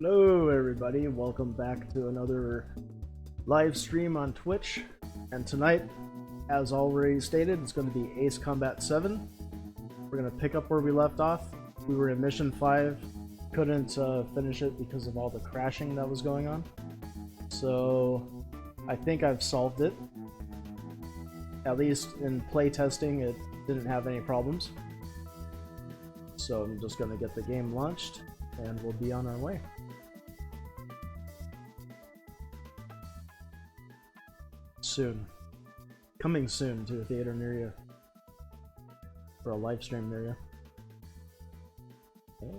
Hello everybody, welcome back to another live stream on Twitch. And tonight, as already stated, it's going to be Ace Combat 7. We're going to pick up where we left off. We were in Mission 5, couldn't finish it because of all the crashing that was going on. So, I think I've solved it. At least in playtesting, it didn't have any problems. So I'm just going to get the game launched, and we'll be on our way. Soon. Coming soon to a theater near you. Or a live stream near you. Okay.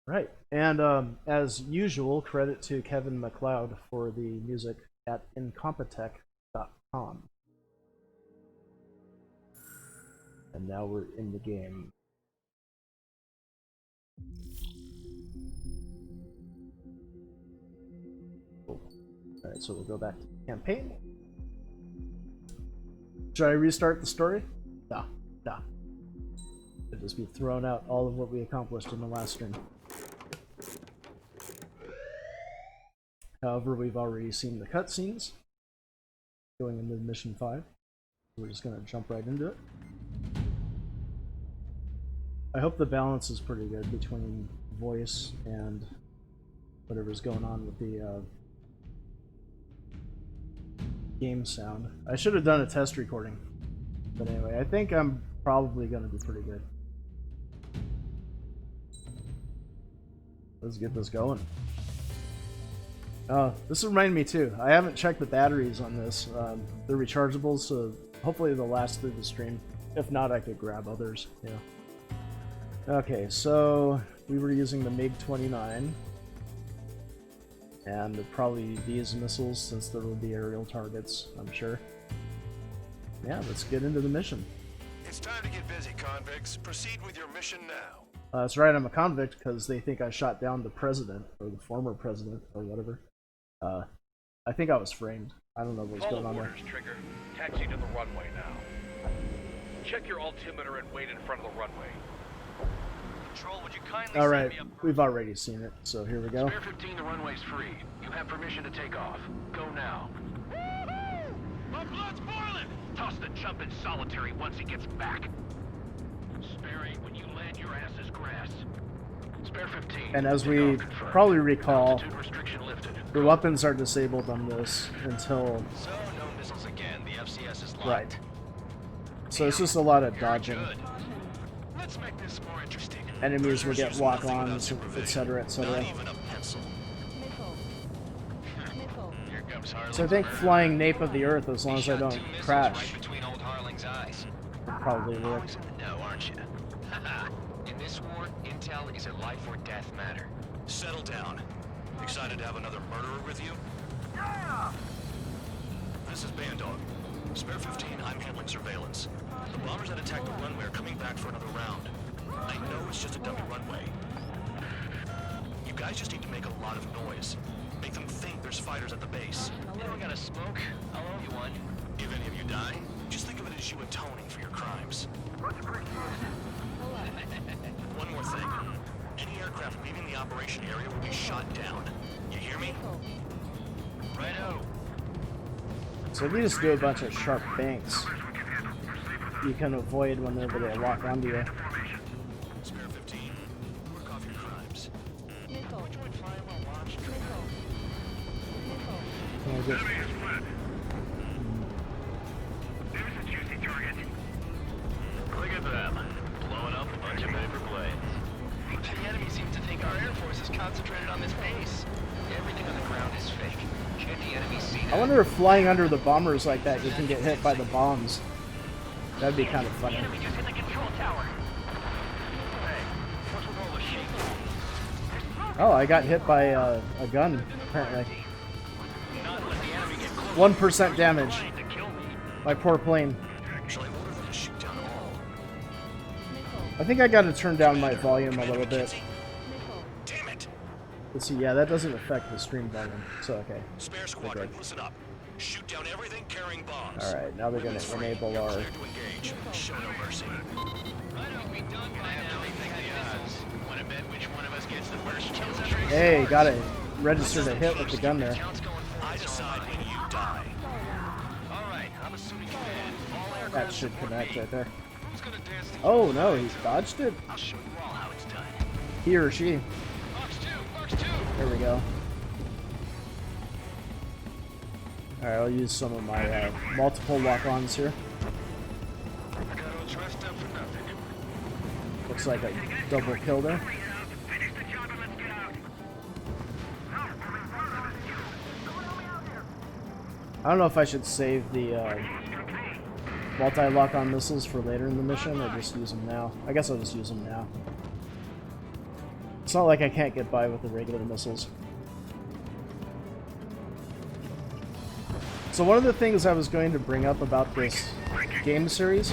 Right, and as usual, credit to Kevin MacLeod for the music at incompetech.com. And now we're in the game. Cool. Alright, so we'll go back to the campaign. Should I restart the story? Nah. It'd just be throwing out all of what we accomplished in the last stream. However, we've already seen the cutscenes going into Mission 5. We're just going to jump right into it. I hope the balance is pretty good between voice and whatever's going on with the game sound. I should have done a test recording. But anyway, I think I'm probably going to be pretty good. Let's get this going. This reminded me too. I haven't checked the batteries on this. They're rechargeables, so hopefully they'll last through the stream. If not, I could grab others. Yeah. Okay, so we were using the MiG-29, and probably these missiles, since there will be aerial targets, I'm sure. Yeah, let's get into the mission. It's time to get busy, convicts. Proceed with your mission now. That's right, I'm a convict because they think I shot down the president, or the former president, or whatever. I think I was framed. I don't know what's going on there. Trigger. Taxi to the runway now. Check your altimeter and wait in front of the runway. Control, would you kindly Alright, we've already seen it, so here we go. Spare 15, the runway's free. You have permission to take off. Go now. My blood's boiling! Toss the chump in solitary once he gets back. Sperry, when you land, your ass is grass. Spare 15. And as we probably recall, altitude restriction lifted. the weapons are disabled on this until... So, no missiles again. The FCS is locked. Right. So it's just a lot of dodging. Good. Let's make this more interesting. Enemies will get walk-ons, etc., Not etc. even a pencil. Here comes Harlan. So I think flying nape of the earth, as long as I don't crash, Right between old Harling's eyes. will probably work. Always in the know, aren't you? In this war, intel is a life or death matter. Settle down. Excited to have another murderer with you? Yeah! This is Bandog. Spare 15, I'm handling surveillance. The bombers that attacked the runway are coming back for another round. I know it's just a dummy runway. You guys just need to make a lot of noise. Make them think there's fighters at the base. Yeah, we got a smoke. I'll owe you one. If any of you die, just think of it as you atoning for your crimes. One more thing. Any aircraft leaving the operation area will be shot down. You hear me? Righto. So if you just do a bunch of sharp banks, you can avoid whenever they lock onto you. Spare 15. Work off your crimes. Join fire while watched. There's a juicy target. Look at them. Blowing up a bunch of paper planes. The enemy seems to think our air force is concentrated on this base. Everything on the ground is fake. Can't the enemy see that? I wonder if flying under the bombers like that, you can get hit by the bombs. That'd be kind of funny. The enemy just hit the control tower. Hey, what's with all the shaking? Oh, I got hit by a gun, apparently. Not let the enemy get close. 1% damage. Trying to kill me. My poor plane. Shall I order them to shoot down all? I think I gotta turn down my volume a little bit. Damn it! Let's see, yeah, that doesn't affect the stream volume, so okay. Spare squadron, listen up. Shoot down everything carrying bombs. Alright, now they're gonna enable our... Clear to engage. Show no mercy. Hey, got it. Registered a hit with the gun there. I decide when you die. That should connect right there. Oh no, he's dodged it. I'll show you all how it's done. He or she. Box two. There we go. Alright, I'll use some of my multiple lock-ons here. I got all dressed up for nothing. Looks like a double kill there. Finish the job and let's get out. I don't know if I should save the multi-lock-on missiles for later in the mission or just use them now. I guess I'll just use them now. It's not like I can't get by with the regular missiles. So one of the things I was going to bring up about this game series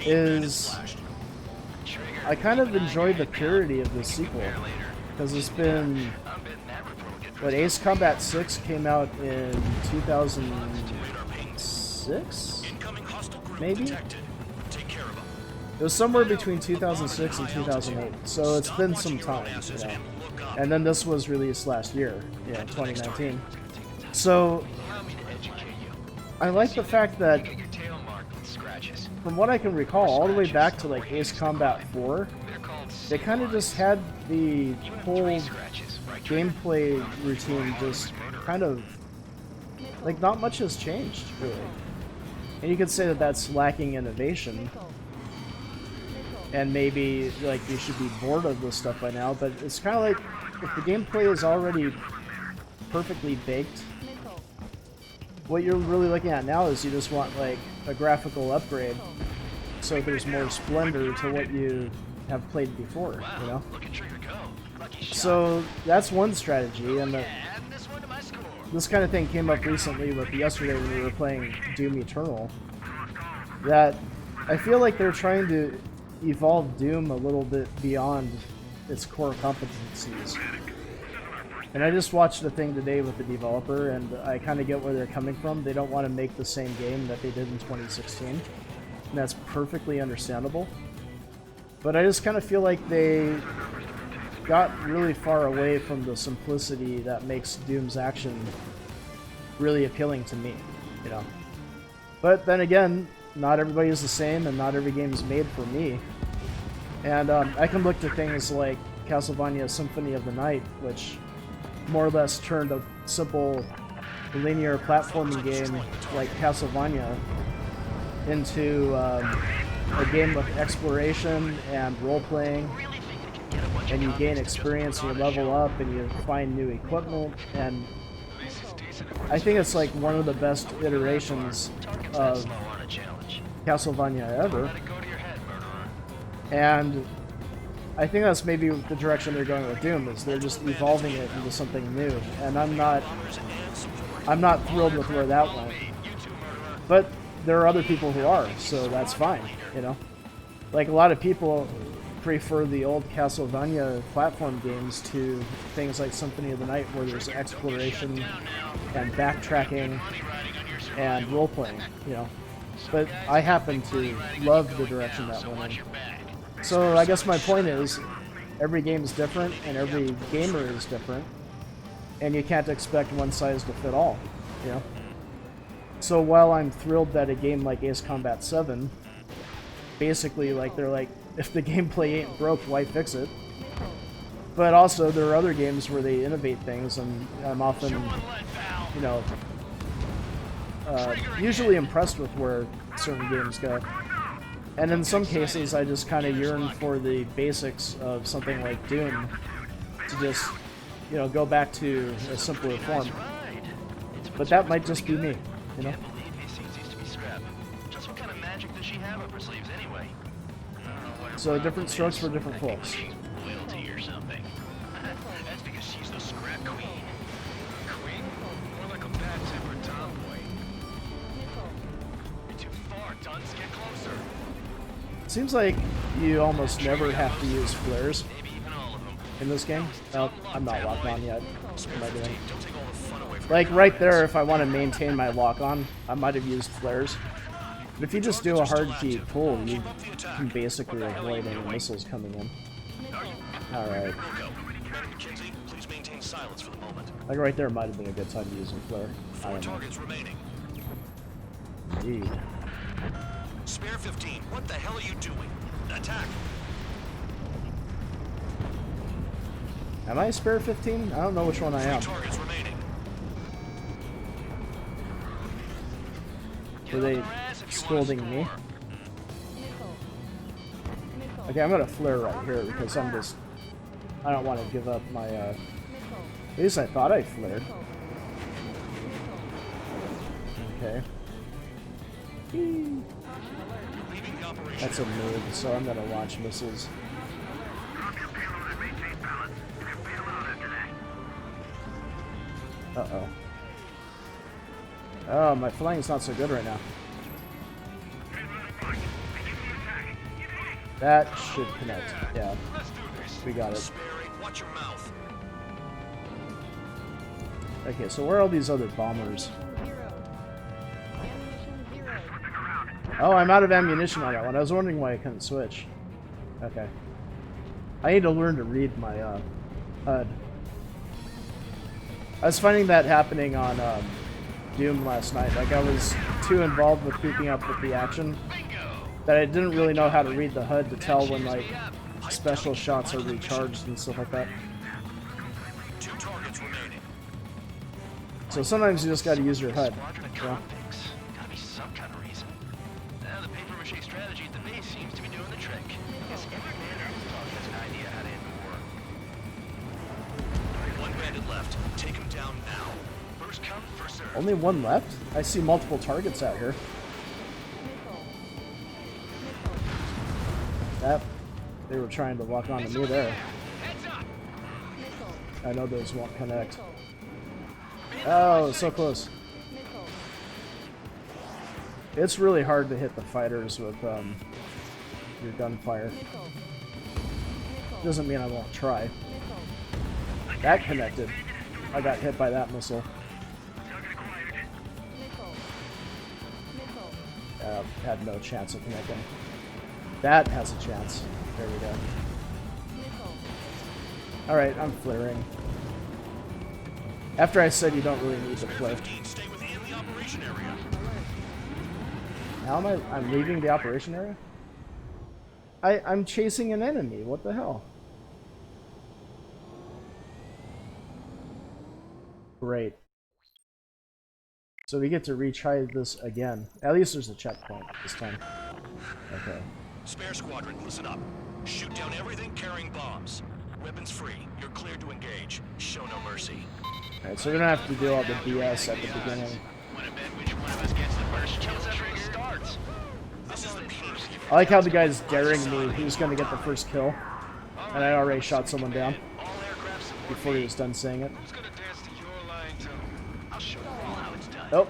is I kind of enjoyed the purity of this sequel, because it's been... What, Ace Combat 6 came out in 2006? Maybe? It was somewhere between 2006 and 2008, so it's been some time, you know. And then this was released last year, 2019. So, I like the fact that, from what I can recall, all the way back to like Ace Combat 4, they kind of just had the whole gameplay routine just kind of, like, not much has changed, really. And you could say that that's lacking innovation, and maybe, like, you should be bored of this stuff by now, but it's kind of like, if the gameplay is already perfectly baked, what you're really looking at now is you just want, like, a graphical upgrade, so there's more splendor to what you have played before, you know? So that's one strategy, and this kind of thing came up recently with yesterday when we were playing Doom Eternal, that I feel like they're trying to evolve Doom a little bit beyond its core competencies. And I just watched a thing today with the developer, and I kind of get where they're coming from. They don't want to make the same game that they did in 2016, and that's perfectly understandable. But I just kind of feel like they got really far away from the simplicity that makes Doom's action really appealing to me, you know. But then again, not everybody is the same, and not every game is made for me. And I can look to things like Castlevania Symphony of the Night, which more or less turned a simple linear platforming game like Castlevania into a game with exploration and role-playing, and you gain experience, and you level up, and you find new equipment, and I think it's like one of the best iterations of Castlevania ever. And I think that's maybe the direction they're going with Doom, is they're just evolving it into something new, and I'm not thrilled with where that went. But there are other people who are, so that's fine, you know? Like, a lot of people prefer the old Castlevania platform games to things like Symphony of the Night, where there's exploration and backtracking and role-playing, you know? But I happen to love the direction that went in. So I guess my point is, every game is different, and every gamer is different, and you can't expect one size to fit all, you know? So while I'm thrilled that a game like Ace Combat 7, basically, like, they're like, if the gameplay ain't broke, why fix it? But also, there are other games where they innovate things, and I'm often, you know, usually impressed with where certain games go. And in some cases, I just kind of yearn for the basics of something like Doom to just, you know, go back to a simpler form. But that might just be me, you know? So different strokes for different folks. That's because she's the scrap queen. Queen? More like a bad-tempered tomboy. You're too far, Dunce. Get closer. Seems like you almost never have to use flares in this game. Nope, I'm not locked on yet. What am I doing? Don't take all the fun away from Like your right there, comrades. if I want to maintain my lock on, I might have used flares. But if you just do a hard key pull, you can basically avoid any missiles coming in. Alright. Wilco, Commander McKenzie, please maintain silence for the moment. Like right there might have been a good time to use a flare. I 4 don't know. targets remaining. Indeed. Spare 15, what the hell are you doing? Attack! Am I spare 15? I don't know which one I 3 am. targets remaining. Were they scolding me? Okay, I'm gonna flare right here because I don't want to give up my, at least I thought I flared. Okay. Leaving the operation. That's a move, so I'm gonna launch missiles. Uh-oh. Oh, my flying's not so good right now. That should connect. Yeah, we got it. Sperry, watch your mouth. Okay, so where are all these other bombers? Oh, I'm out of ammunition on that one. I was wondering why I couldn't switch. Okay. I need to learn to read my HUD. I was finding that happening on Doom last night. Like, I was too involved with keeping up with the action that I didn't really know how to read the HUD to tell when, like, special shots are recharged and stuff like that. 2 targets remaining. So sometimes you just gotta use your HUD. Squadron of Yeah. convicts. Gotta be some kind of reason. Now the paper-mache strategy at the base seems to be doing the trick. Guess every commander who's talking has an idea how to end the war. 1 bandit left. Take him down now. First come, first serve. Only one left? I see multiple targets out here. That, they were trying to lock onto me there. Heads up! I know those won't connect. Oh, so close. It's really hard to hit the fighters with your gunfire. Doesn't mean I won't try. That connected. I got hit by that missile. Had no chance of connecting. That has a chance. There we go. Alright, I'm flaring. After I said you don't really need to flare. 15, stay within the operation area. How am I'm leaving the operation area? I'm chasing an enemy. What the hell? Great. So we get to retry this again. At least there's a checkpoint this time. Okay. Spare squadron, listen up. Shoot down everything carrying bombs. Weapons free. You're cleared to engage. Show no mercy. Alright, so we're gonna have to do all the BS at the beginning. Wanna bet which one of us gets the first kill trigger? Starts. This is the first. I like how the guy's daring me who's gonna get the first kill. And I already shot someone down All aircraft support. before he was done saying it. Who's gonna dance to your line too? I'll show you all how it's done. Oh,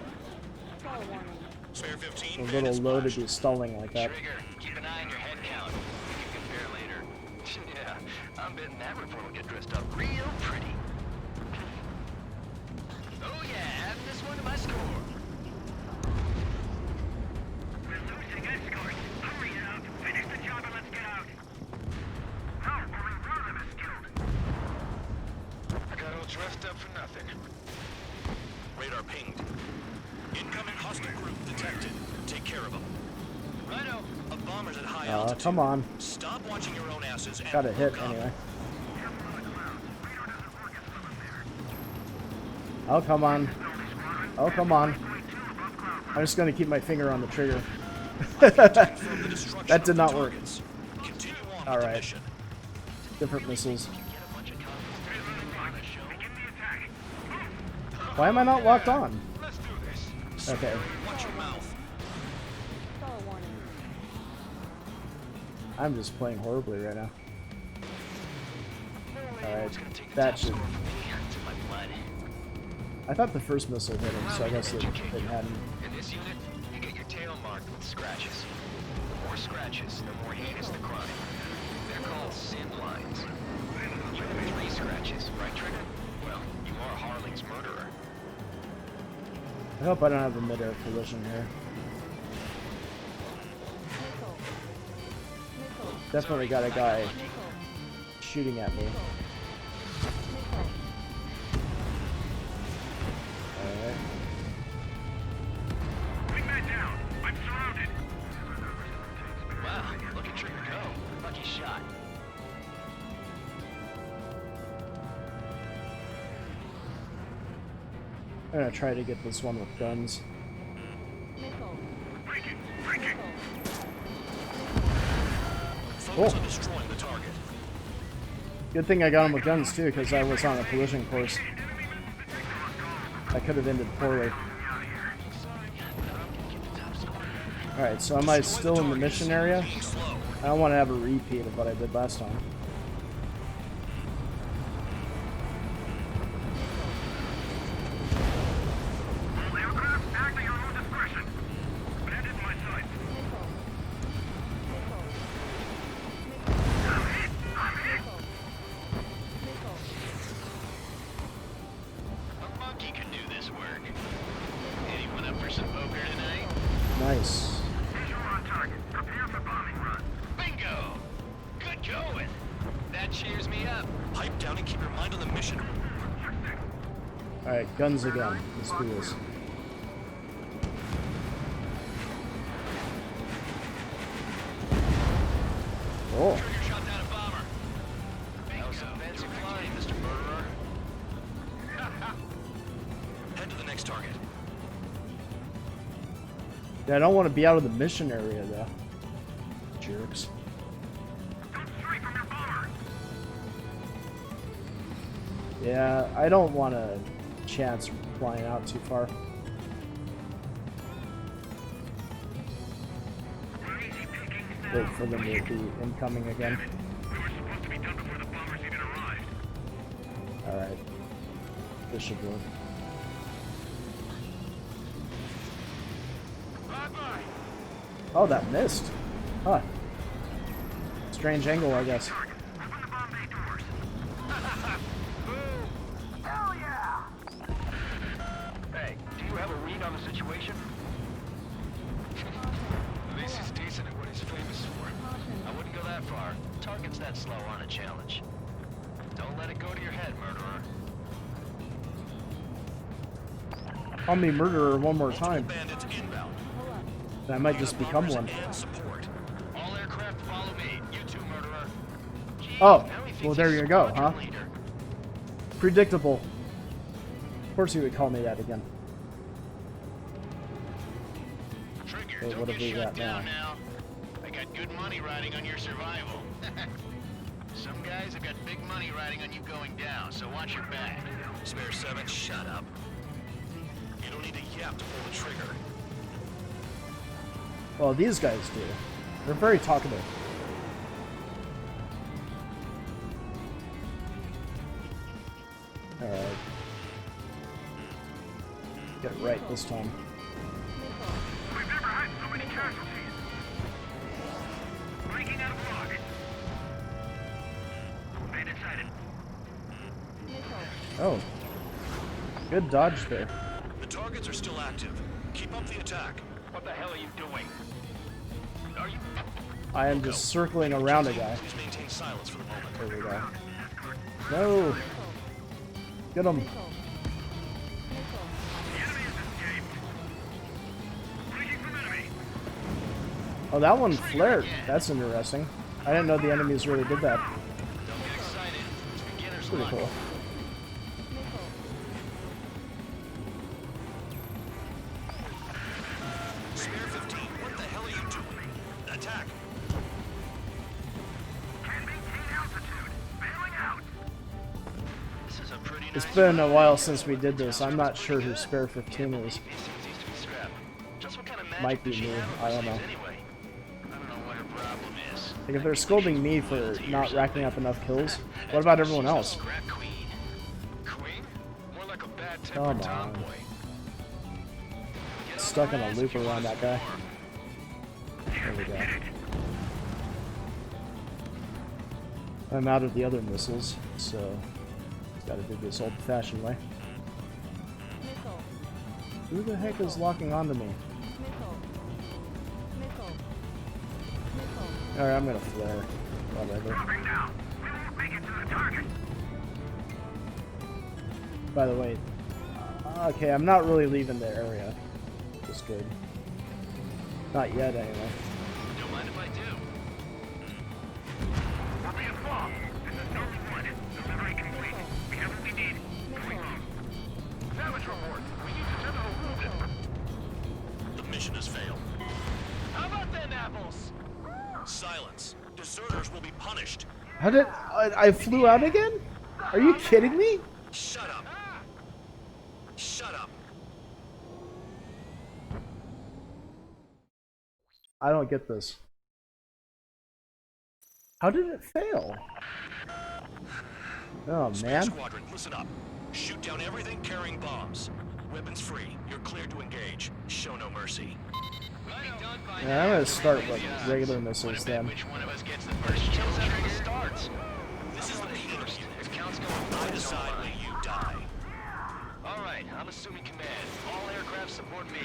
Spare 15. a little bandits low to flashed. be stalling like that. Trigger, keep an eye on your head count. We can compare later. Yeah, I'm betting that report will get dressed up real pretty. Oh yeah, add this one to my score. We're losing escorts. Hurry out. Finish the job and let's get out. No, only one of them is killed. I got all dressed up for nothing. Radar pinged. Incoming hostile group detected. Take care of them. Righto. A bomber's at high altitude. Come on. Stop watching your own asses and Got a hit look up. anyway. Oh, come on. Oh, come on. I'm just gonna keep my finger on the trigger. From the destruction That did of not the work. targets. Continue on with All the right. mission. Different missiles. Get a bunch of convicts on the show. Begin the attack. Why am I not locked on? Let's do this. Okay. Watch your mouth. I'm just playing horribly right now. Alright, It's gonna take the that top should... score from me to my blood. I thought the first missile hit him, so I guess it hadn't. In this unit, you get your tail marked with scratches. The more scratches, the more heinous the crime. They're called sin lines. You scratches, right, Trigger? Well, you are Harling's murderer. I hope I don't have a mid-air collision here. Definitely got a guy shooting at me. Alright. Wingman down. I'm surrounded. Wow, look at Trigger go. Lucky shot. I'm gonna try to get this one with guns. Cool. Focus on destroying the target. Good thing I got him with guns too, because I was on a collision course. That could have ended poorly. Alright, so am I still in the mission area? I don't want to have a repeat of what I did last time. Acting on your discretion. Bandit in my sight. A monkey can do this work. Anyone up for some poker tonight? Nice. Visual on target. Prepare for bombing run. Bingo! Good going. That cheers me up. Pipe down and keep your mind on the mission. Alright, guns again. Let's do this. Oh. Trigger shot down a bomber. That was some fancy flying, Mr. Murderer. Head to the next target. Yeah, I don't want to be out of the mission area though. Jerks. Don't stray from your bomber. Yeah, I don't want a chance flying out too far. Easy pickings now. Wait for them to be incoming again. We were supposed to be done before the bombers even arrived. Alright. This should work. Bye-bye. Oh, that missed. Huh. Strange angle, I guess. Open the bomb bay doors. Boom. Hell yeah! Hey, do you have a read on the situation? At least he's decent at what he's famous for. I wouldn't go that far. Target's that slow on a challenge. Don't let it go to your head, murderer. Call me murderer one more time. Bandits inbound. I might just become one. And support. All aircraft follow me. You too, murderer. Gee, Oh, now he thinks well there he's you go, huh? squadron leader. Predictable. Of course he would call me that again. Trigger, Okay, don't what get have we shut got down now? now. I got good money riding on your survival. Some guys have got big money riding on you going down, so watch your back. Spare 7, shut up. You don't need a yap to pull the trigger. Well, these guys do. They're very talkative. Alright. Get it right this time. We've never had so many casualties. Breaking out of lock. Bandit sighted. Oh. Good dodge there. The targets are still active. Keep up the attack. What the hell are you doing? Are you... I am just circling around a guy. Please maintain silence for the moment. There we go. No! Get him! The enemy has escaped. Breaking from enemy. Oh, that one flared. That's interesting. I didn't know the enemies really did that. Don't get excited. It's beginner's Pretty luck. cool. Spare 15, what the hell are you doing? Attack. Can't maintain altitude. Bailing out. This is a pretty It's nice been a run. while since we did this. I'm not sure who Spare 15 is. These things used to be scrapped. Just what kind of magic Might be does she me. have I up don't her know. sleeves anyway? I don't know what her problem is. Like, if they're scolding me for not racking up enough kills, what about everyone else? Scrap queen. Queen? More like a bad Come tempered on. tomboy. Get on Stuck her in a ass loop if you around want that guy. more. There we go. I'm out of the other missiles, so Gotta do this old-fashioned way. Who the heck is locking onto me? Alright, I'm gonna flare. Whatever. By the way, okay, I'm not really leaving the area. Just good. Not yet, anyway. Don't mind if I do. Copy of law. This is Norman 1. Delivery complete. We have what we need. Damage report. We need to terminal movement. The mission has failed. How about them apples? Silence. Deserters will be punished. How did I flew out again? Are you kidding me? Shut up. Shut up. I don't get this. How did it fail? Oh Space man. Squadron, listen up. Shoot down everything carrying bombs. Weapons free. You're cleared to engage. Show no mercy. Yeah, I'm gonna start with regular missiles then. Which one of us gets the first kill trigger starts? This is the first. If counts go I decide when you die. Alright, I'm assuming command. All aircraft support me.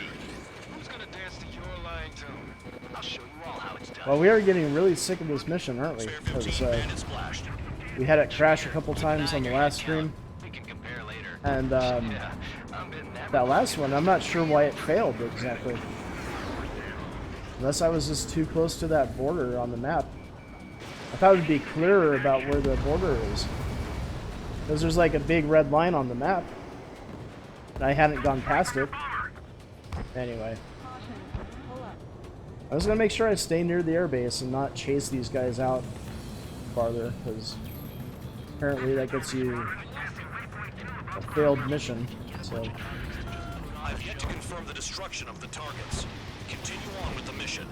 Who's gonna dance to your lying tune? I'll show you all how it's done. Well, we are getting really sick of this mission, aren't we? Spare Because 15 bandits splashed. we had it crash a couple times on the last stream, We can compare later. and Yeah, I'm in that last one, I'm not sure why it failed exactly. Unless I was just too close to that border on the map. I thought it would be clearer about where the border is. Because there's like a big red line on the map. And I hadn't gone past it. Anyway. I was going to make sure I stay near the airbase and not chase these guys out farther. Because apparently that gets you a failed mission. So I've yet to confirm the destruction of the targets. Continue on with the mission.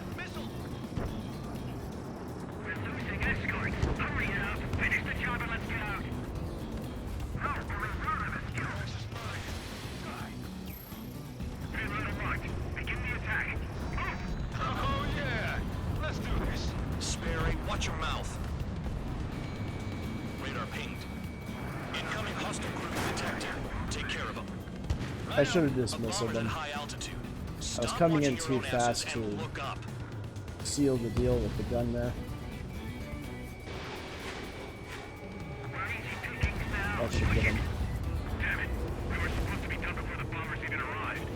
We're losing escort. Hurry up. Finish the job and let's get out. No, we're in front of us. This is mine. Payload unlocked. Begin the attack. Move. Oh yeah! Let's do this. Sperry, watch your mouth. Radar pinged. Incoming hostile group detected. Take care of them. I should have dismissed Bombers at them. high altitude. I was Stop coming in watching your too own asses fast and to look up. seal the deal with the gun there. That should get him. Damn it. We were supposed to be done before the bombers even arrived.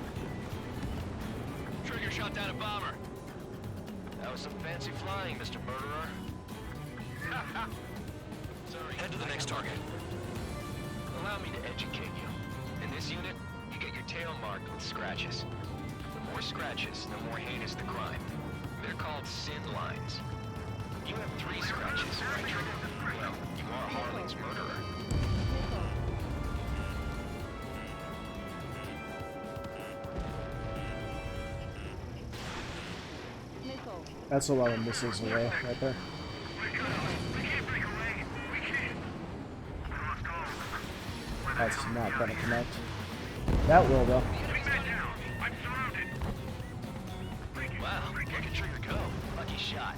Trigger shot down a bomber. That was some fancy flying, Mr. Murderer. Sorry. Head to the next target. Allow me to educate you. In this unit, you get your tail marked with scratches. The more scratches, the more heinous the crime. They're called sin lines. You have 3 scratches, right, Trigger? Well, you are Harling's murderer. That's a lot of missiles away right there. That's not gonna connect. That will though. Wow, where can Trigger go? Lucky shot.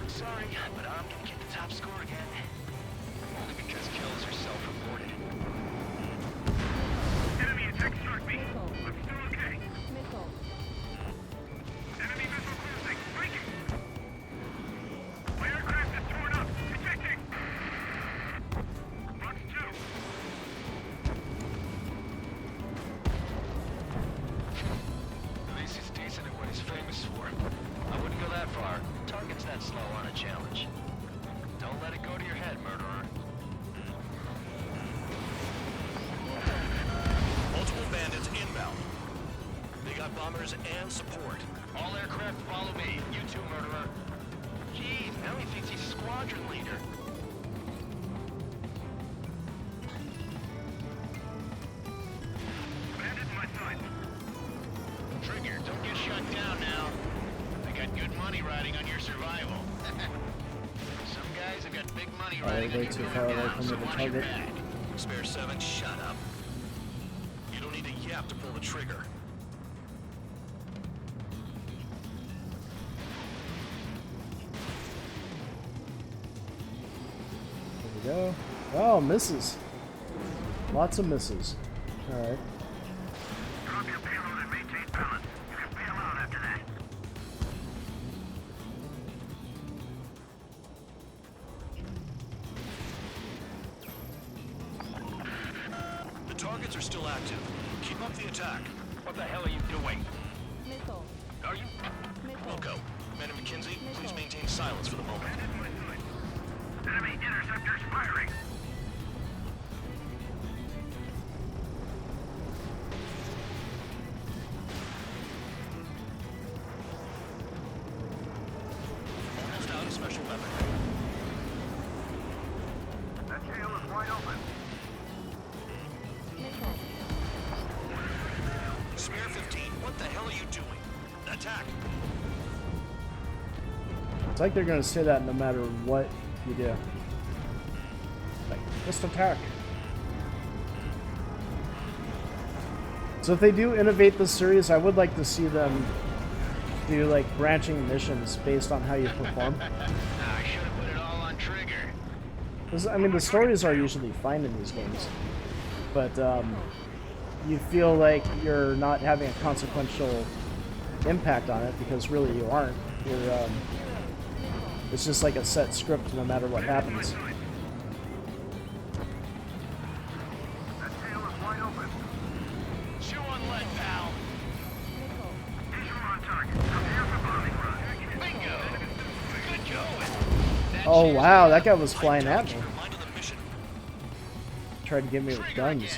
Sorry, but I'm gonna get the top score again. Only because kills are self-reported. Enemy attack struck me. I'm still okay. Enemy missile cruising. Breaking. My aircraft is torn up. Ejecting. Box 2. At least he's decent at what he's famous for. I wouldn't go that far. Targets that slow on a challenge. Don't let it go to your head, murderer. Multiple bandits inbound. They got bombers and support. All aircraft follow me. You too, murderer. Jeez, now he thinks he's squadron leader. Bandit in my sight. Trigger, don't get shut down now. I got good money riding got big money Alright, riding on way you too going far away down, from so the watch your target. back. Spare 7, shut up. You don't need a yap to pull the trigger. There we go. Oh, misses. Lots of misses. Alright. Drop your payload and maintain balance. You can bail out after that. The targets are still active. Keep up the attack. What the hell are you doing? Missile. Are you? Missile. Wilco, Commander McKenzie, please maintain silence for the moment. Enemy interceptors firing. Almost out of special weapon. That tail is wide open. Missile. Spare 15, what the hell are you doing? Attack! It's like they're gonna say that no matter what you do. Like, just attack. So if they do innovate this series, I would like to see them do like branching missions based on how you perform. I should have put it all on trigger. 'Cause, I mean, the stories are usually fine in these games, but you feel like you're not having a consequential impact on it because really you aren't. You're it's just like a set script no matter what happens. That tail is wide open. Chew on lead, pal. Visual on target. Prepare for bombing run. Bingo. Good going. Oh wow, that guy was flying at me. Keep your mind on the mission. Tried to get me with guns.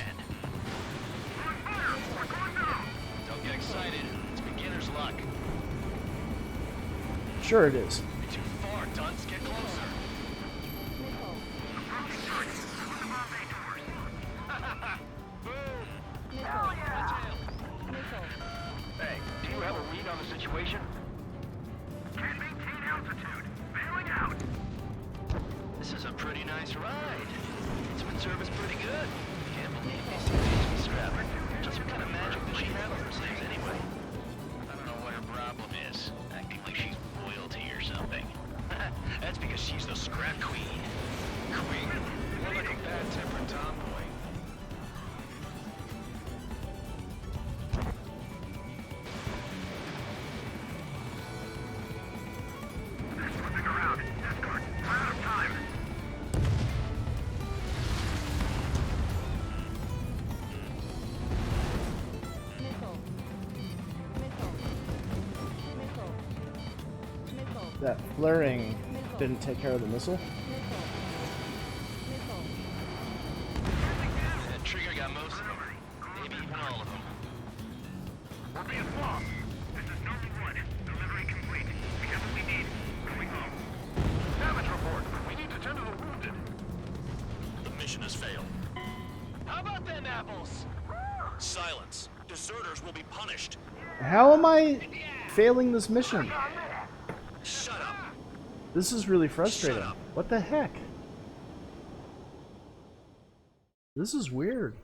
Don't get excited. It's beginner's luck. Sure it is. You're too far, dunce. Get closer. Hell yeah! Hey, do you have a read on the situation? Can't maintain altitude. Bailing out. This is a pretty nice ride. Instrument service pretty good. Can't believe they seem to be strapping. Just what kind of magic does she have up her sleeves anyway? I don't know what her problem is. Acting like she's royalty or something. That's because she's the scrap queen. Queen? More like a bad-tempered tomboy. Flipping around. Escort. We're out of time. Missile. Missile. Missile. That flaring didn't take care of the missile. Missile. That trigger got most of them. Maybe even all of them. We're being swamped. This is Norton 1. Delivery complete. We have what we need. Going home. Damage report. We need to tend to the wounded. The mission has failed. How about them apples? Silence. Deserters will be punished. How am I failing this mission? Shut up. This is really frustrating. Shut up. What the heck? This is weird.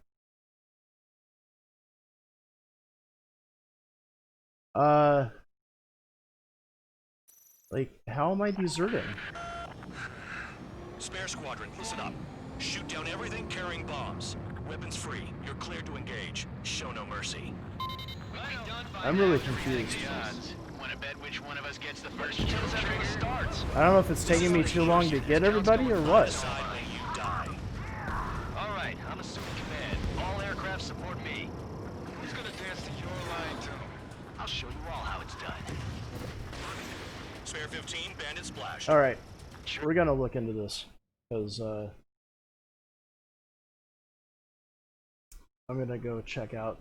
Like, how am I deserting? Spare squadron, listen up. Shoot down everything carrying bombs. Weapons free. You're cleared to engage. Show no mercy. I'm really confused. Want to bet which one of us gets the first kill trigger starts? I don't know if it's taking me too long to get everybody or what. Decide when you die. All right, I'm assuming command. All aircraft support me. Who's gonna dance to your line, too? I'll show you all how it's done. Spare 15, bandit splash. Alright, we're gonna look into this. Because, I'm gonna go check out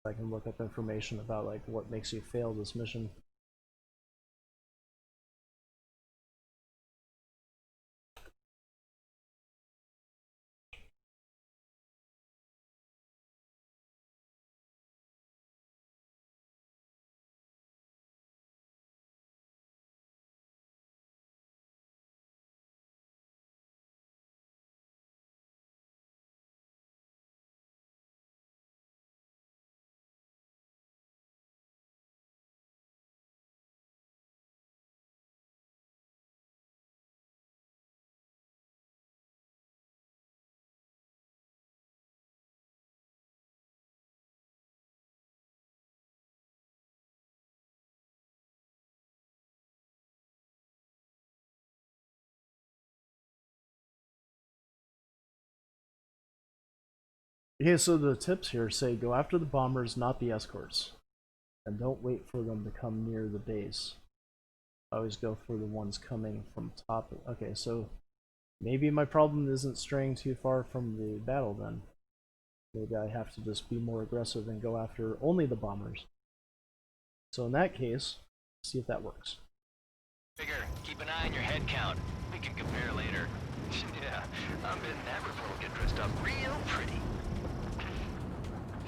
if I can look up information about, like, what makes you fail this mission. Okay, so the tips here say go after the bombers, not the escorts. And don't wait for them to come near the base. Always go for the ones coming from top. Okay, so maybe my problem isn't straying too far from the battle then. Maybe I have to just be more aggressive and go after only the bombers. So in that case, see if that works. Figure, keep an eye on your head count. We can compare later. Yeah, I'm betting that report will get dressed up real pretty.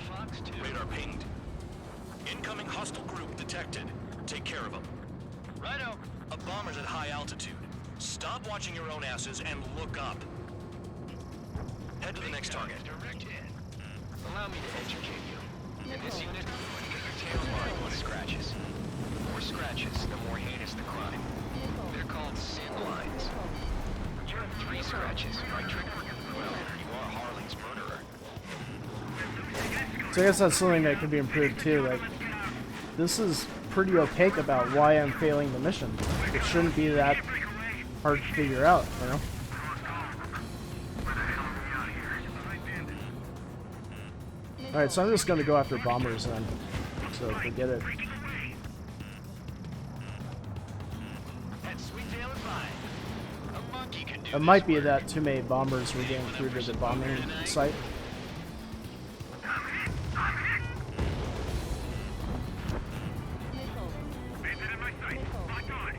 Fox 2. Radar pinged. Incoming hostile group detected. Take care of them. Righto. A bomber's at high altitude. Stop watching your own asses and look up. Head to the next target. Direct hit. Allow me to educate you. In this unit, you get your tail marked with scratches. The more scratches, the more heinous the crime. They're called sin lines. You have 3 scratches, right, Trigger? Well, you are Harley's murderer. So I guess that's something that could be improved too. Like, this is pretty opaque about why I'm failing the mission. It shouldn't be that hard to figure out, you know? Alright, so I'm just going to go after bombers then. So forget it. It might be that too many bombers were getting through to the bombing site.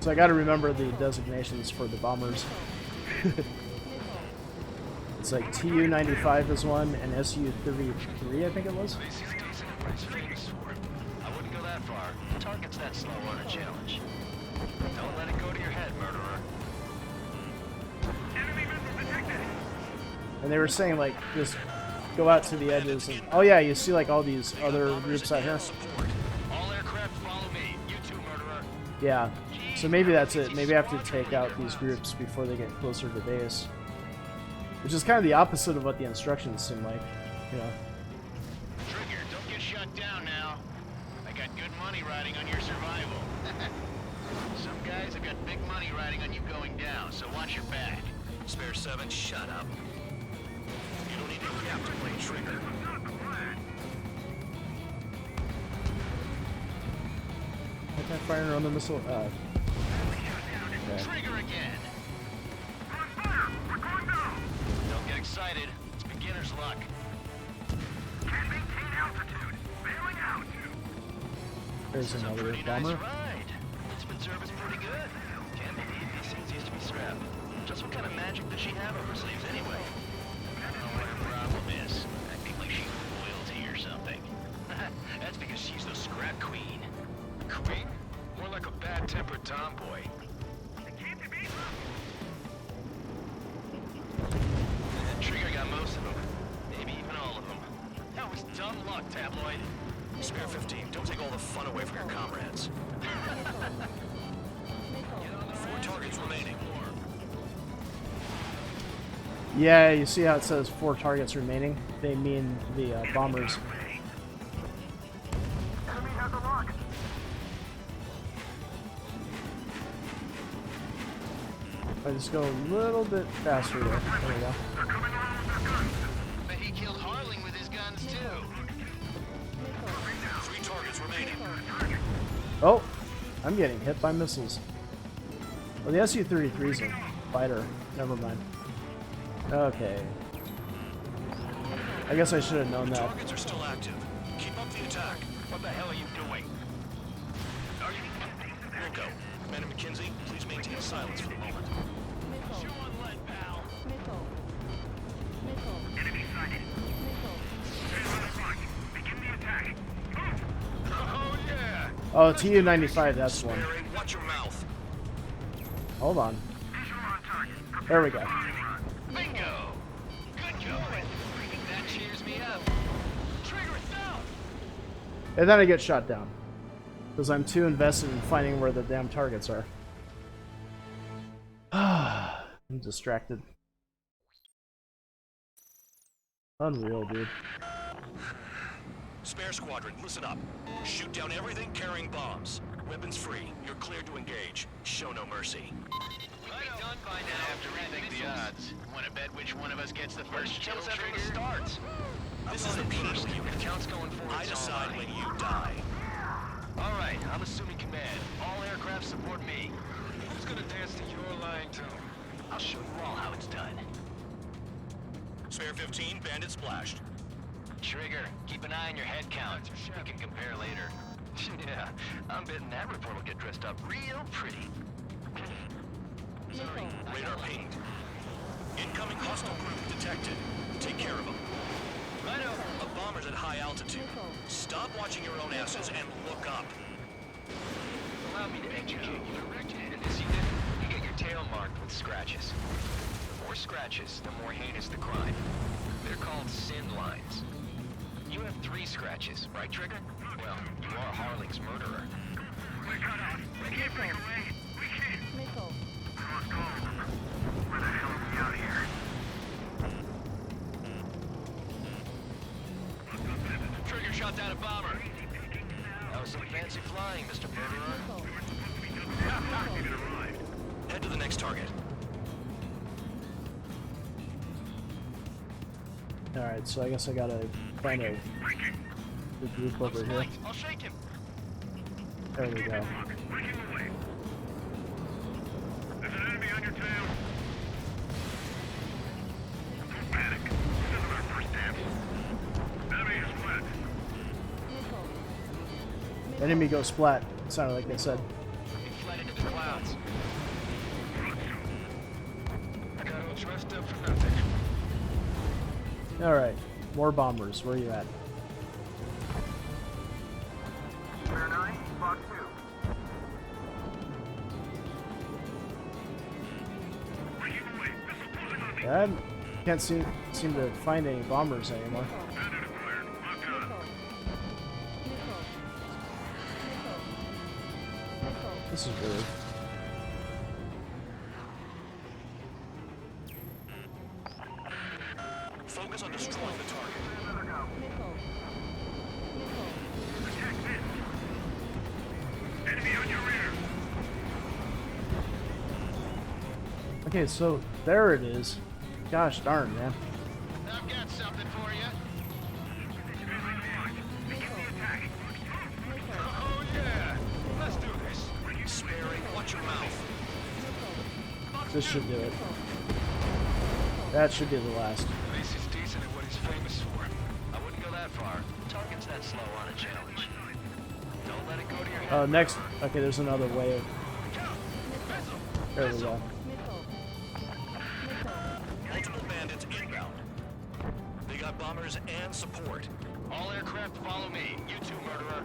So I gotta remember the designations for the bombers. It's like TU-95 is one, and SU-33 I think it was. This is decent and pretty famous for it. I wouldn't go that far. Target's that slow on a challenge. Don't let it go to your head, murderer. And they were saying like just go out to the edges and oh yeah, you see like all these other groups out here. All aircraft follow me. You too, murderer. Yeah. So maybe that's it. Maybe I have to take out these groups before they get closer to base. Which is kind of the opposite of what the instructions seem like, you know. Trigger, don't get shut down now. I got good money riding on your survival. Some guys have got big money riding on you going down, so watch your back. Spare 7, shut up. You don't need to have to play Trigger. I can't fire on the missile. Okay. Trigger again. Don't get excited. It's beginner's luck. Can't maintain altitude. Bailing out. There's This is a another pretty bomber. nice ride. It's been serviced pretty good. Can't believe these things used to be scrapped. Just what kind of magic does she have up her sleeves anyway? I don't know what her problem is. Acting like she's royalty or something. That's because she's the scrap queen. Queen? More like a bad-tempered tomboy. Trigger got most of them. Maybe even all of them. That was dumb luck, tabloid. Spare 15, don't take all the fun away from your comrades. 4 targets remaining. Yeah, you see how it says 4 targets remaining? They mean the bombers. Enemy has a lock. I just go a little bit faster there. There we go. Bet he killed Harling with his guns, too. 3 targets remaining. Oh! I'm getting hit by missiles. Well, the SU-33 is a fighter. Never mind. Okay. I guess I should have known that. Targets are still active. Keep up the attack. What the hell are you doing? Wilco, Commander McKenzie, please maintain silence for the moment. Shoe on lead, pal. Enemy sighted. Stay on the front. Begin the attack. Oh, yeah. Oh, TU-95, that's one. Spare 8, watch your mouth. Hold on. Visual on target. There we go. Bingo. Good going. That cheers me up. Trigger it down. And then I get shot down. Because I'm too invested in finding where the damn targets are. I'm distracted. Unreal, dude. Spare squadron, listen up. Shoot down everything carrying bombs. Weapons free. You're cleared to engage. Show no mercy. Right on. done by now. I have to rethink the odds. Want to bet which one of us gets the first kill Kills after trigger? it starts. This is the first unit. The count's going forward. I decide when you die. All right, I'm assuming command. All aircraft support me. Who's gonna dance to your lying tune? I'll show you all how it's done. Spare 15, bandit splashed. Trigger, keep an eye on your head count. We can compare later. Yeah, I'm betting that report will get dressed up real pretty. Missile. Radar pinged. Incoming hostile group detected. Take care of them. Righto. A bomber's at high altitude. Missile. Stop watching your own asses and look up. Allow me to educate you. In this unit, you get your tail marked with scratches. The more scratches, the more heinous the crime. They're called sin lines. You have 3 scratches, right, Trigger? Well, you are Harling's murderer. We're cut off. We can't break away. We can't. Missile. Let's go. Where the hell are we out here? Trigger shot down a bomber. That was some fancy flying, Mr. Murderer. Missile. Head to the next target. Alright, so I guess I gotta find a the group over here. I'll shake him. There we go. Break him away. There's an enemy on your tail. Don't panic. This isn't our first dance. Enemy is split. Missile. Enemy go splat. Sounded like they said. He fled into the clouds. I got all dressed up for nothing. Alright, more bombers. Where are you at? Square 9, Fox 2. Break him away. Missile closing on me. I can't seem to find any bombers anymore. Bandit acquired. Locked on. This is weird. Focus on destroying the target. Attack this. Enemy on your rear. Okay, so there it is. Gosh darn, man. I've got something for you. Begin the attack. Oh yeah. Let's do this. Sparing, watch your mouth. This should do it. That should be the last. At least he's decent at what he's famous for. I wouldn't go that far. Target's that slow on a challenge. Don't let it go to your head. Next. Okay, there's another way. There we go. Multiple bandits inbound. They got bombers and support. All aircraft follow me. You too, murderer.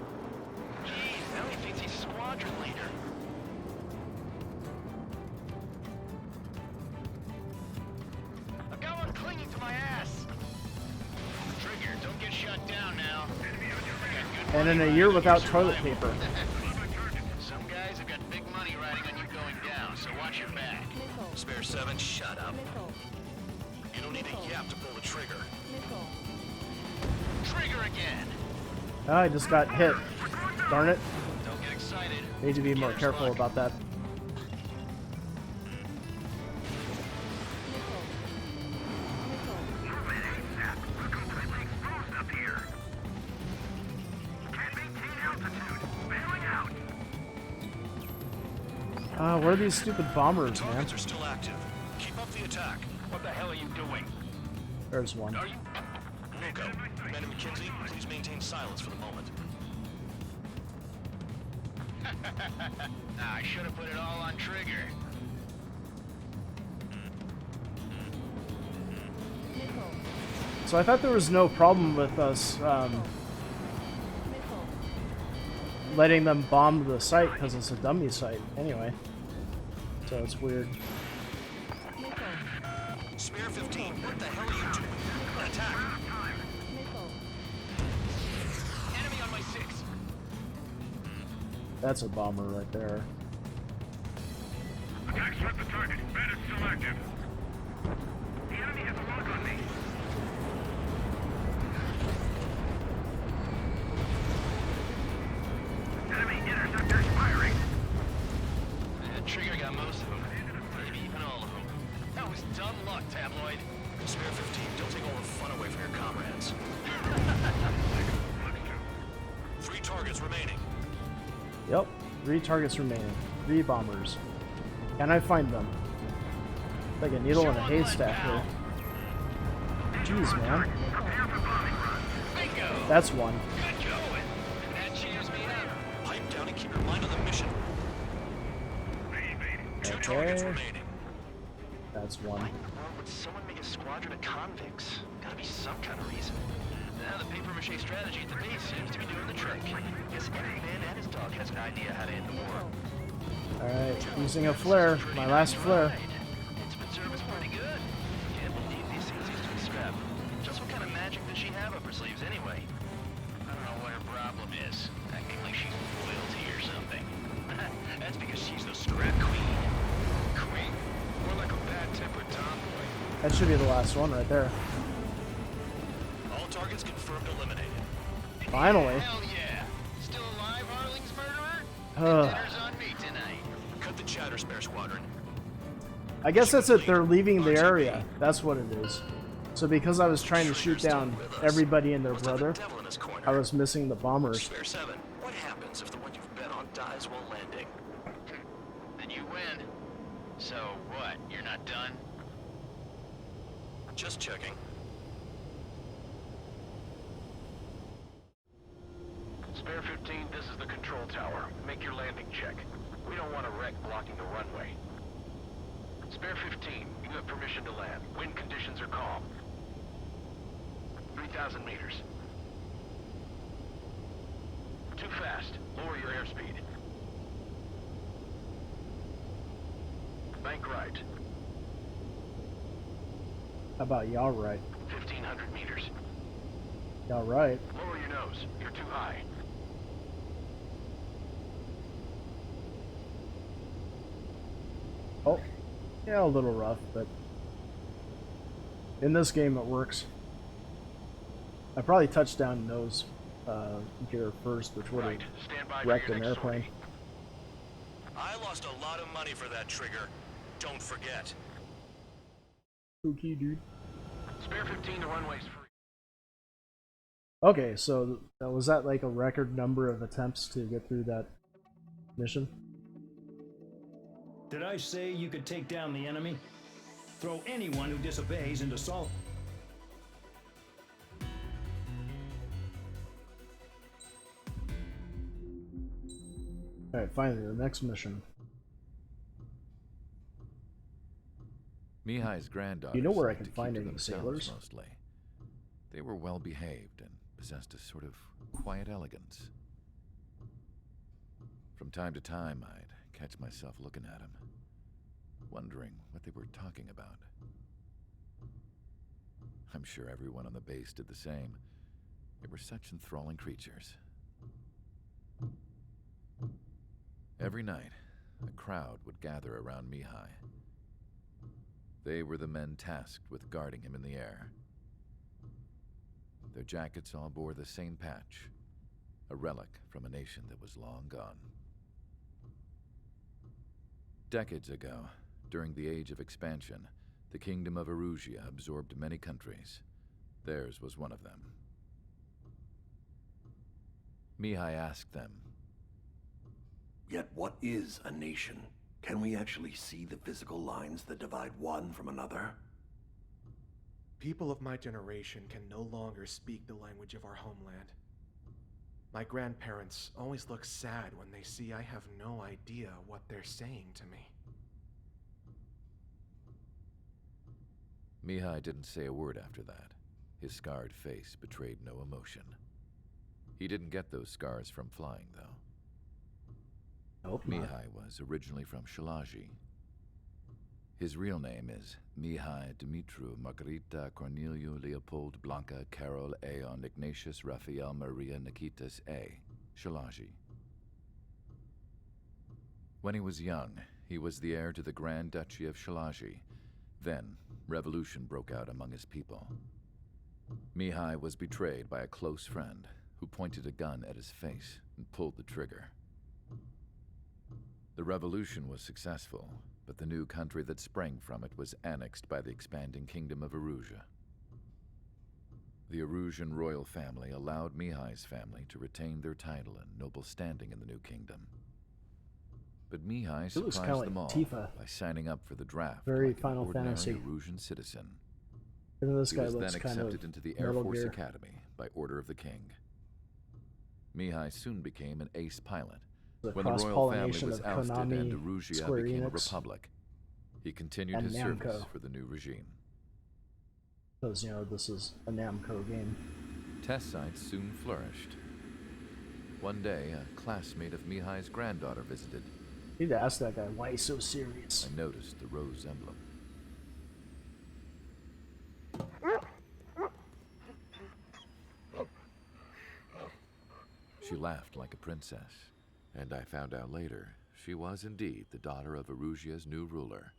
Geez, now he thinks he's squadron leader. I've got one clinging to my ass. Trigger, don't get shut down now. And in a year without toilet paper. Some guys have got big money riding on you going down, so watch your back. Spare 7, shut up. You don't need a yap to pull the trigger. Trigger again. Oh, I just got hit. Darn it. Don't get excited. Need to be more Beginner's careful luck. about that. We're completely exposed up here. Can't maintain altitude. Bailing out. Where are these stupid bombers, man? Targets are still active. Keep up the attack. What the hell are you doing? There's one. Are you? Nico, Commander McKenzie, please maintain silence for the moment. I should have put it all on Trigger. So I thought there was no problem with us letting them bomb the site because it's a dummy site anyway. So it's weird. Spare 15, what the hell are you doing? Attack! Enemy on my 6. That's a bomber right there. Attack swept the target. Bandit still active. The enemy has a lock on me. Enemy interceptor firing. Trigger got most of them. Maybe he killing all of them. That was dumb luck, tabloid. Spare 15, don't take all the fun away from your comrades. 3 targets remaining. Yep, 3 targets remaining. 3 bombers. Can I find them? Like a needle in a haystack here. Jeez, man. Bingo! That's one. Good going. That cheers me up. Pipe down and keep your mind on the mission. 2 targets Okay. remaining. That's one. Why in the world would someone make a squadron of convicts? Gotta be some kind of reason. Now the papier-mâché strategy at the base seems to be doing the trick. Guess every man and his dog has an idea how to end the war. Alright, using a flare. My last flare. Its service pretty good. Can't believe these things used to be scrap. Just what kind of magic does she have up her sleeves anyway? I don't know what her problem is. Acting like she's royalty or something. That's because she's the scrap queen. Queen? More like a bad-tempered tomboy. That should be the last one right there. All targets confirmed eliminated. Finally. Hell yeah! Still alive, Harling's murderer? Ugh. Dinner's on me tonight. Cut the chatter, Spare Squadron. I guess that's it. They're leaving the area. That's what it is. So because I was trying to shoot down everybody and their brother, Devil in his corner. I was missing the bombers. Spare 7, what happens if the one you've bet on dies while landing? Then you win. So what? You're not done? Just checking. Spare 15, this is the control tower. Make your landing check. We don't want a wreck blocking the runway. Spare 15, you have permission to land. Wind conditions are calm. 3,000 meters. Too fast. Lower your airspeed. Bank right. How about y'all right? 1,500 meters. Y'all right. Lower your nose. You're too high. Oh, yeah, a little rough, but in this game it works. I probably touched down nose gear first, which would have Right. Stand by wrecked for your an next airplane. sortie. I lost a lot of money for that trigger. Don't forget. Okay, dude. Spare 15, the runway's free. Okay, so was that like a record number of attempts to get through that mission? Did I say you could take down the enemy? Throw anyone who disobeys into salt. Alright, finally, the next mission. Mihai's granddaughter. You know where I can find any sailors? Mostly. They were well behaved and possessed a sort of quiet elegance. From time to time, I'd catch myself looking at them, wondering what they were talking about. I'm sure everyone on the base did the same. They were such enthralling creatures. Every night, a crowd would gather around Mihai. They were the men tasked with guarding him in the air. Their jackets all bore the same patch, a relic from a nation that was long gone. Decades ago, during the Age of Expansion, the Kingdom of Erusia absorbed many countries. Theirs was one of them. Mihai asked them, Yet what is a nation? Can we actually see the physical lines that divide one from another? People of my generation can no longer speak the language of our homeland. My grandparents always look sad when they see I have no idea what they're saying to me. Mihai didn't say a word after that. His scarred face betrayed no emotion. He didn't get those scars from flying, though. Nope, not. Mihai was originally from Shalaji. His real name is Mihai Dumitru Margarita Corneliu Leopold Blanca Carol Aeon Ignatius Raphael Maria Nikitas A. Shalaji. When he was young, he was the heir to the Grand Duchy of Shalaji. Then, revolution broke out among his people. Mihai was betrayed by a close friend who pointed a gun at his face and pulled the trigger. The revolution was successful, but the new country that sprang from it was annexed by the expanding kingdom of Erusia. The Erusian royal family allowed Mihai's family to retain their title and noble standing in the new kingdom. But Mihai surprised them all by signing up for the draft Very like an Final ordinary Fantasy. Erusian citizen. And this He guy was looks then kind of accepted into the Air Metal Force Gear. Academy by order of the king. Mihai soon became an ace pilot. The When the royal family cross-pollination was of ousted and Konami, Erusia Square became a Enix, republic, he continued and his service Namco. for the new regime. because, you know, this is a Namco game. Test sites soon flourished. One day, a classmate of Mihai's granddaughter visited. Need to ask that guy why he's so serious. I noticed the rose emblem. She laughed like a princess, and I found out later she was indeed the daughter of Erusia's new ruler.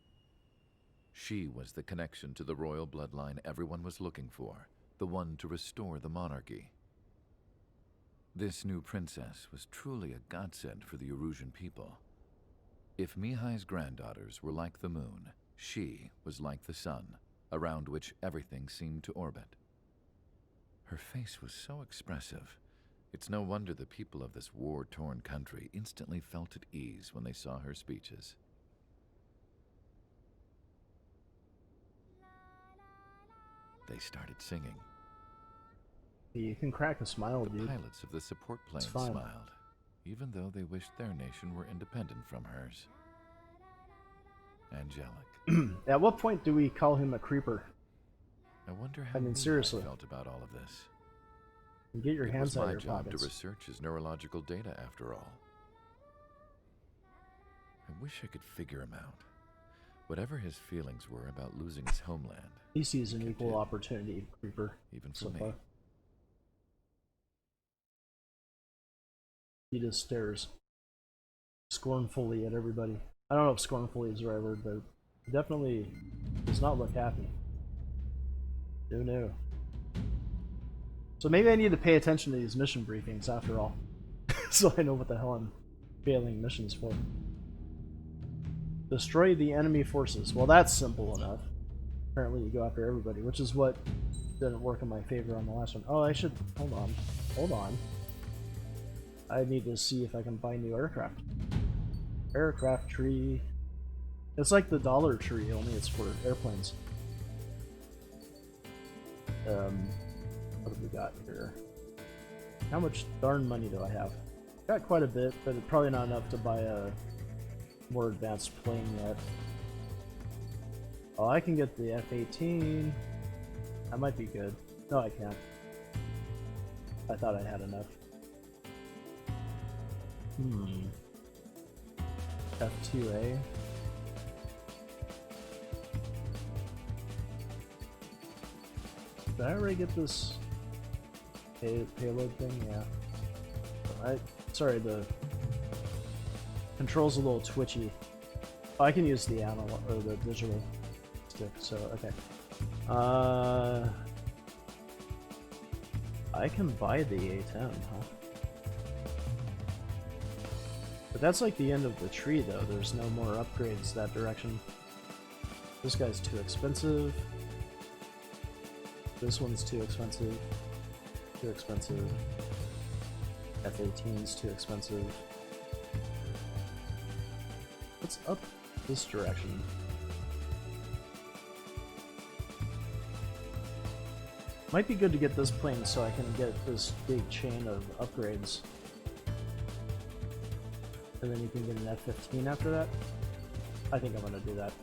She was the connection to the royal bloodline everyone was looking for, the one to restore the monarchy. This new princess was truly a godsend for the Erusian people. If Mihai's granddaughters were like the moon, she was like the sun, around which everything seemed to orbit. Her face was so expressive. It's no wonder the people of this war-torn country instantly felt at ease when they saw her speeches. They started singing. You can crack a smile, The dude. pilots of the support plane fine. smiled, even though they wished their nation were independent from hers. Angelic. At what point do we call him a creeper? I wonder how I mean, Mihai seriously. felt about all of this. Get your It hands was out my of your job pockets. to research his neurological data, after all. I wish I could figure him out. Whatever his feelings were about losing his homeland, He sees an kept equal hidden, opportunity creeper even so from me. far. He just stares scornfully at everybody. I don't know if scornfully is the right word, but he definitely does not look happy. No. So maybe I need to pay attention to these mission briefings after all, so I know what the hell I'm failing missions for. Destroy the enemy forces. Well, that's simple enough. Apparently you go after everybody, which is what didn't work in my favor on the last one. Oh, I should... Hold on. I need to see if I can buy new aircraft. Aircraft tree. It's like the Dollar Tree, only it's for airplanes. What have we got here? How much darn money do I have? Got quite a bit, but it's probably not enough to buy a more advanced plane yet. Oh, I can get the F-18. That might be good. No, I can't. I thought I had enough. F-2A. Did I already get this payload thing? Yeah. Sorry, the control's a little twitchy. Oh, I can use the analog or the digital stick, so okay. I can buy the A10, huh? But that's like the end of the tree, though. There's no more upgrades that direction. This guy's too expensive. This one's too expensive. Too expensive. F-18's too expensive. What's up this direction? Might be good to get this plane so I can get this big chain of upgrades. And then you can get an F-15 after that. I think I'm gonna do that.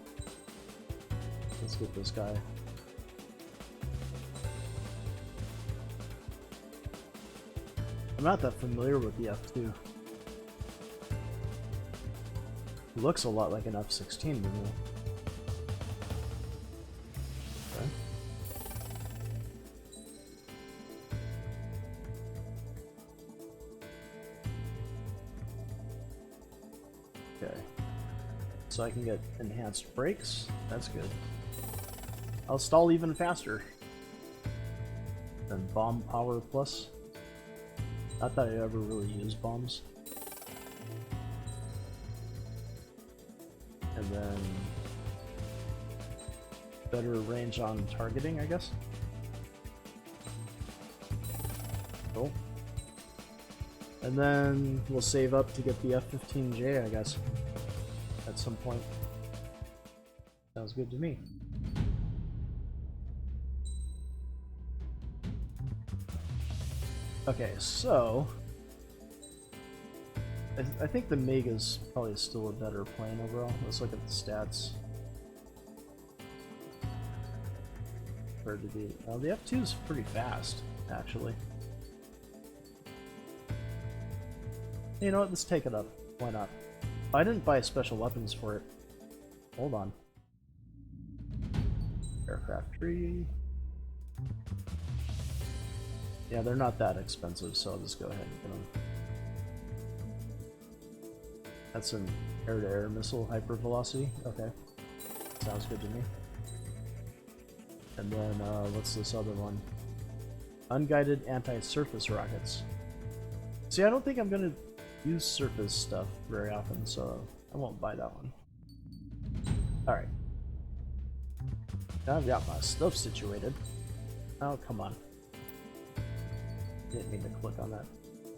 Let's get this guy. I'm not that familiar with the F-2. It looks a lot like an F-16 to me. Okay. Okay. So I can get enhanced brakes. That's good. I'll stall even faster. Then bomb power plus. Not that I ever really use bombs. And then better range on targeting, I guess. Cool. And then we'll save up to get the F-15J, I guess, at some point. Sounds good to me. Okay, so I think the Mega's probably still a better plane overall. Let's look at the stats. Compared to the F2 is pretty fast, actually. You know what? Let's take it up. Why not? I didn't buy special weapons for it. Hold on. Aircraft tree. Yeah, they're not that expensive, so I'll just go ahead and get them. That's an air-to-air missile hypervelocity. Okay. Sounds good to me. And then, what's this other one? Unguided anti-surface rockets. See, I don't think I'm gonna use surface stuff very often, so I won't buy that one. Alright. Now I've got my stuff situated. Oh, come on. Didn't mean to click on that.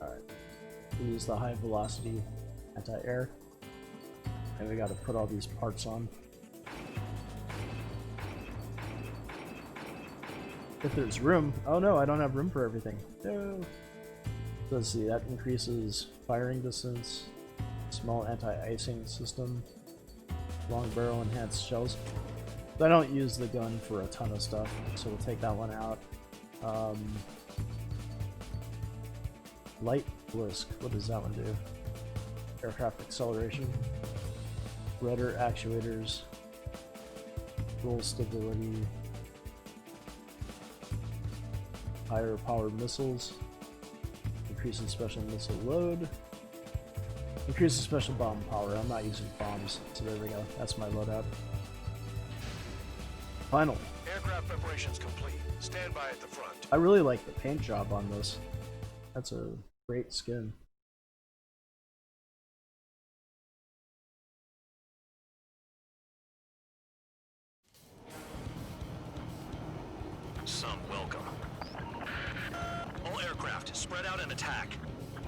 Alright. We use the high velocity anti-air. And we gotta put all these parts on. If there's room. Oh no, I don't have room for everything. No. Let's see, that increases firing distance, small anti-icing system, long barrel enhanced shells. But I don't use the gun for a ton of stuff, so we'll take that one out. Light blisk, what does that one do? Aircraft acceleration, rudder actuators, roll stability, higher powered missiles, increases special missile load, increases special bomb power. I'm not using bombs, so there we go. That's my loadout. Final. Aircraft preparations complete. Stand by at the front. I really like the paint job on this. That's a great skin. Some welcome. All aircraft, spread out and attack.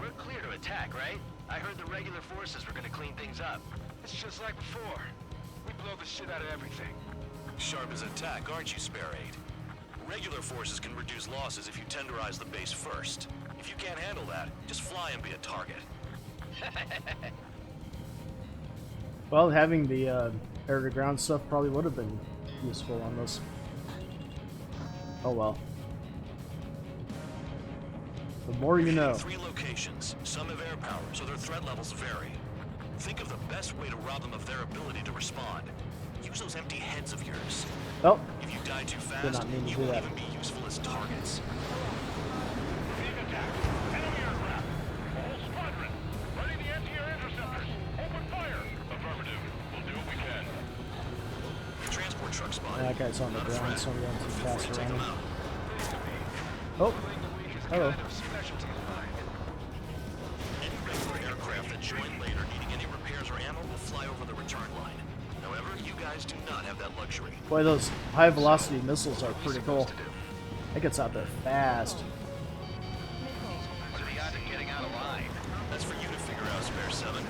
We're clear to attack, right? I heard the regular forces were gonna clean things up. It's just like before. We blow the shit out of everything. Sharp as attack, aren't you, Spare Aid? Regular forces can reduce losses if you tenderize the base first. If you can't handle that, just fly and be a target. Well, having the air-to-ground stuff probably would have been useful on this. Oh well. The more you know. 3 locations. Some have air power, so their threat levels vary. Think of the best way to rob them of their ability to respond. Use those empty heads of yours. Oh, If you die too did fast, not mean to you do won't that. even be useful as targets. Transport truck spotted. That guy's on the Not a ground, threat. so we have to Feel pass free to take around him him. out. Oh, hello. Any regular aircraft that join later needing any repairs or ammo will fly over the return line. However, you guys do not have that luxury. Boy, those high-velocity missiles are pretty cool. That gets out there fast. What are the odds of getting out alive? That's for you to figure out, Spare 7.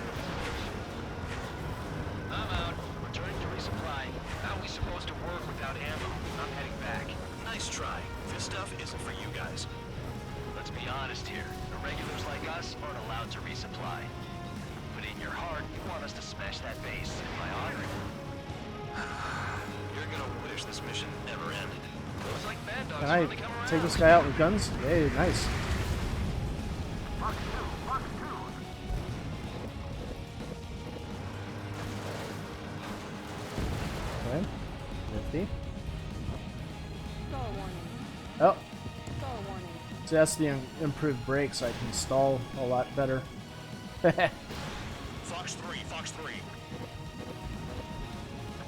I'm out. Returning to resupply. How are we supposed to work without ammo? I'm heading back. Nice try. This stuff isn't for you guys. Let's be honest here. Irregulars like us aren't allowed to resupply. But in your heart, you want us to smash that base. Am I on? You're gonna wish this mission never ended. Looks like bad dogs Can I really come around. take this guy out with guns? Hey, nice. Okay, nifty. Stall warning. Oh, Stall warning. so that's the improved brakes. I can stall a lot better. Fox 3, Fox 3.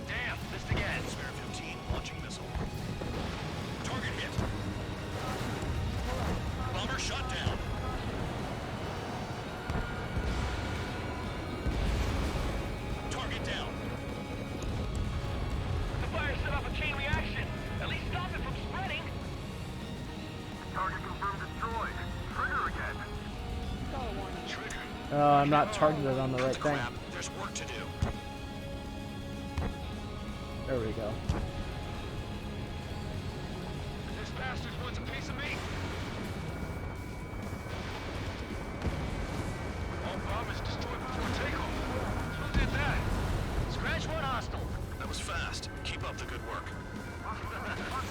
Damn, missed again. Spare 15, launching missile. Target hit. Bomber shot down. Target down. I'm not targeted on the right thing. Crap, there's work to do. There we go. This bastard wants a piece of me. All bombers destroyed before takeoff. Who did that? Scratch one hostile. That was fast. Keep up the good work.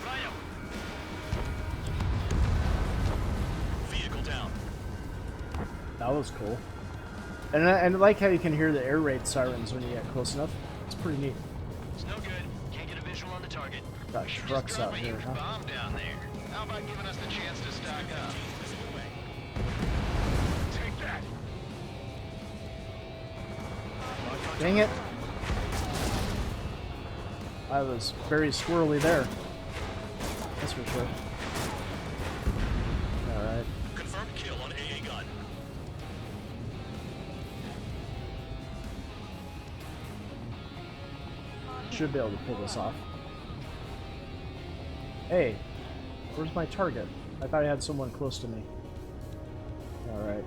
Rhino. Vehicle down. That was cool. And I like how you can hear the air raid sirens when you get close enough. It's pretty neat. It's no good. Can't get a visual on the target. Got trucks out here, huh? Bomb down there. How about giving us the chance to stock up? Take that. Dang it. I was very squirrely there. That's for sure. Alright. Confirmed kill on AA gun. Should be able to pull this off. Hey, where's my target? I thought I had someone close to me. Alright.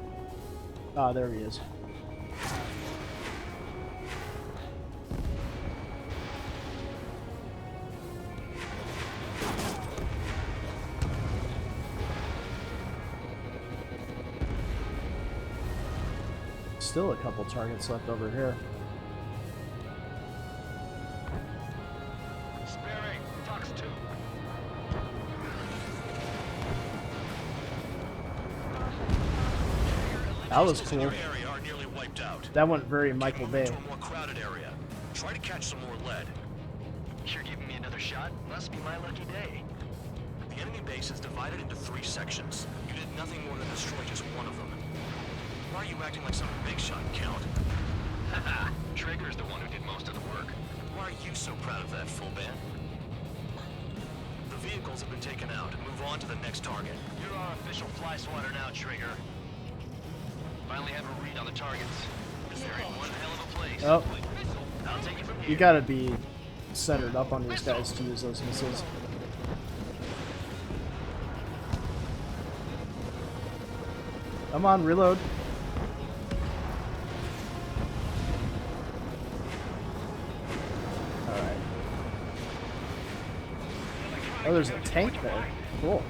Ah, there he is. Still a couple targets left over here. Sparing. Tox 2. That was In cool. your area are nearly wiped out. That went very Michael Move Bay. into a more crowded area. Try to catch some more lead. You're giving me another shot? Must be my lucky day. The enemy base is divided into 3 sections. You did nothing more than destroy just one of them. Why are you acting like some big shot, Count? Haha, Trigger's the one who did most of the work. Why are you so proud of that, full band? The vehicles have been taken out. Move on to the next target. You're our official fly swatter now, Trigger. Finally have a read on the targets. They're in one hell of a place. Oh, I'll take it from here. you gotta be centered up on these guys to use those missiles. Come on, reload. Alright. Oh, there's a tank there. Cool.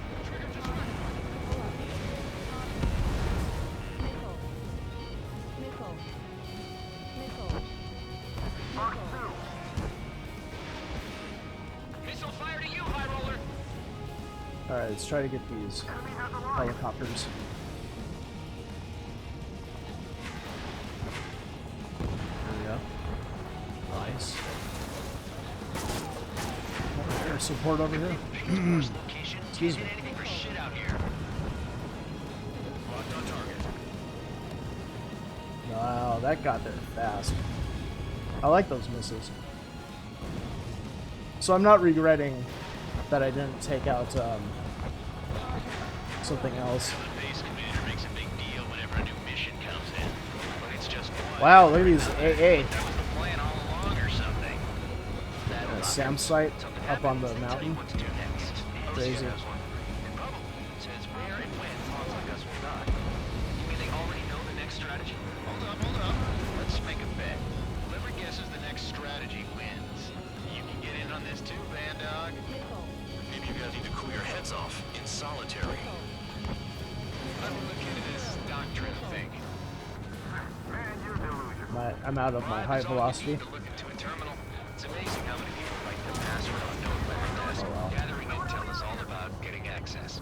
Missile fire to you, High Roller. Alright, let's try to get these helicopters. There we go. Nice. Air support over here. Excuse me. Anything for shit out here. Locked on target. Wow, that got there fast. I like those missiles. So I'm not regretting that I didn't take out something else. The base commander makes a big deal whenever a new mission comes in. But it's just one. Wow, look at these AA. That was the plan all along or something. A SAM site up on the mountain. What to do next. Crazy. It probably says where and when pawns like us will die. You mean they already know the next strategy? Hold up. Let's make a bet. Whoever guesses the next strategy wins. You can get in on this too, Van Dog. Maybe you guys need to cool your heads off in solitary. Let me look into this doctrine thing. I'm out of my high velocity. To look into a terminal. It's amazing how many people write their password on notepad desk. Oh, wow. Gathering intel is all about getting access.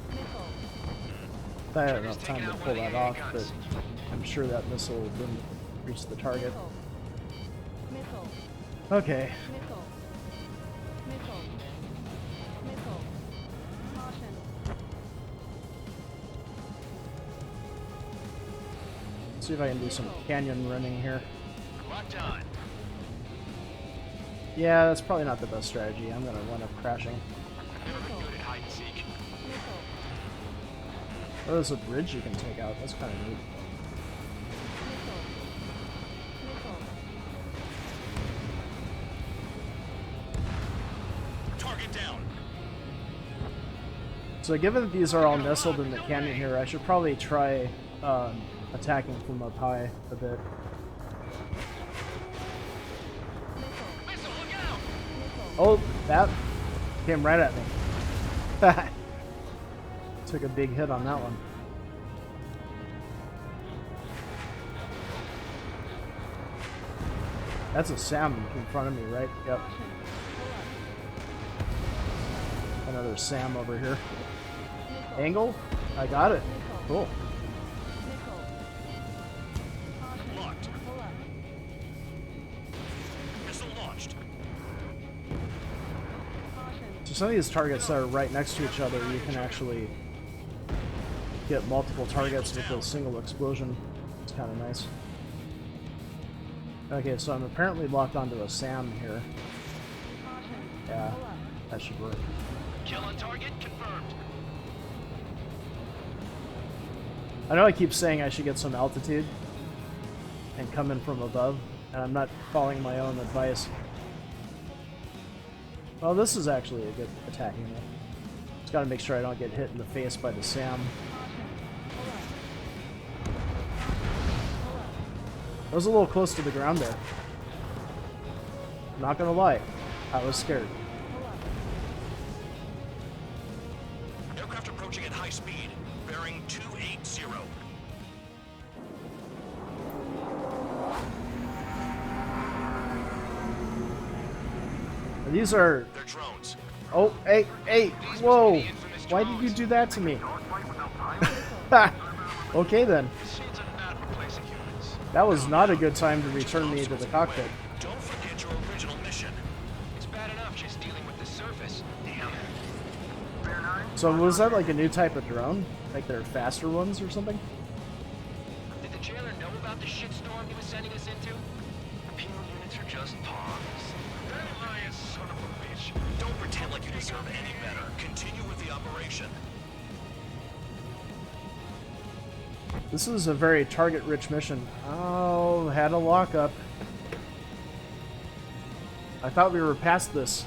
I had enough time to pull that off, but I'm sure that missile didn't reach the target. Missile. Okay. Missile. Missile. Missile. Caution. Let's see if I can do some canyon running here. Locked on. Yeah, that's probably not the best strategy. I'm gonna wind up crashing. Never been good at hide and seek. Missile. Oh, there's a bridge you can take out. That's kind of neat. Missile. Missile. Target down. So given that these are all nestled in the canyon here, I should probably try attacking from up high a bit. Missile, look out! Oh, that came right at me. Took a big hit on that one. That's a SAM in front of me, right? Yep. Another SAM over here. Angle? I got it. Cool. Locked. Missile launched. So some of these targets that are right next to each other, you can actually get multiple targets with a single explosion. It's kind of nice. Okay, so I'm apparently locked onto a SAM here. Yeah, that should work. Kill on target confirmed. I know I keep saying I should get some altitude and come in from above, and I'm not following my own advice. Well, this is actually a good attacking one. Just gotta make sure I don't get hit in the face by the SAM. I was a little close to the ground there. Not gonna lie, I was scared. Aircraft approaching at high speed, bearing 280. These are... They're drones. Oh, hey, hey, whoa! Why did you do that to me? Okay then. Machines are not replacing humans. That was not a good time to return me to the cockpit. Don't forget your original mission. It's bad enough just dealing with the surface. Damn. So was that like a new type of drone? Like they're faster ones or something? Did the jailer know about the shitstorm he was sending us into? Penal units are just pawns. That Elias son of a bitch. Don't pretend like you deserve any better. Continue with the operation. This is a very target-rich mission. Oh, had a lockup. I thought we were past this.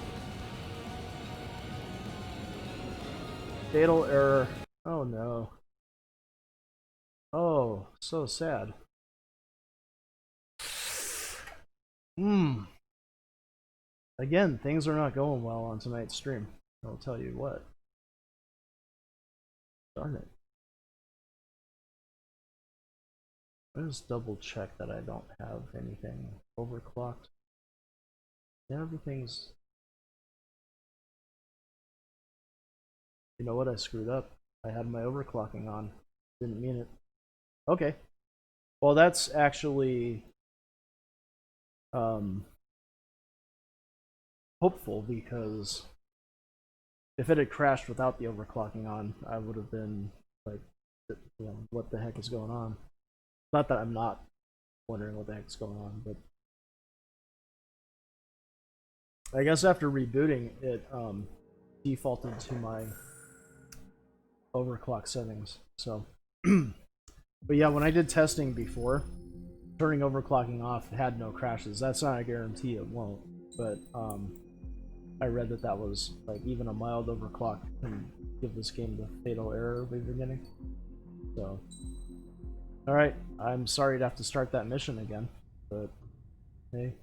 Fatal error. Oh no. Oh, so sad. Again, things are not going well on tonight's stream. I'll tell you what. Darn it. I'll just double check that I don't have anything overclocked. Yeah, everything's... You know what? I screwed up. I had my overclocking on. Didn't mean it. Okay. Well, that's actually hopeful, because if it had crashed without the overclocking on, I would have been like, you know, what the heck is going on? Not that I'm not wondering what the heck is going on, but I guess after rebooting, it defaulted to my overclock settings. So, but yeah, when I did testing before, turning overclocking off had no crashes. That's not a guarantee it won't, but I read that that was like even a mild overclock can give this game the fatal error we were getting. So, all right, I'm sorry to have to start that mission again, but hey.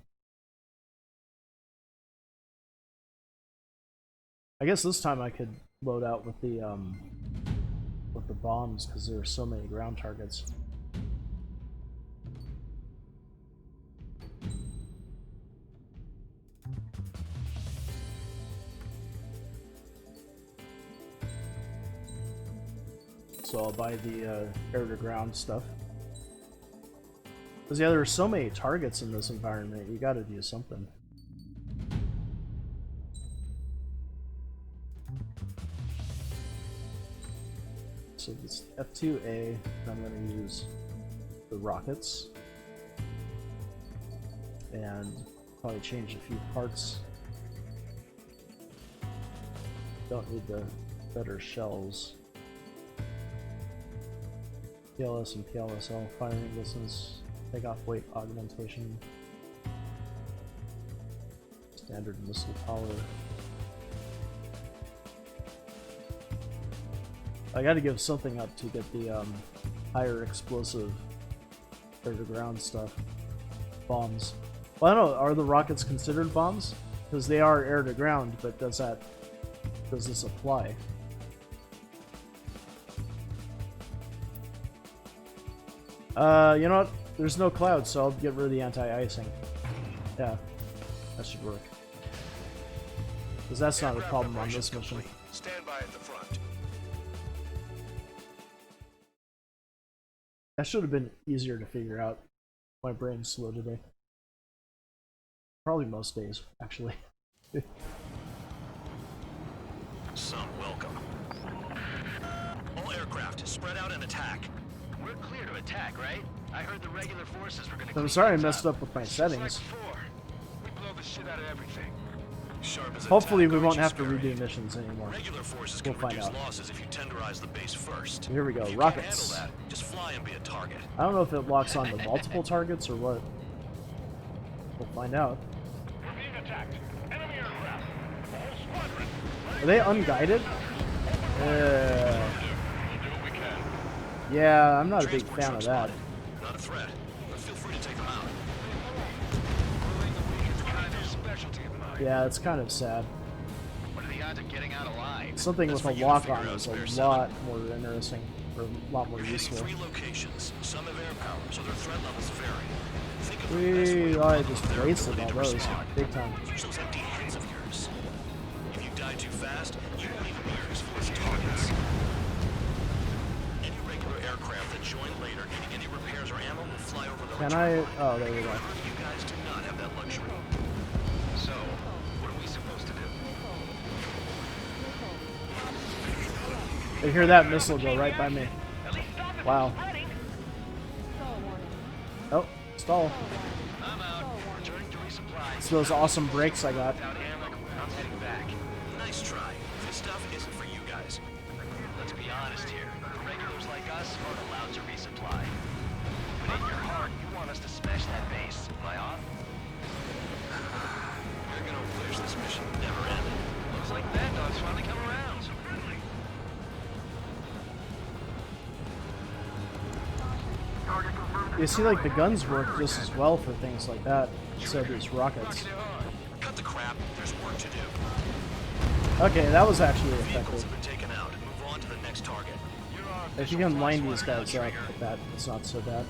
I guess this time I could load out with the bombs, because there are so many ground targets. So I'll buy the air-to-ground stuff. Because yeah, there are so many targets in this environment, you gotta do something. So this F2A, I'm going to use the rockets and probably change a few parts. Don't need the better shells. PLS and PLSL, firing distance, takeoff weight augmentation, standard missile power. I gotta give something up to get the higher explosive air-to-ground stuff. Bombs. Well, I don't know. Are the rockets considered bombs? Because they are air-to-ground, but does this apply? You know what? There's no clouds, so I'll get rid of the anti-icing. Yeah, that should work. Because that's not a problem on this mission. Stand by at the front. That should have been easier to figure out. My brain's slow today. Probably most days, actually. Some welcome. All aircraft, spread out and attack. We're clear to attack, right? I heard the regular forces were gonna I'm clean sorry I things messed up with my settings. We blow the shit out of everything. Sharp as a Hopefully tack, we aren't won't you, have to Sperry? redo missions anymore. Regular forces We'll can find reduce out. losses if you tenderize the base first. Here we go, If you rockets. can't handle that, just fly and be a target. I don't know if it locks on to multiple targets or what. We'll find out. We're being attacked. Enemy aircraft. The whole squadron. Are they unguided? We'll do what we can. Yeah, I'm not a big Transport fan of truck that. spotted. Not a threat, but feel free to take them out. Yeah, it's kind of sad. What are the odds of getting out alive? Something That's with a for you to lock-on figure out, is Spare a Seven. lot more interesting, or a lot more You're hitting useful. 3 locations. Some have air power, so their threat levels vary. Think of the best way to I model just their wasted ability all to those, respond. big time. Use those empty heads of yours. If you die too fast, you won't even be as force targets. Any regular aircraft that join later needing any repairs or ammo will fly over the Can return I? Oh, there we go. You guys do not have that luxury. So, what are we supposed to do? I hear that missile go right by me. At least stop it Wow. from spreading. Stall warning. Oh, stall. I'm out. Returning to resupply. It's those awesome brakes I got. Without ammo, I'm heading back. Nice try. This stuff isn't for you guys. Let's be honest here. Regulars like us aren't allowed to resupply. But in your heart, you want us to smash that base. Am I off? You're gonna wish this mission never ended. Looks like Granddaughter's finally come around. You see, like, the guns work just as well for things like that, so these rockets. Cut the crap. There's work to do. Okay, that was actually Vehicles effective. have been taken out. Move on to the next target. If you can line these guys up with that, it's not so bad.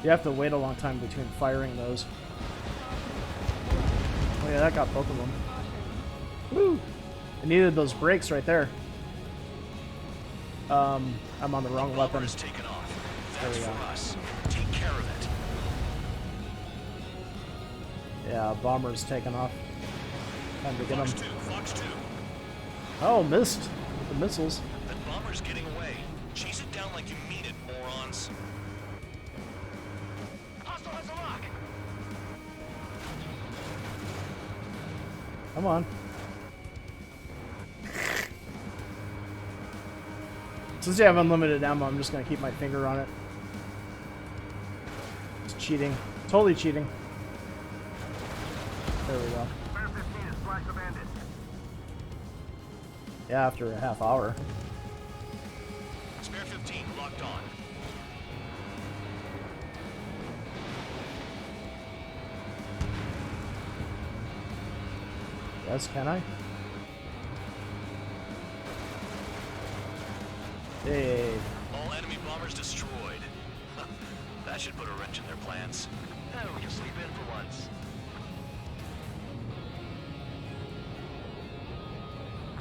You have to wait a long time between firing those. Oh yeah, that got both of them. Woo! I needed those brakes right there. I'm on the wrong weapon. Is taken off. There That's we go. for us. Take care of it. Yeah, bomber's taken off. Time to get Fox him. 2, Fox 2. Oh, missed with the missiles. That bomber's getting away. Chase it down like you mean it, morons. Hostile has a lock. Come on. Since you have unlimited ammo, I'm just gonna keep my finger on it. It's cheating. Totally cheating. There we go. Spare 15 is flash the bandit. Yeah, after a half hour. Spare 15 locked on. Yes, can I? Hey. All enemy bombers destroyed. That should put a wrench in their plans. We can sleep in for once.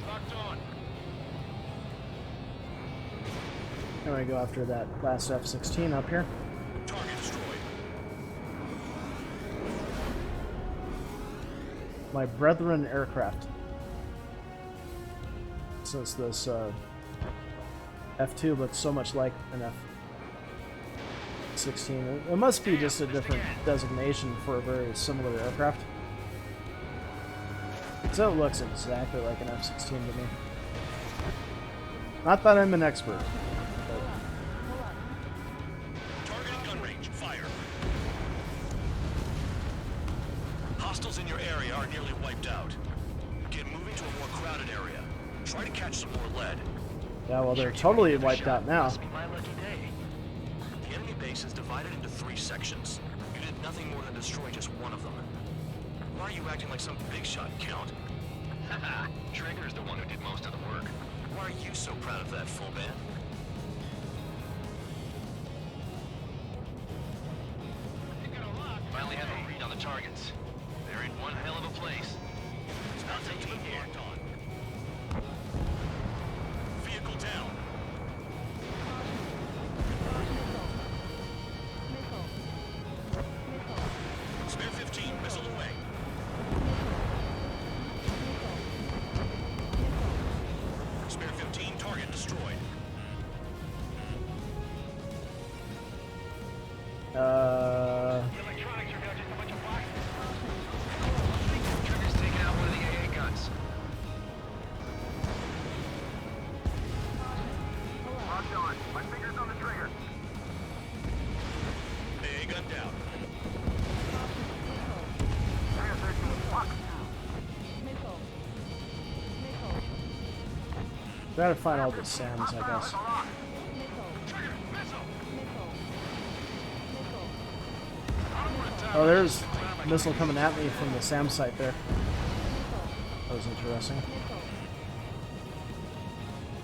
Locked on. I'm gonna go after that last F-16 up here. Target destroyed. My brethren aircraft. Since this F2 looks so much like an F-16. It must be just a different designation for a very similar aircraft. So it looks exactly like an F-16 to me. Not that I'm an expert. Targeting gun range. Fire. area are nearly wiped out. Get moving to a more crowded area. Try to catch some more lead. Yeah, well, they're totally wiped out now. Must be my lucky day. The enemy base is divided into 3 sections. You did nothing more than destroy just one of them. Why are you acting like some big shot, Count? Haha, Trigger's the one who did most of the work. Why are you so proud of that, full band? Finally have a read on the targets. They're in one hell of a place. I'll take you locked on. Vehicle down. Spare 15, missile away. Spare 15, target destroyed. Electronics are now just a bunch of boxes. Trigger's taking out one of the AA guns. Locked on. My finger's on the trigger. AA gun down. Trigger 13. Lock. Gotta find all the Sams, I guess. Trigger, missile. Oh, there's a missile coming at me from the Sam site there. That was interesting.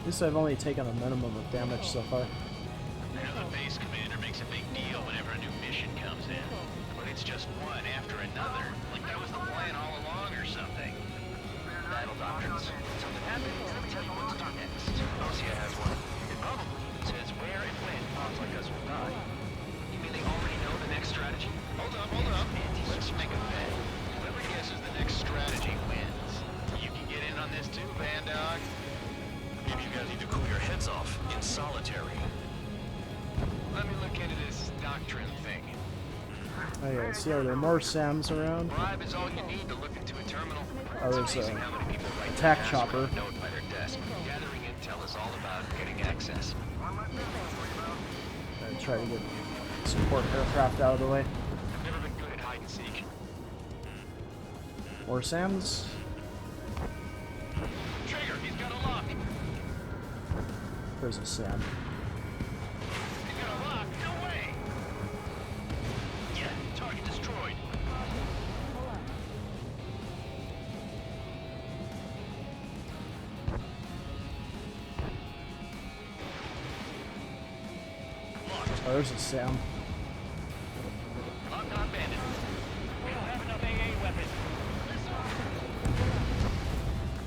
At least I've only taken a minimum of damage so far. The base commander makes a big deal whenever a new mission comes in. But it's just one after another. Like that was the plan all along or something. Battle doctrines. Something happens, it'll tell you what to do next. Ossia has one. It probably says where and when pawns like us will die. You mean they already know the next strategy? Hold up. Let's make a bet. Whoever guesses the next strategy wins. You can get in on this too, Van Dog. Maybe you guys need to cool your heads off in solitary. Let me look into this doctrine thing. Oh yeah, see, are there more Sams around? Bribe is all you need to look into a terminal. Oh, It's there's amazing a how many people write their attack password chopper. note by their desk. Gathering intel is all about getting access. I try to get support aircraft out of the way. Never been good at hide and seek. More Sams. Trigger, he's got a lock. There's a Sam. He's got a lock. No way. Yeah, target destroyed. Oh, there's a Sam. Locked on bandit. We don't have enough AA weapons.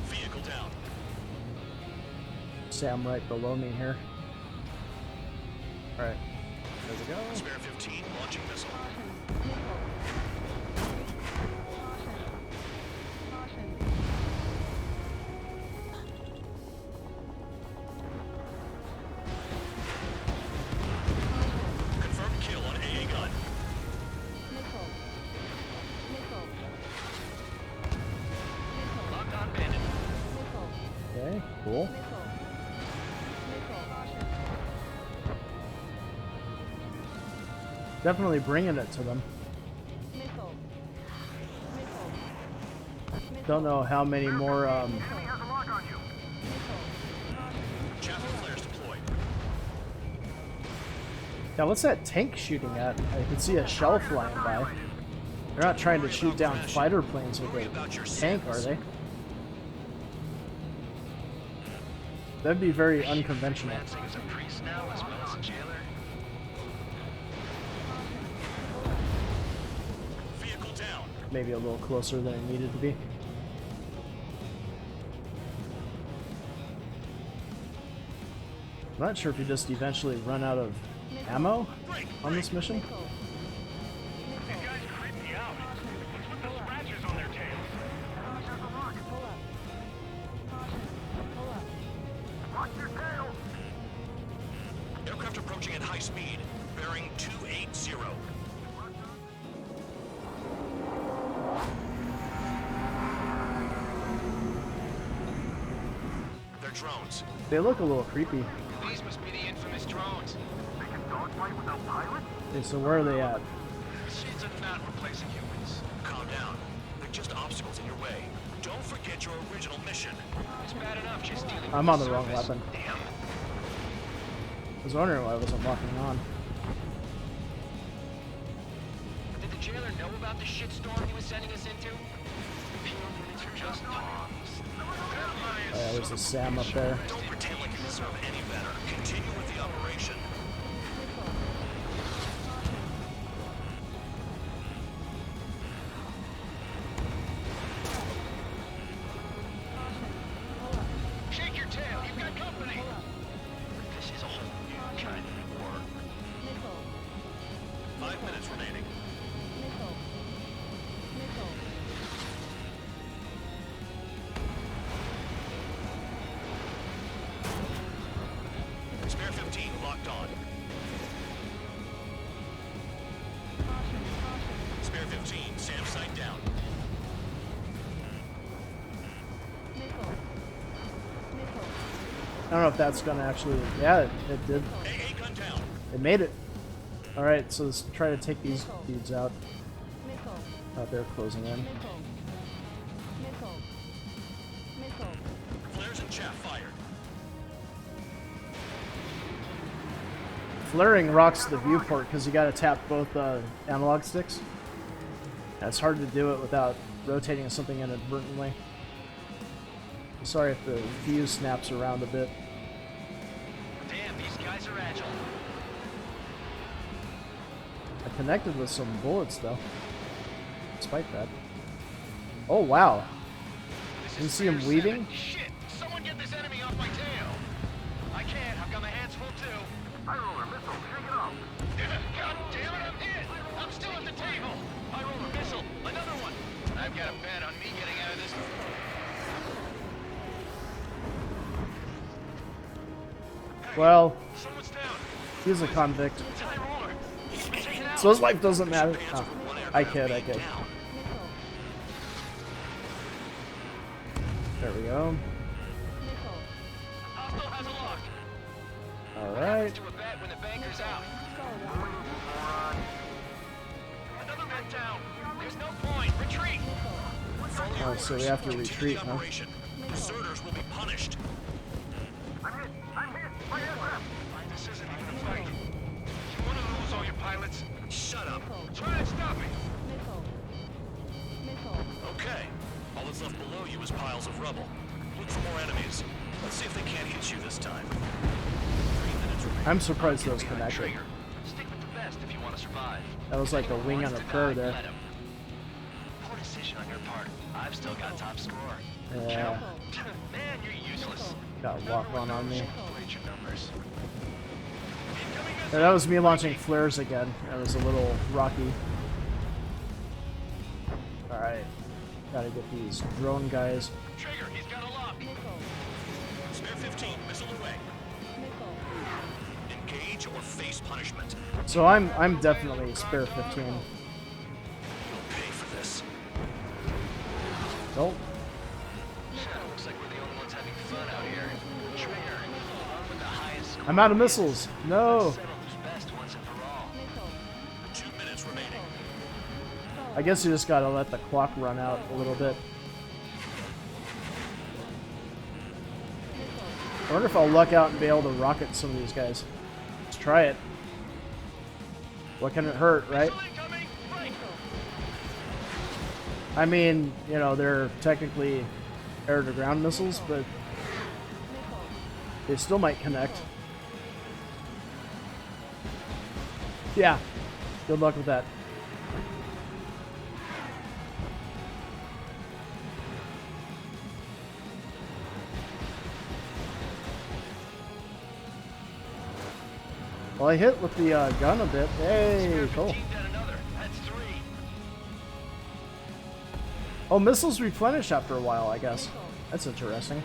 Vehicle down. Sam right below me here. Alright. There we go. Spare 15, launching missile. Confirmed kill on AA gun. Locked on bandit. Okay, cool. Definitely bringing it to them. Don't know how many more, Enemy has a lock on you. Chaffle flares deployed. Yeah, what's that tank shooting at? I can see a shell flying by. They're not trying to shoot down fighter planes with a tank, are they? That'd be very unconventional. Lansing is a priest now as well as a jailer. Vehicle down. Maybe a little closer than it needed to be. I'm not sure if you just eventually run out of ammo on this mission. These guys creep me out. What's with the scratches on their tails? There's a lock. Watch your tail. Aircraft approaching at high speed. Bearing 280. They're drones. They look a little creepy. These must be the infamous drones. They can dogfight without pilots? Okay, so where are they at? Machines are not replacing humans. Calm down. They're just obstacles in your way. Don't forget your original mission. It's bad enough just dealing I'm with on the the wrong surface. weapon. Damn. I was wondering why I wasn't locking on. Did the jailer know about the shitstorm he was sending us into? Penal units are just pawns. Oh, yeah, there's a Sam up there. Don't pretend like you deserve any better. Continue with the operation. Shake your tail. You've got company. This is a whole new kind of war. 5 minutes remaining. Spare 15 locked on. Spare 15, Sam sight down. I don't know if that's gonna actually. Yeah, it did. AA gun down. It made it. All right, so let's try to take these dudes out. Oh, they're closing in. Flares and chaff fired. Flaring rocks the viewport because you gotta tap both analog sticks. And it's hard to do it without rotating something inadvertently. Sorry if the view snaps around a bit. Damn, these guys are agile. I connected with some bullets though. Despite that. Oh wow. This You is see him Spare weaving? 7. Shit! Someone get this enemy off my tail! I can't. I've got my hands full too. High roller missile. Shake it off. God damn it! I'm hit. I'm still at the table. I roll a missile. Another one. I've got a bet on me getting out of this. Well, Someone's down. he's a convict. It's high roller. He's been taken out. So his life doesn't matter. Hands Oh, over one I aircraft kid, I being kid. down. There we go. Hostile has a lock. Alright. To a bet when the banker's out. Another man down. There's no point. Retreat. Follow Oh, your so we orders. have to Continue retreat, the huh? operation. Deserters will be punished. I'm hit. My aircraft. This isn't even a fight. You want to lose all your pilots? Shut up. Try and stop me. Okay. All that's left below you is piles of rubble. Look for more enemies. Let's see if they can't hit you this time. 3 minutes remaining. I'm surprised those connected. Trigger. Stick with the best if you want to survive. That was like a wing on a prayer there. Let 'em. Poor decision on your part. I've still got top score. Yeah, Man, you're useless. got walk on me. Played your numbers. Yeah, that was me launching flares again. That was a little rocky. Alright. Gotta get these drone guys. Trigger, he's got a lock. Spare 15, missile away. Engage or face punishment. So I'm definitely spare 15. You'll pay for this. Nope. Looks like we're the only ones having fun out here. Trigger, on with the highest score. I'm out of missiles. No. Settle who's best once and for all. 2 minutes remaining. I guess you just gotta let the clock run out a little bit. I wonder if I'll luck out and be able to rocket some of these guys. Let's try it. What can it hurt, right? Incoming! Break! I mean, you know, they're technically air-to-ground missiles, but they still might connect. Yeah. Good luck with that. Well, I hit with the gun a bit. Hey, cool. 15 down another. That's 3. Oh, missiles replenish after a while, I guess. That's interesting.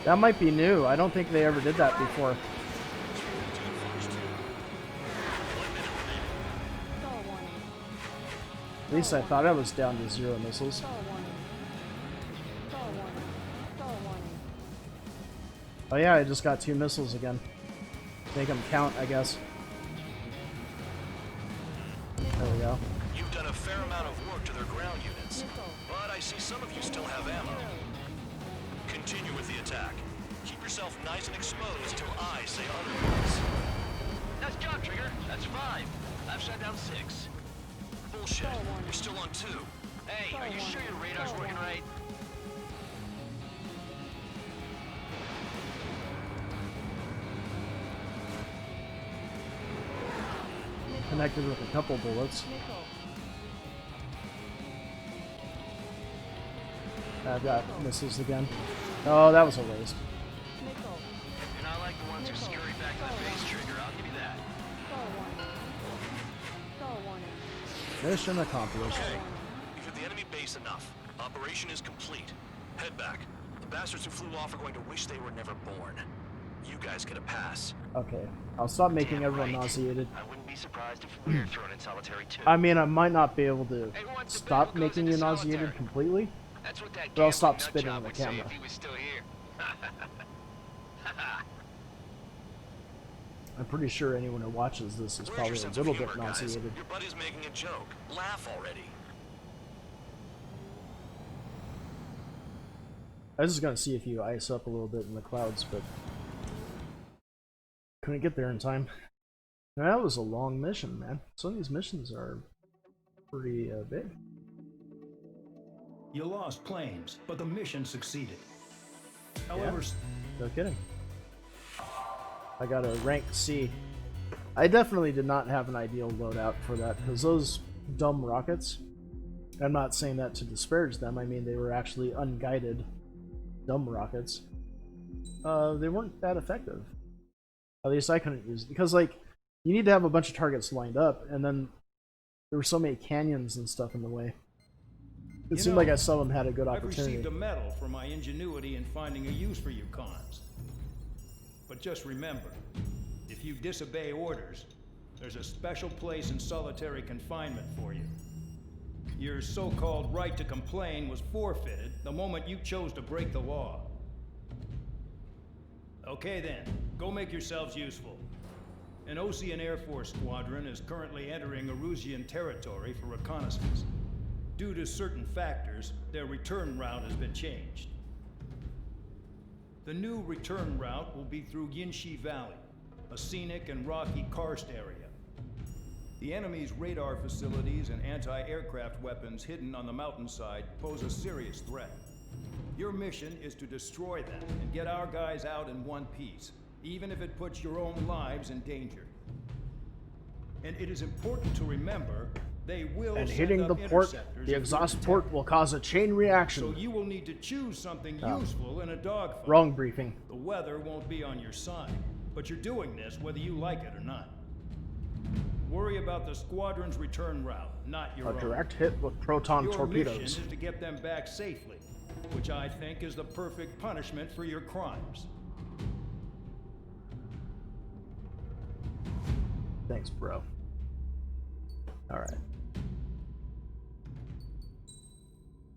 That might be new. I don't think they ever did that before. At least I thought I was down to 0 missiles. Oh yeah, I just got 2 missiles again. Make them count, I guess. There we go. You've done a fair amount of work to their see some of you still have ammo. Continue with the attack. Keep yourself nice and exposed till I say otherwise. That's job, Trigger. That's 5. I've shut down 6. Bullshit. You're still on 2. Hey, are you sure your radar's working right? Connected with a couple bullets. I've got missiles again. Oh, that was a waste. And I like the ones who scurry back to the base, Trigger. I'll give you that. Mission accomplished. Okay. You've hit the enemy base enough. Operation is complete. Head back. The bastards who flew off are going to wish they were never born. You guys get a pass. Okay, I'll stop making Damn everyone right. nauseated. I wouldn't be surprised if we were thrown in solitary too. I mean, I might not be able to Hey, once the stop battle goes making you into nauseated solitary. completely, That's what that but I'll stop gambling spitting nutjob in the would say camera. if he was still here. I'm pretty sure anyone who watches this is Where's probably your a sense of little bit humor, guys? nauseated. Your buddy's making a joke. Laugh already. I was just gonna see if you ice up a little bit in the clouds, but couldn't get there in time. And that was a long mission, man. Some of these missions are pretty big. You lost planes, but the mission succeeded. However, No kidding. I got a rank C. I definitely did not have an ideal loadout for that, because those dumb rockets, I'm not saying that to disparage them, I mean they were actually unguided dumb rockets. They weren't that effective. At least I couldn't use it, because like, you need to have a bunch of targets lined up, and then there were so many canyons and stuff in the way. It seemed like I seldom had a good I've opportunity. received a medal for my ingenuity in finding a use for you cons. But just remember, if you disobey orders, there's a special place in solitary confinement for you. Your so-called right to complain was forfeited the moment you chose to break the law. Okay then, go make yourselves useful. An Osean Air Force squadron is currently entering Erusian territory for reconnaissance. Due to certain factors, their return route has been changed. The new return route will be through Yinshi Valley, a scenic and rocky karst area. The enemy's radar facilities and anti-aircraft weapons hidden on the mountainside pose a serious threat. Your mission is to destroy them and get our guys out in one piece, even if it puts your own lives in danger. And it is important to remember, they will And send hitting up the port, interceptors the if exhaust you're port detected. will cause a chain reaction. So you will need to choose something useful in a dogfight. Wrong briefing. The weather won't be on your side, but you're doing this whether you like it or not. Worry about the squadron's return route, not your A own. direct hit with proton Your torpedoes. mission is to get them back safely, which I think is the perfect punishment for your crimes. Thanks, bro. Alright.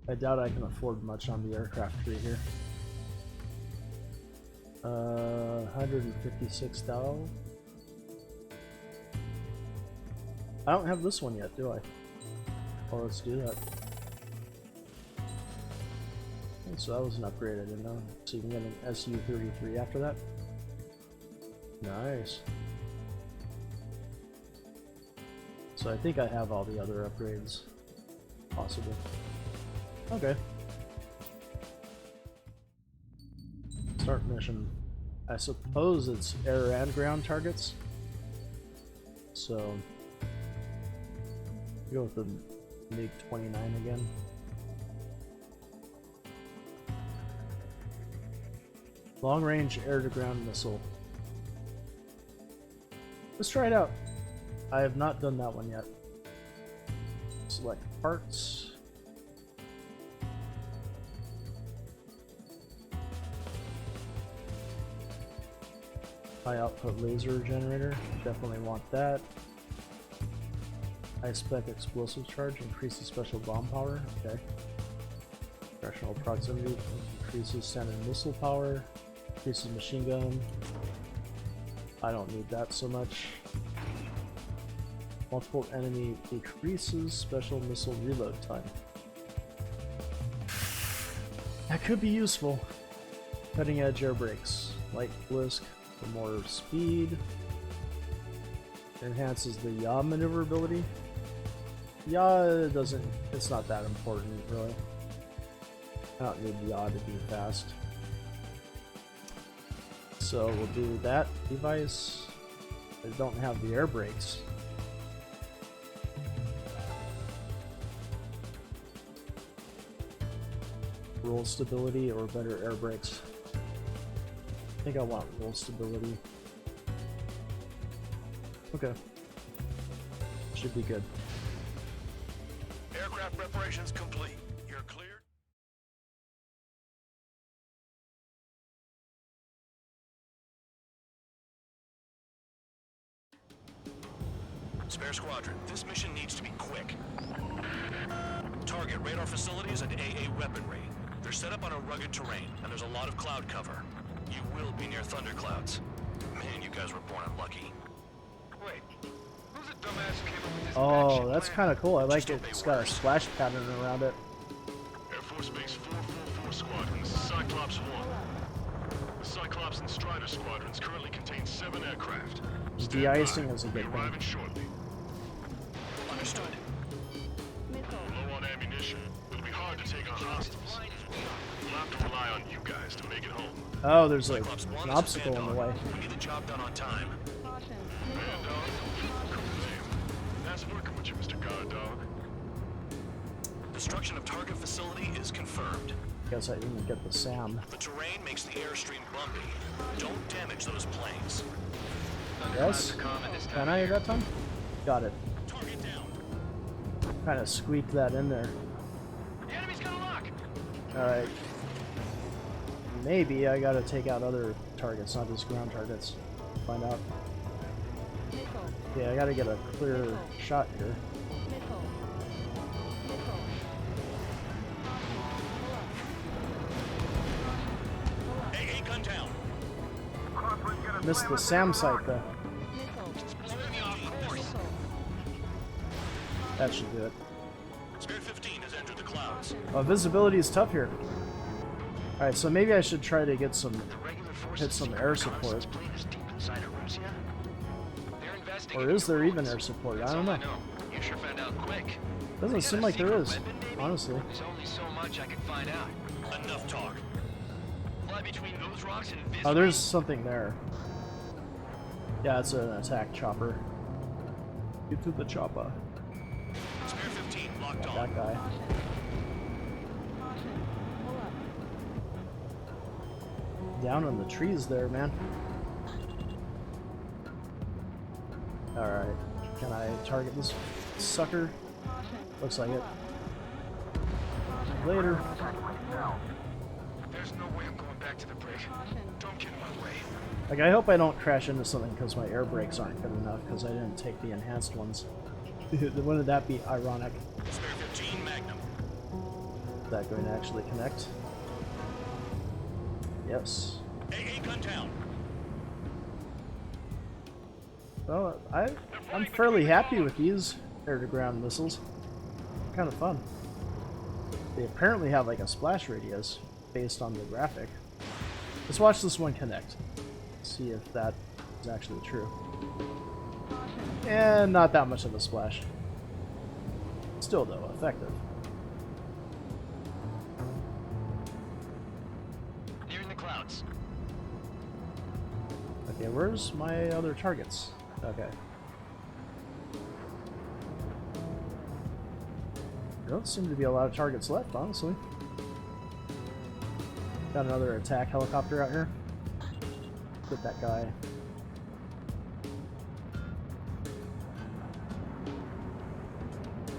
I doubt I can afford much on the aircraft tree here. 156,000. I don't have this one yet, do I? Oh, let's do that. Okay, so that was an upgrade I didn't know. So you can get an SU-33 after that. Nice. So I think I have all the other upgrades possible. Okay. Start mission. I suppose it's air and ground targets. So go with the MiG-29 again. Long-range air-to-ground missile. Let's try it out. I have not done that one yet. Select parts. High output laser generator. Definitely want that. High spec explosive charge. Increases special bomb power. Okay. Directional proximity. Increases standard missile power. Increases machine gun. I don't need that so much. Multiple enemy decreases special missile reload time. could be useful. Cutting edge air brakes. Light blisk for more speed. Enhances the yaw maneuverability. Yaw doesn't, it's not that important really. I don't need the yaw to be fast. So we'll do that device. I don't have the air brakes. Roll stability or better air brakes. I think I want roll stability. Okay. Should be good. Aircraft preparations complete. You're cleared. Spare squadron, this mission needs to be quick. Target radar facilities and AA weaponry. They're set up on a rugged terrain, and there's a lot of cloud cover. You will be near thunderclouds. Man, you guys were born unlucky. Wait, who's a dumbass who came up with this Oh, that's kind of cool. I like it. It's got a splash pattern around it. Air Force Base 444 Squadron, this is Cyclops 1. The Cyclops and Strider squadrons currently contain 7 aircraft. De-icing is a We'll be good thing. arriving shortly. Understood. Low on ammunition. It'll be hard to take on hostiles. We'll have to rely on you guys to make it home. Oh, there's like Cyclops 1, an this is obstacle in the way. We need the job done on time. Nice working with you, Mr. Guard Dog. Destruction of target facility is confirmed. Guess I didn't get the SAM. The terrain makes the airstream bumpy. Don't damage those planes. Yes? Can I that time? Got it. Target down. Kind of squeaked that in there. The enemy's gonna lock. Alright. Maybe I gotta take out other targets, not just ground targets. Find out. Yeah, I gotta get a clear shot here. AA gun down. Missed the SAM site though. Blowing me off course. That should do it. Spare 15 has entered the clouds. Oh, visibility is tough here. Alright, so maybe I should try to get some, hit some air support. Or is there even air support? I don't know. You sure found out quick. Doesn't seem like there is, honestly. There's only so much I can find out. Enough talk. Fly between those rocks and Oh, there's something there. Yeah, it's an attack chopper. Get to the chopper. Spare 15 locked on. That guy. Down in the trees there, man. Alright. Can I target this sucker? Looks like it. Later. There's no way I'm going back to the brig. Don't get in my way. Like, I hope I don't crash into something because my air brakes aren't good enough because I didn't take the enhanced ones. Wouldn't that be ironic? Spare 15 Magnum. Is that going to actually connect? Yes. AA gun down. Well, I'm fairly happy with these air-to-ground missiles. Kind of fun. They apparently have like a splash radius based on the graphic. Let's watch this one connect. See if that is actually true. And not that much of a splash. Still though, effective. You're in the clouds. Okay, where's my other targets? Okay. There don't seem to be a lot of targets left, honestly. Got another attack helicopter out here. Get that guy.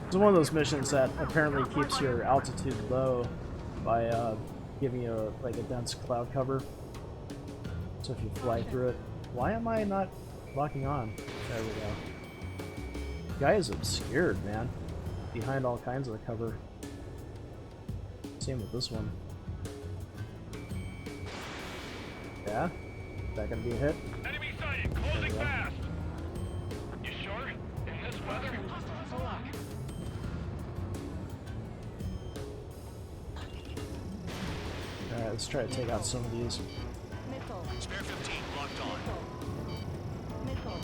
It's one of those missions that apparently keeps your altitude low by giving you like a dense cloud cover. So if you fly through it, why am I not locking on? There we go. The guy is obscured, man. Behind all kinds of cover. Same with this one. Yeah? Is that gonna be a hit? Enemy sighted. Closing fast. You sure? In this weather? Alright, let's try to take out some of these. Missile. Spare 15 locked on. Missile.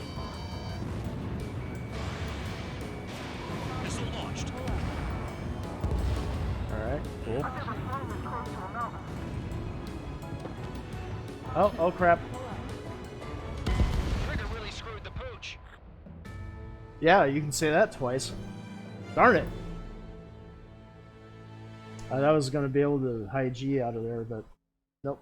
Missile launched. Alright, cool. Oh crap. Trigger really screwed the pooch. Yeah, you can say that twice. Darn it. I was going to be able to high G out of there, but nope.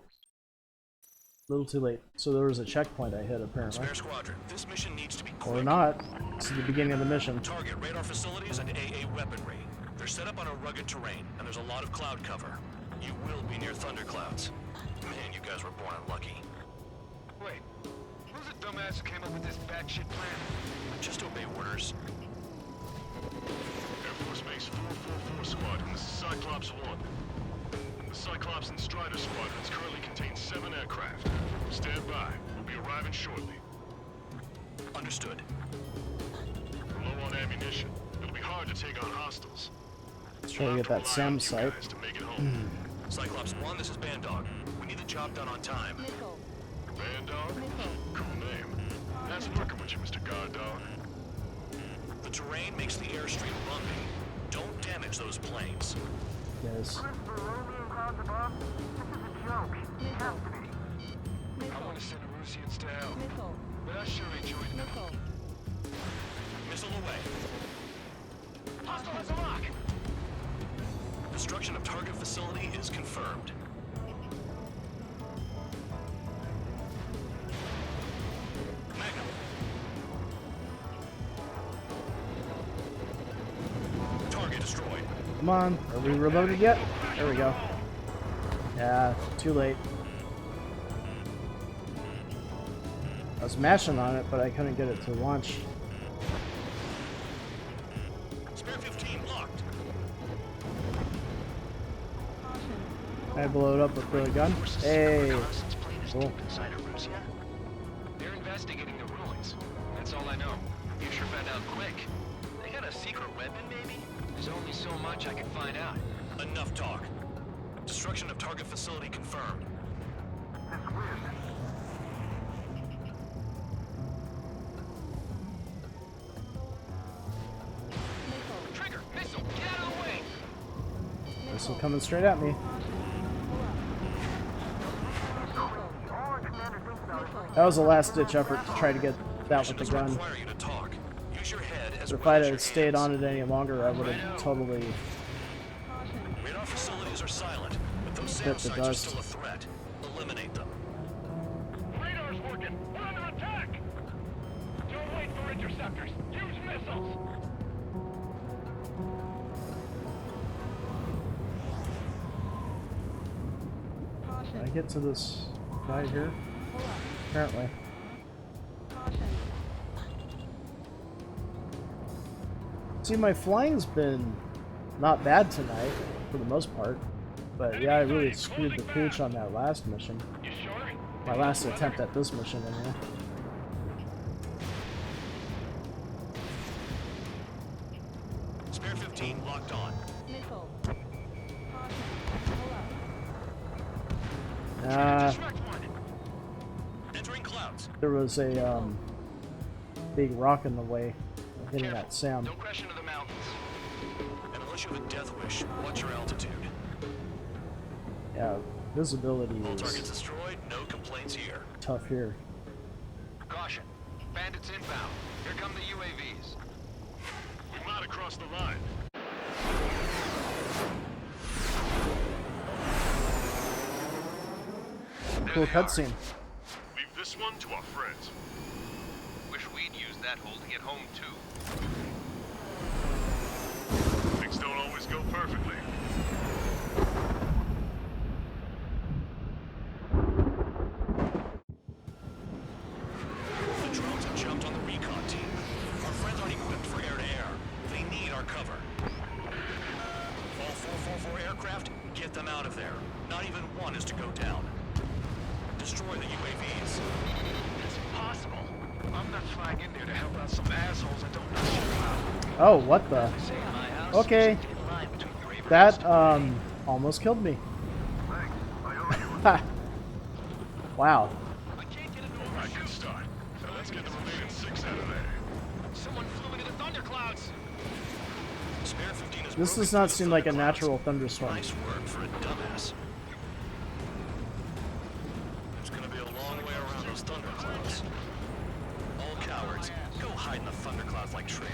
A little too late. So there was a checkpoint I hit, apparently. Spare squadron, this mission needs to be quick. Or not. This is the beginning of the mission. Target radar facilities and AA weaponry. They're set up on a rugged terrain, and there's a lot of cloud cover. You will be near thunderclouds. Man, you guys were born unlucky. Wait, who's the dumbass who came up with this batshit plan? Just obey orders. Air Force Base 444 Squadron, this is Cyclops 1. The Cyclops and Strider squadrons currently contain 7 aircraft. Stand by. We'll be arriving shortly. Understood. We're low on ammunition. It'll be hard to take on hostiles. Let's try to get that SAM site. To make it home. Cyclops 1, this is Bandog. We need the job done on time. Missile. Bandog? Missile. Cool name. Nice working with you, Mr. Granddaughter. The terrain makes the airstream bumpy. Don't damage those planes. Yes. I want to send the Russians to hell, Missile. but I sure enjoyed it. Missile. Missile away. Hostile has a lock! Destruction of target facility is confirmed. Magnum. Target destroyed. Come on. Are we reloaded yet? There we go. Yeah, too late. I was mashing on it, but I couldn't get it to launch. Spare 15 locked. Can I blow it up with the gun? Hey. Cool. Inside of Russia? They're investigating the ruins. That's all I know. You sure found out quick. They got a secret weapon, maybe? There's only so much I can find out. Enough talk. Destruction of target facility confirmed. Trigger! Missile! Get out of the way! Missile coming straight at me. That was a last-ditch effort to try to get that with the Doesn't gun. require you to talk. Use your head as If well I'd as your have stayed hands. on it any longer, I would have totally Radar facilities are silent, but those Bit SAM the sites are dust. still a threat. Eliminate them. Radar's working! We're under attack! Don't wait for interceptors! Use missiles! Can I get to this guy here? Apparently. See, my flying's been not bad tonight, for the most part. But yeah, I really screwed the pooch on that last mission. You sure? My last attempt at this mission, anyway. Spare 15 locked on. Missile. Extract one! Entering clouds. There was a big rock in the way of hitting that SAM. Don't crash into the mountains. And unless you have a death wish, watch your altitude. Yeah, visibility All targets is destroyed, no complaints here. tough here. Caution. Bandits inbound. Here come the UAVs. We might have crossed the line. Cool cutscene. Leave this one to our friends. Wish we'd used that hole to get home, too. Things don't always go perfectly. The drones have jumped on the recon team. Our friends aren't equipped for air-to-air. They need our cover. All 444 aircraft, get them out of there. Not even one is to go down. Destroy the UAVs. It's impossible. I'm not flying in there to help out some assholes I don't know shit about. Oh, what the? Say in my house, Okay. there's a line between grave and That almost killed me. Wow. I can't get into a good start. Now let's get the remaining 6 out of there. Someone flew into the thunderclouds. Spare 15 is This broken does not through seem the like a thunderclouds. natural thunderstorm. Nice work for a dumbass. It's gonna be a long way around those thunderclouds. All cowards, go hide in the thunderclouds like Trigger.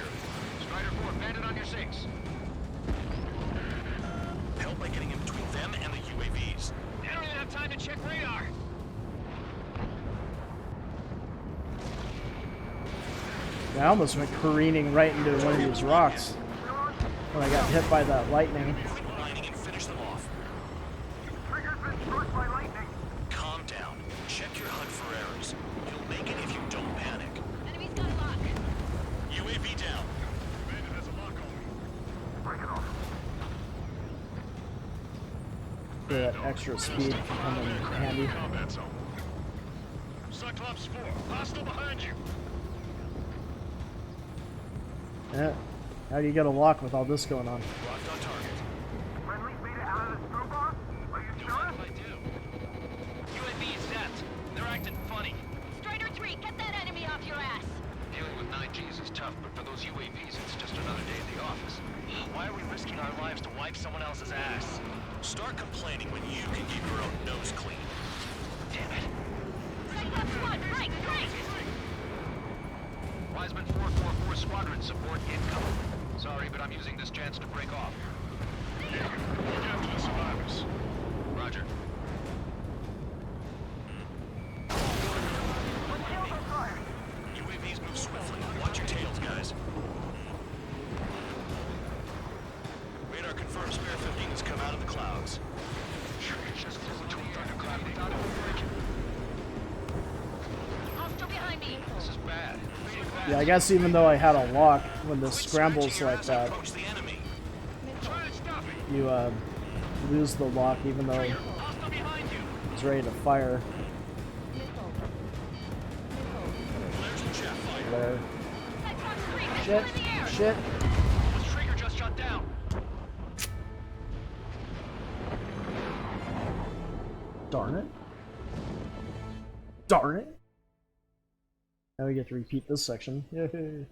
Strider 4, bandit on your 6. Help by getting in between them and the UAVs. I don't even have time to check radar. I almost went careening right into one of these rocks when I got hit by that lightning. Quit whining and finish them off. Trigger's been struck by lightning. Calm down. Check your HUD for errors. You'll make it if you don't panic. Enemy's got a lock. UAV down. Bandit has a lock on me. Break it off. For that extra speed can come in handy. Combat zone. Cyclops 4, hostile behind you. Yeah. How do you get a lock with all this going on? Locked on target. Friendly made it out of the screw bar? Are you sure? I do. UAV is zapped. They're acting funny. Strider 3, get that enemy off your ass. Dealing with 9Gs is tough, but for those UAVs, it's just another day at the office. Why are we risking our lives to wipe someone else's ass? Start complaining when you can keep your own nose clean. Damn it. Cyclops 1, break, break! Wiseman 444 Squadron support incoming. Sorry, but I'm using this chance to break off. Look after the survivors. Roger. UAVs move swiftly. Watch your tails, guys. Radar confirms Spare 15 has come out of the clouds. Just flew into a thundercloud without overbreaking. Hostile behind me. This is bad. Really bad. Yeah, I guess even though I had a lock, when this Quit scrambles scratching your like ass and that, approach the enemy. Try to stop it. you lose the lock even though Hostile behind you. it's ready to fire. Missile. There's the chat fire. There. Cyclops 3, Shit. missile in the air. Shit. The trigger just shut down. Darn it. Darn it. Now we get to repeat this section. Yay.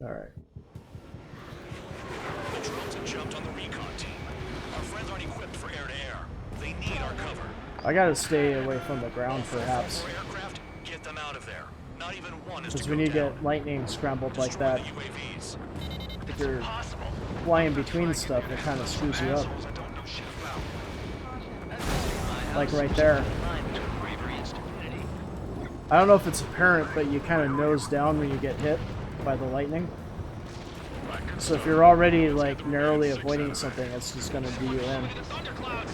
Alright. The drones have jumped on the recon team. Our friends aren't equipped for air-to-air. They need our cover. I gotta stay away from the ground All perhaps. 4 aircraft, get them out of there. Not even one is Because to when go you down. get lightning scrambled like Destroy that, the UAVs. if you're Impossible. flying between stuff, it kind of screws you up. Assholes I don't know shit about. Like right there. Line between bravery and stupidity. I don't know if it's apparent, but you kind of nose down when you get hit by the lightning. So if you're already like narrowly avoiding something, it's just gonna do you in. The thunderclouds.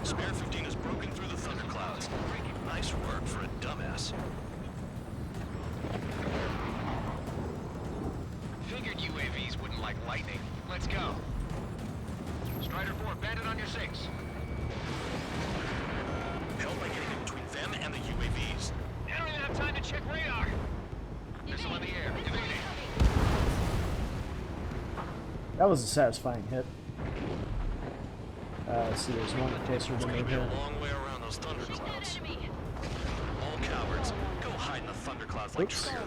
Spare 15 has broken through the thunderclouds. Nice work for a dumbass. Figured UAVs wouldn't like lightning. Let's go. Strider 4, bandit on your 6. Help by getting in between them and the UAVs. I don't even have time to check radar. Missile in the air. Evading. That was a satisfying hit. Let's see, there's one closer It's than gonna me be a here. long way around those thunderclouds. Enemy. All cowards, go hide in the thunderclouds like Oops. Trigger.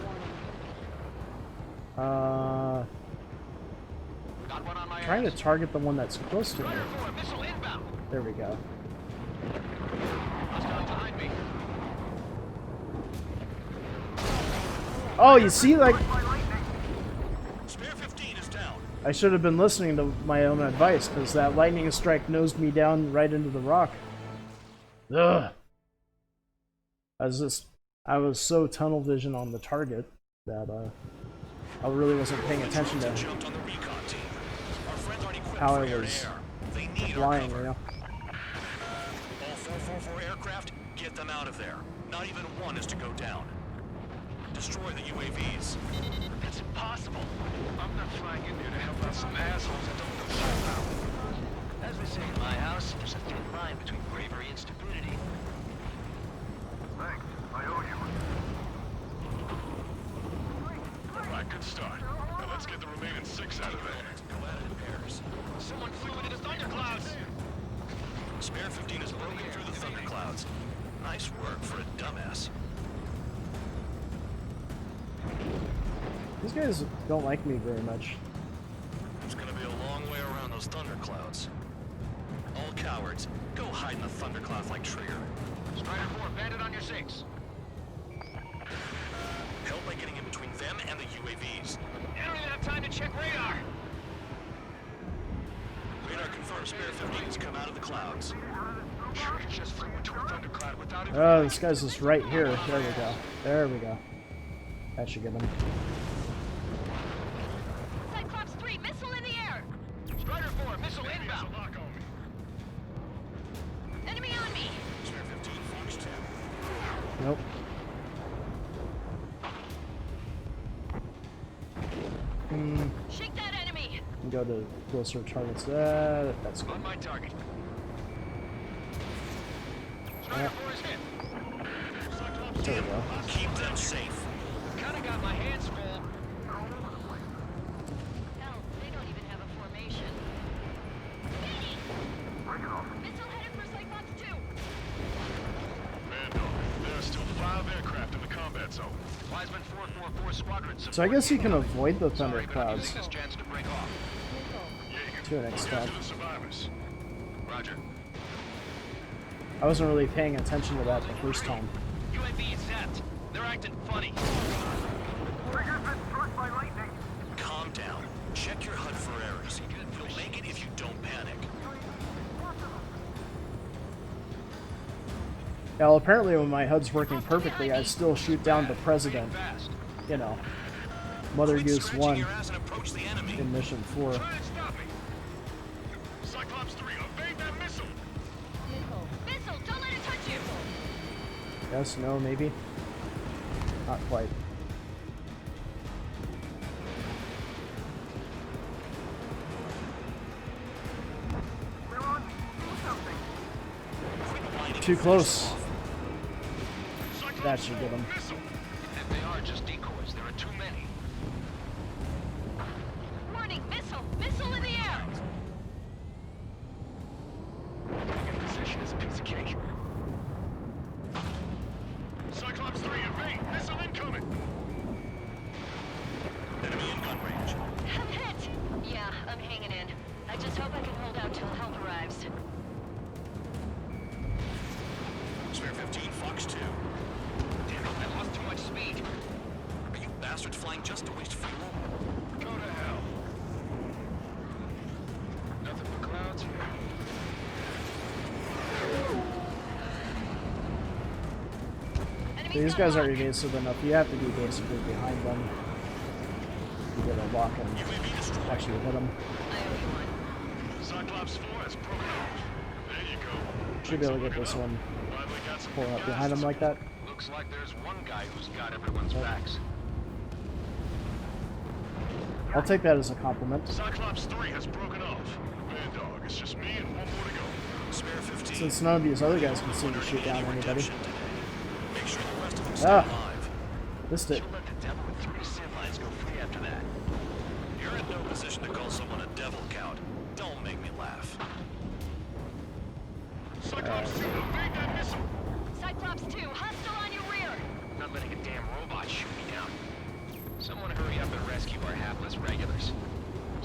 Got one on my Trying to ass. target the one that's close to me. Strider 4, missile inbound. There we go. Hostile behind me. Oh, you see, like, Spare 15 is down. I should have been listening to my own advice, because that lightning strike nosed me down right into the rock. Ugh. I was so tunnel vision on the target that I really wasn't paying attention Drones have to jumped on the recon team. Our friends aren't equipped how for I was air-to-air. They need our flying, cover. you know. All 444 aircraft, get them out of there. Not even one is to go down. Destroy the UAVs. That's impossible. I'm not flying in there to help out some assholes I don't know shit about. As they say in my house, there's a thin line between bravery and stupidity. Thanks. I owe you. Alright, good start. Now let's get the remaining 6 out of there. Go at it in pairs. Someone flew into the thunderclouds. Spare 15 Spare-15 has broken through the thunderclouds. Nice work for a dumbass. These guys don't like me very much. It's gonna be a long way around those thunderclouds. All cowards, go hide in the thunderclouds like Trigger. Strider 4, bandit on your 6. Help by getting in between them and the UAVs. I don't even have time to check radar. Radar confirms Spare-15 has come out of the clouds. Sure, you just flew into a thundercloud without it. Oh, this guy's just right here. There we go. There we go. That should get him. Cyclops 3, missile in the air! Strider 4, missile inbound. Enemy on me! Spare-15 Fox 2. Nope. Shake that enemy! Go to closer targets. That's good. On my target. Yeah. Strider 4 is hit. There we go. Keep them safe. Kinda got my hands full. Hell, they don't even have a formation. Missile headed for Cyclops 2! Granddaughter, there are still 5 aircraft in the combat zone. Wiseman 444 Squadron. So I guess you can avoid the thunder Sorry, but I'm clouds using this chance to break off. Yeah, you can to an extent. to the survivors. Roger. I wasn't really paying attention to that the first time. UAV is zapped. They're acting funny. Calm down. Check your HUD for errors. You'll make it if you don't panic. Yeah, well, apparently when my HUD's working perfectly, I still shoot down the president. Fast. You know, Mother Quit Goose scratching 1 your ass and approach the enemy. in Mission 4. Try to stop me. Cyclops 3, evade that missile. Missile, don't let it touch you! Yes, no, maybe? Not quite. Too close. That should get him. Missile. If they are just decoys, there are too many. Warning, missile! Missile in the air! Getting in position is a piece of cake. Cyclops 3, evade. Missile incoming. Enemy in gun range. I'm hit! Yeah, I'm hanging in. I just hope I can hold out till help arrives. Spare-15 Fox 2. Damn it, I lost too much speed. Are you bastards flying just to waste fuel? Go to hell. Nothing but clouds here. These guys are evasive enough. You have to be basically behind them. You get a lock and actually hit them. Cyclops 4 has broken off. There you go. Should be able to get this one Finally got some pulling up guys behind to them like that. Looks like there's one guy who's got everyone's backs. I'll take that as a compliment. Cyclops 3 has broken off. Man, dog, it's just me and one more to go. Spare-15. Since none of these other guys can seem to shoot down anybody. Redemption today. Make sure the rest of them stay Ah. alive. Missed it. You'll let the devil with 3 sin lines go free after that. You're in no position to call someone a devil, Count. Don't make me laugh. Cyclops 2, evade that missile! Cyclops 2, hostile on your rear! Not letting a damn robot shoot me down. Someone hurry up and rescue our hapless regulars.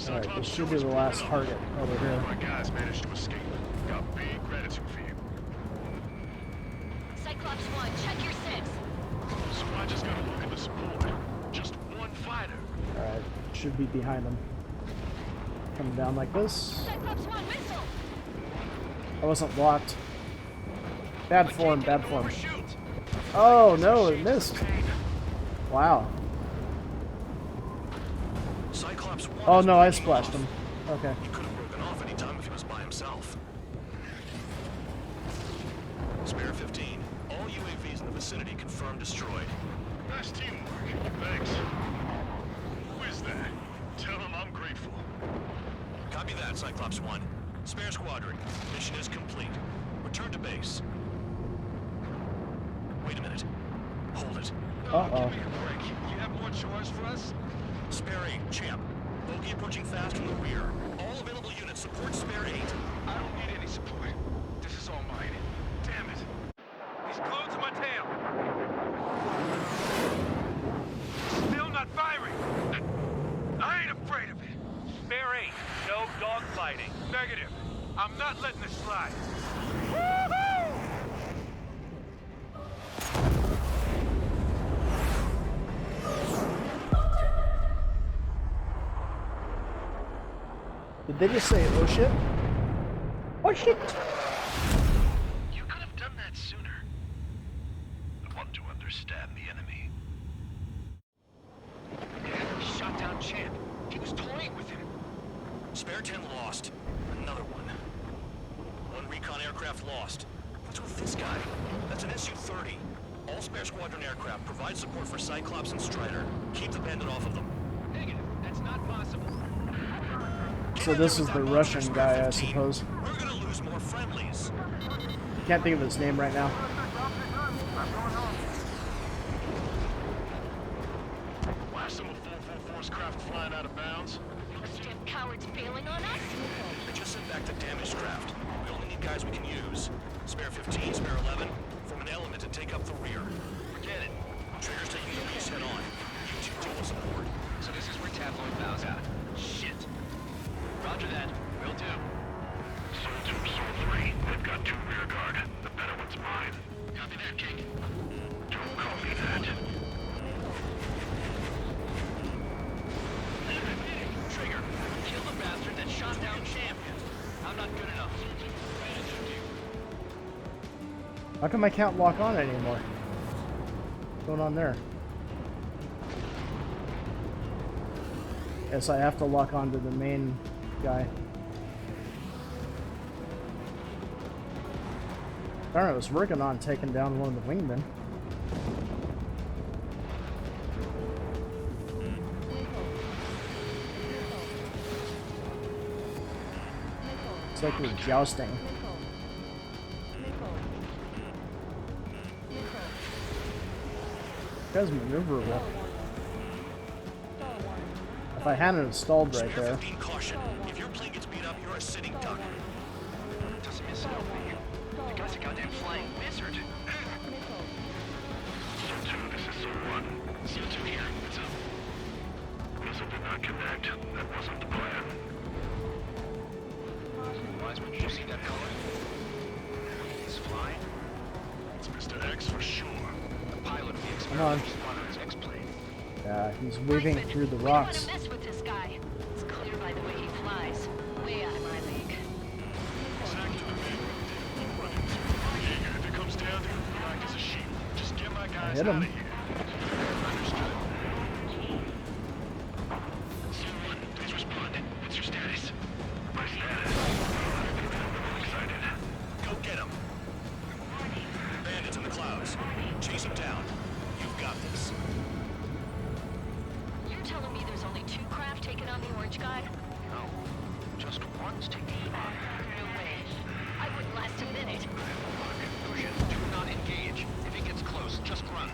Alright, this should be the last target over All here. my guys managed to escape. Got big gratitude for you. Cyclops 1, check your 6. So I just gotta look at the support. Just one fighter. Alright, should be behind them. Coming down like this. Cyclops 1, missile! I wasn't blocked. Bad form, bad form. Overshoot! Oh no, it missed. Wow. Cyclops 1 Oh is no, I breaking splashed off. him. Okay. He could have broken off any time if he was by himself. Spare-15. All UAVs in the vicinity confirmed destroyed. Nice teamwork. Thanks. Who is that? Tell him I'm grateful. Copy that, Cyclops 1. Spare squadron. Mission is complete. Return to base. Wait a minute. Hold it. Uh-oh. Give me a break. You have more chores for us? Spare 8, champ. Bogey approaching fast from the rear. All available units support Spare 8. I don't need any support. This is all mine. Not letting this slide. Did they just say, oh shit? Oh shit! You could have done that sooner. I want to understand the enemy. Yeah, shot down Champ. He was toying with him. Spare 10 lost. Another one. One recon aircraft lost. What's with this guy? That's an Su-30. All spare squadron aircraft provide support for Cyclops and Strider. Keep the bandit off of them. Negative. That's not possible. So this is the Russian guy, I suppose. We're gonna lose more friendlies. Can't think of his name right now. Why some of 444's craft flying out of bounds? Those damn cowards bailing on us? I just sent back the damaged craft. We only need guys we can use. Spare 15, spare 11. Form an element and take up the rear. Forget it. Trigger's taking the beast head on. You two deal with support. So this is where Tabloid bows out. Shit. Roger that. Will do. Soul 2, Soul 3. They've got 2 rear guard. The better one's mine. Copy that, King. Don't call me that. Trigger, kill the bastard that shot down Champion. I'm not good enough. How come I can't lock on anymore? What's going on there? Guess I have to lock onto the main guy. Darn, I was working on taking down one of the wingmen. It's like we're jousting. This guy's maneuverable. If I hadn't installed right there. 15 caution. If your plane gets beat up, you're a sitting duck. Doesn't miss it over you. The guy's a goddamn flying wizard. Soul 2, this is Soul 1. Soul 2 here. What's up? Missile did not connect. That wasn't the plan. Wiseman, did you see that color? He's flying. It's Mr. X for sure. The pilot of the Come on. experimental squadron's X-plane. Yeah, he's weaving Wiseman, through the we don't want rocks. to mess with this guy. It's clear by the way he flies. Way out of my league. If it comes down to it, black as a sheep. Just get my guys hit out him. of here. Understood. Soul 1, please respond. What's your status? My status? I'm excited. Go get him. Bandits in the clouds. Chase him down. You've got this. You're telling me there's only 2 craft taking on the orange guy? No. Just one's taking him on. No way. I wouldn't last a minute. Lucian, do not engage. If he gets close, just run.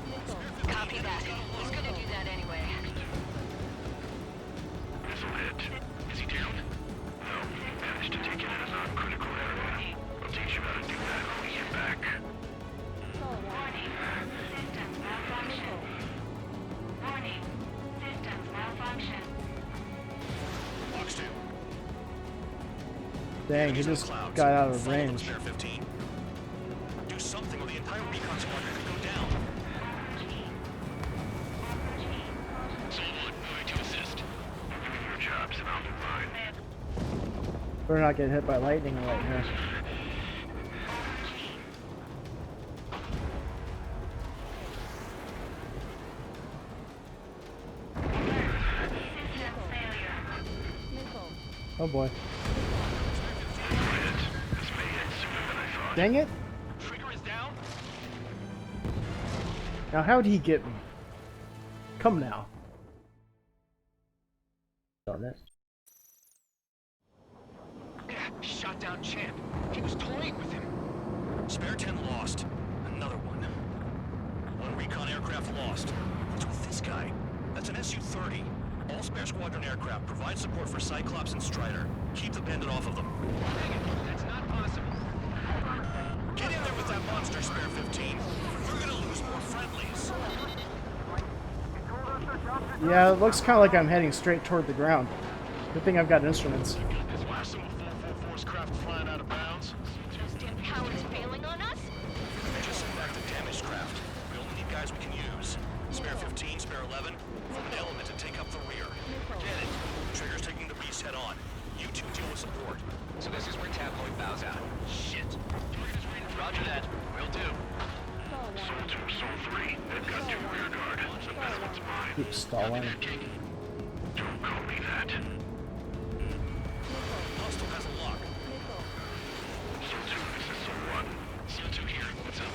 Copy that. He's gonna do that anyway. Missile hit. Is he down? No. Managed to take it in a non-critical area. I'll teach you how to do that when we get back. Warning. Systems malfunction. Warning. Systems malfunction. Box 2. Dang, he just got out of Follow them, range. Spare 15. Do something or the entire recon squadron could go down. Soul 1, going to assist. Do your jobs and I'll do mine. Better not get hit by lightning right here. System failure. Oh boy. This may hit sooner than I thought. Dang it! Trigger is down. Now how'd he get me? Come now. Darn it. Shot down Champ. He was toying with him. Spare 10 lost. Another one. One recon aircraft lost. What's with this guy? That's an Su-30. All spare squadron aircraft provide support for Cyclops and Strider. Keep the bandit off of them. That's not possible. Get in there with that monster, spare 15. We're gonna lose more friendlies. Yeah, it looks kind of like I'm heading straight toward the ground. Good thing I've got instruments. Why some of 444's craft flying out of bounds? Keep stalling. Don't call me that. Hostile has a lock. SEAL 2, this is SEAL 1. SEAL 2 here. What's up?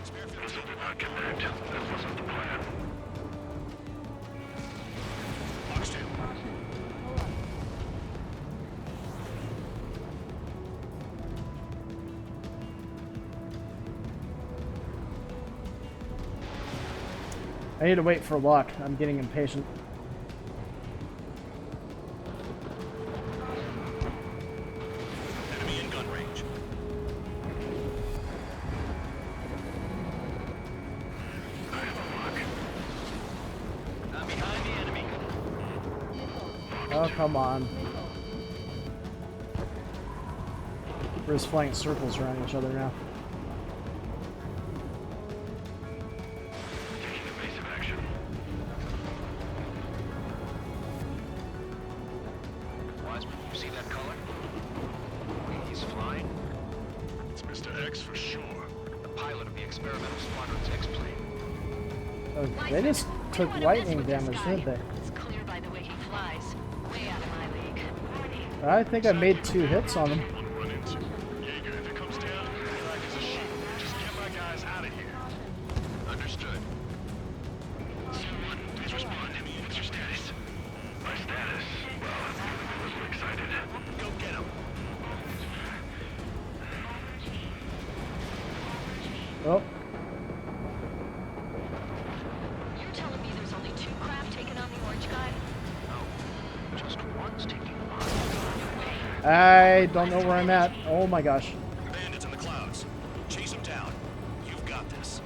Spare 15. Missile did not connect. That wasn't the plan. Box 2. I need to wait for luck. I'm getting impatient. Enemy in gun range. I have a lock. I'm behind the enemy. Oh, come on. We're just flying circles around each other now. Taking evasive action. Wiseman, you see that color? He's flying. It's Mr. X for sure. The pilot of the experimental squadron's X-plane. Oh, they just took lightning damage, didn't they? It's clear by the way he flies. Way out of my league. I think I made 2 hits on him. Run into. Jaeger, if it comes down, like it's a shoot. Just get my guys out of here. Understood. SEAL 1, please respond. What's your status? My status? Well, I'm a little excited. Go get him. Oh, You're telling me there's only 2 craft taking on the orange guy? No. Just one's taking on. I don't know where I'm at. Oh my gosh. Bandits in the clouds. Chase them down. You've got this.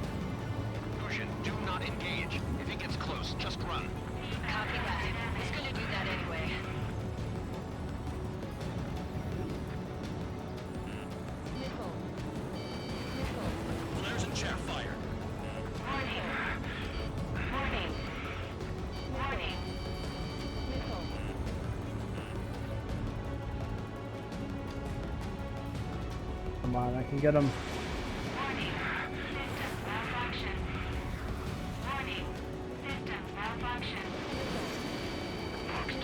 Fusion, do not engage. If he gets close, just run. Copy that. He's gonna do that anyway. Flares and chaff fire. Come on, I can get him. Box 2.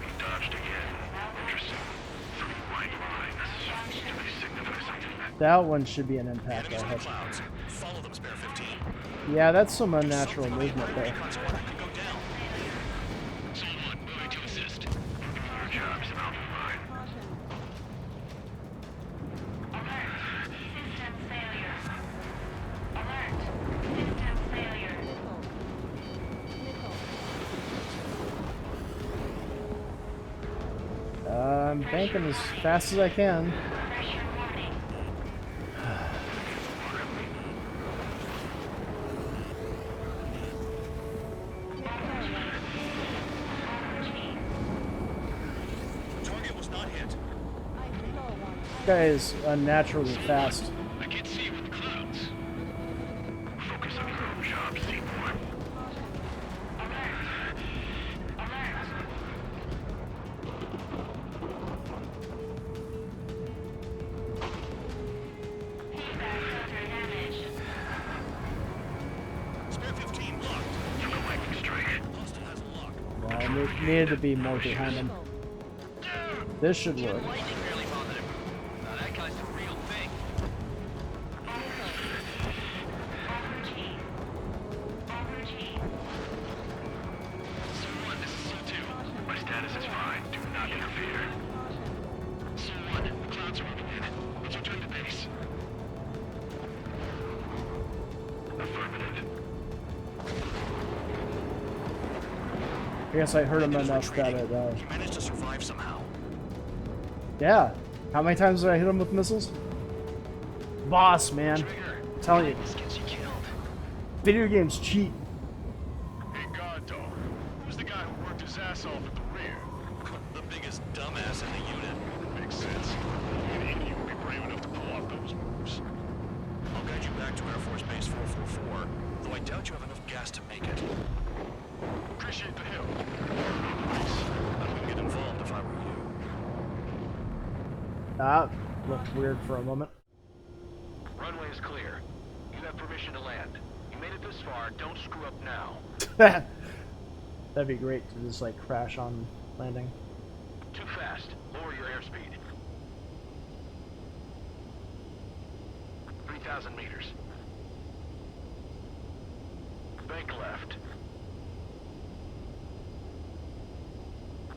He dodged again. Interesting. 3 white lines. Do they signify something? That one should be an impact, Enemies I in the hope. clouds. Follow them, spare 15. Yeah, that's some unnatural movement there. Recon squadron can go down. SEAL 1, moving to assist. Your job's out of mine. I'm banking as fast as I can. Target was not hit. This guy is unnaturally fast. I can't see you with the clouds. Focus on your own job, Seymour. Spare 15 locked. Took a lightning strike. Hostile has a lock. Well, I needed to be more behind him. This should work. Lightning barely bothered him. Now that guy's the real thing. SEAL 1, this is SEAL 2. My status is fine. Do not interfere. SEAL 1, the clouds are moving in. Let's return to base. Affirmative. I guess I heard him enough that it, He managed to survive somehow. yeah. How many times did I hit him with missiles? Boss, man. Trigger. I'm telling you, This gets you killed. video games cheat. Hey, Granddaughter. Who's the guy who worked his ass off at the rear? The biggest dumbass in the unit. Makes sense. Any idiot would be brave enough to pull off those moves. I'll guide you back to Air Force Base 444, though I doubt you have enough gas to make it. Appreciate the help. I wouldn't get involved if I were you. That looked weird for a moment. Runway is clear. You have permission to land. You made it this far, don't screw up now. That'd be great to just like crash on landing. Too fast. Lower your airspeed. 3,000 meters. Bank left.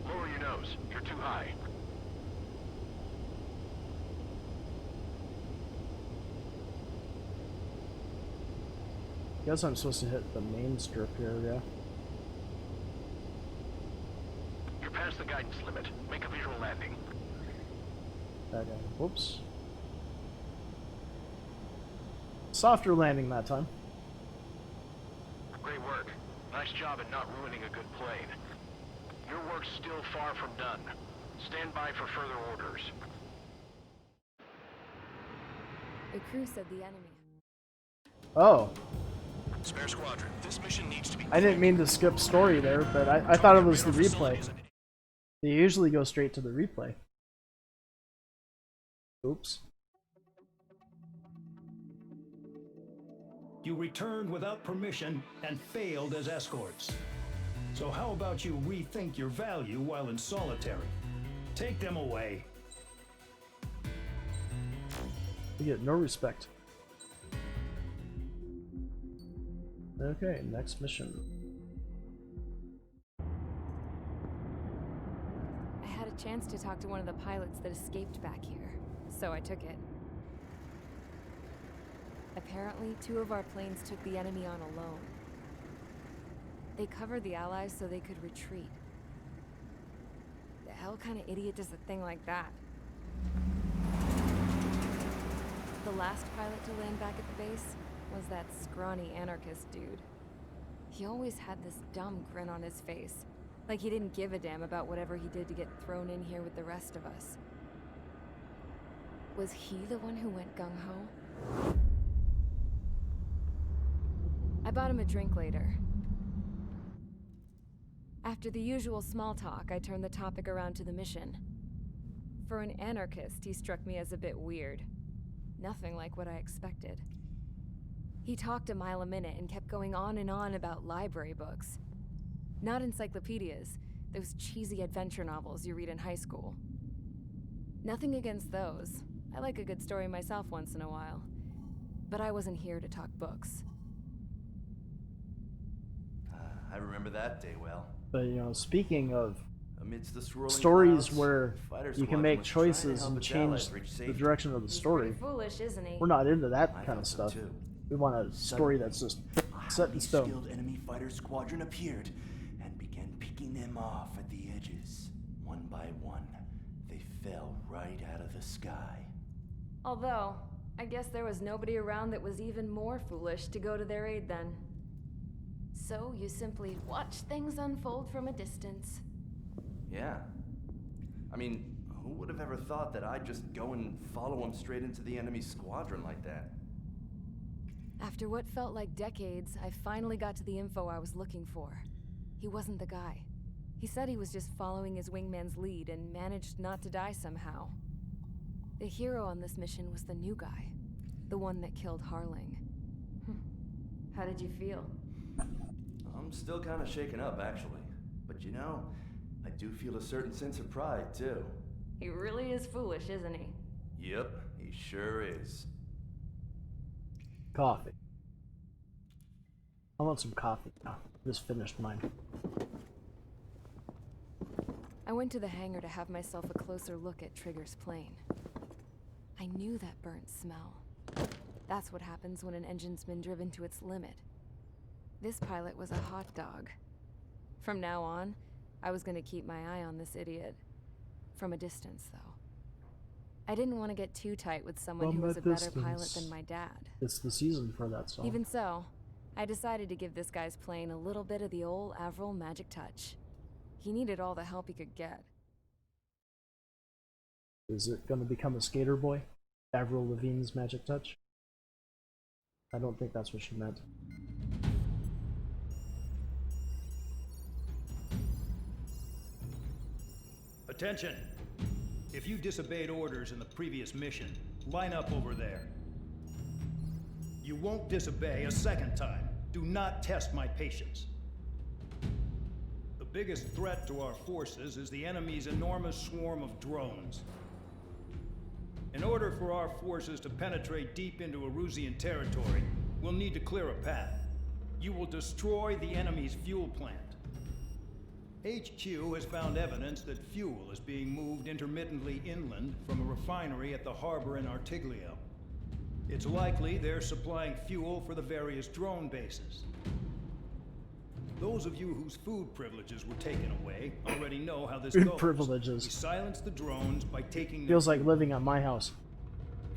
Lower your nose. You're too high. Guess I'm supposed to hit the main strip area. You're past the guidance limit. Make a visual landing. Okay. Whoops. Softer landing that time. Great work. Nice job at not ruining a good plane. Your work's still far from done. Stand by for further orders. The crew said the enemy. Oh. Spare squadron, this mission needs to be... I didn't mean to skip story there, but I thought it was the replay. They usually go straight to the replay. Oops. You returned without permission and failed as escorts. So how about you rethink your value while in solitary? Take them away. You get no respect. Okay, next mission. I had a chance to talk to one of the pilots that escaped back here, so I took it. Apparently, 2 of our planes took the enemy on alone. They covered the Allies so they could retreat. The hell kind of idiot does a thing like that? The last pilot to land back at the base was that scrawny anarchist dude. He always had this dumb grin on his face, like he didn't give a damn about whatever he did to get thrown in here with the rest of us. Was he the one who went gung-ho? I bought him a drink later. After the usual small talk, I turned the topic around to the mission. For an anarchist, he struck me as a bit weird. Nothing like what I expected. He talked a mile a minute and kept going on and on about library books. Not encyclopedias, those cheesy adventure novels you read in high school. Nothing against those. I like a good story myself once in a while. But I wasn't here to talk books. I remember that day well. But you know, speaking of Amidst the swirling stories clouds, where fighter you can squadron make was trying to choices help and its change allies reach the safety. direction of the story, Pretty foolish, isn't he? we're not into that I kind of thought so stuff. too. We want a story that's just set in stone. Skilled enemy fighter squadron appeared and began picking them off at the edges. One by one, they fell right out of the sky. Although, I guess there was nobody around that was even more foolish to go to their aid then. So you simply watch things unfold from a distance. Yeah. I mean, who would have ever thought that I'd just go and follow him straight into the enemy squadron like that? After what felt like decades, I finally got to the info I was looking for. He wasn't the guy. He said he was just following his wingman's lead and managed not to die somehow. The hero on this mission was the new guy. The one that killed Harling. How did you feel? I'm still kind of shaken up, actually. But you know, I do feel a certain sense of pride, too. He really is foolish, isn't he? Yep, he sure is. Coffee. I want some coffee now. Just finished mine. I went to the hangar to have myself a closer look at Trigger's plane. I knew that burnt smell. That's what happens when an engine's been driven to its limit. This pilot was a hot dog. From now on, I was going to keep my eye on this idiot. From a distance, though. I didn't want to get too tight with someone who was a better pilot than my dad. It's the season for that song. Even so, I decided to give this guy's plane a little bit of the old Avril magic touch. He needed all the help he could get. Is it going to become a skater boy? Avril Lavigne's magic touch? I don't think that's what she meant. Attention! If you disobeyed orders in the previous mission, line up over there. You won't disobey a second time. Do not test my patience. The biggest threat to our forces is the enemy's enormous swarm of drones. In order for our forces to penetrate deep into Erusian territory, we'll need to clear a path. You will destroy the enemy's fuel plant. HQ has found evidence that fuel is being moved intermittently inland from a refinery at the harbor in Artiglio. It's likely they're supplying fuel for the various drone bases. Those of you whose food privileges were taken away already know how this goes. Privileges. We silence the drones by taking Feels like living at my house.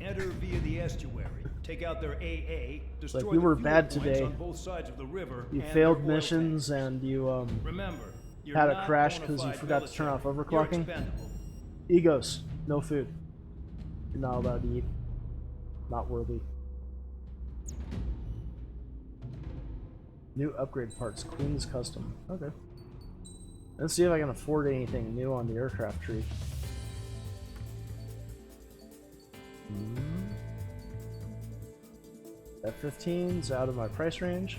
Enter via the estuary. Take out their AA. Destroy Like, you were the fuel bad points today. on both sides of the river. You and failed their oil missions tanks. and you Remember, you're had a not crash bona because you fide forgot to turn off military. You're overclocking. expendable. EGOS, no food. You're not allowed to eat. Not worthy. New upgrade parts, Queen's Custom. Okay. Let's see if I can afford anything new on the aircraft tree. F-15's out of my price range.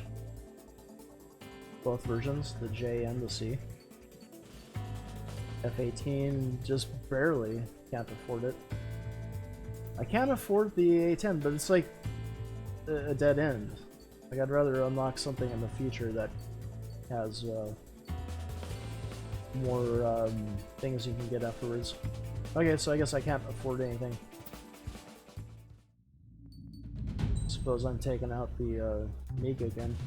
Both versions, the J and the C. F-18, just barely. Can't afford it. I can't afford the A-10, but it's like a dead end. Like, I'd rather unlock something in the future that has more things you can get afterwards. Okay, so I guess I can't afford anything. Suppose I'm taking out the MiG again.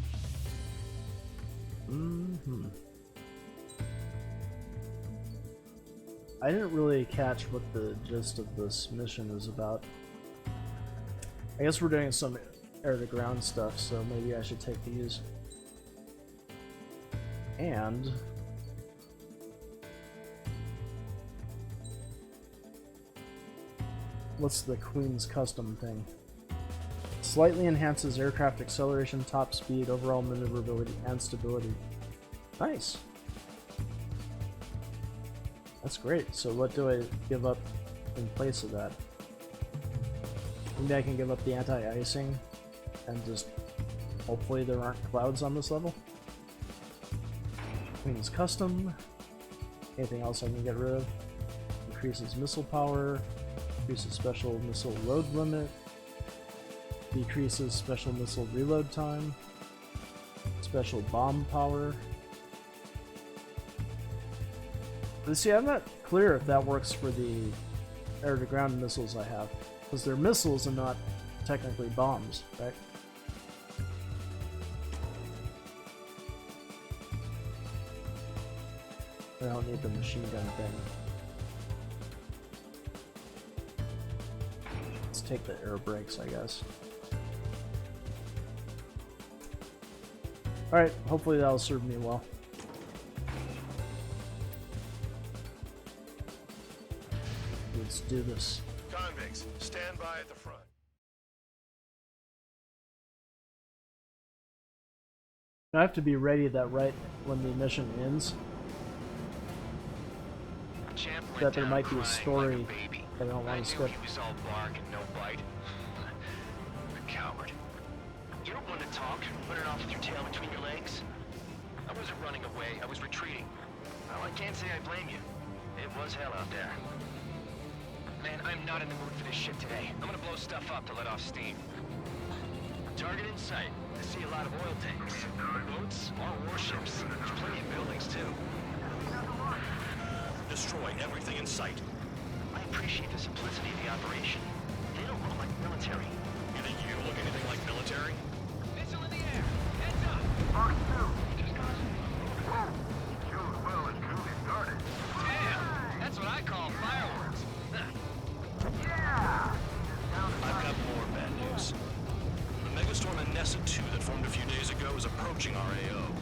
I didn't really catch what the gist of this mission is about. I guess we're doing some air-to-ground stuff, so maybe I should take these. And what's the Queen's Custom thing? Slightly enhances aircraft acceleration, top speed, overall maneuverability, and stability. Nice. That's great. So what do I give up in place of that? Maybe I can give up the anti-icing and just hopefully there aren't clouds on this level. Queen's Custom. Anything else I can get rid of? Increases missile power. Increases special missile load limit. Decreases special missile reload time. Special bomb power. But see, I'm not clear if that works for the air-to-ground missiles I have. Because they're missiles and not technically bombs, right? I don't need the machine gun thing. Let's take the air brakes, I guess. Alright, hopefully that'll serve me well. Let's do this. Convicts, stand by at the front. I have to be ready that right when the mission ends. Champ went That there down might be a crying story like a baby. that I don't want to skip. He was all bark and no bite. A coward. You don't want to talk, running off with your tail between your legs. I wasn't running away, I was retreating. Well, I can't say I blame you. It was hell out there. Man, I'm not in the mood for this shit today. I'm gonna blow stuff up to let off steam. Target in sight. I see a lot of oil tanks. Boats, all warships. There's plenty of buildings, too. Destroy everything in sight. I appreciate the simplicity of the operation. They don't look like military. You think you look anything like military? Missile in the air! Heads up! Mark 2. Whoa! June well and truly started. Damn! That's what I call fireworks. Yeah! I've got more bad news. The megastorm in Nessa 2 that formed a few days ago is approaching our AO.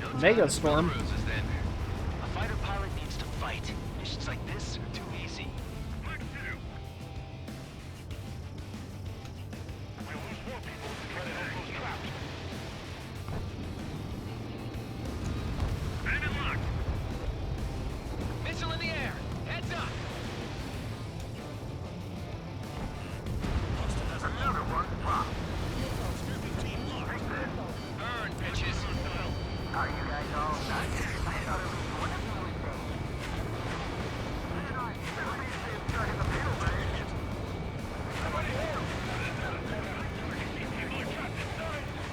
No time Mega to storm. spill bruises, then. A fighter pilot needs to fight. Missions like this are too easy. Mark 2. We'll lose more people if we try to help those traps. Enemy locked. Missile in the air! Heads up! Austin has another one. Pop. Team locked.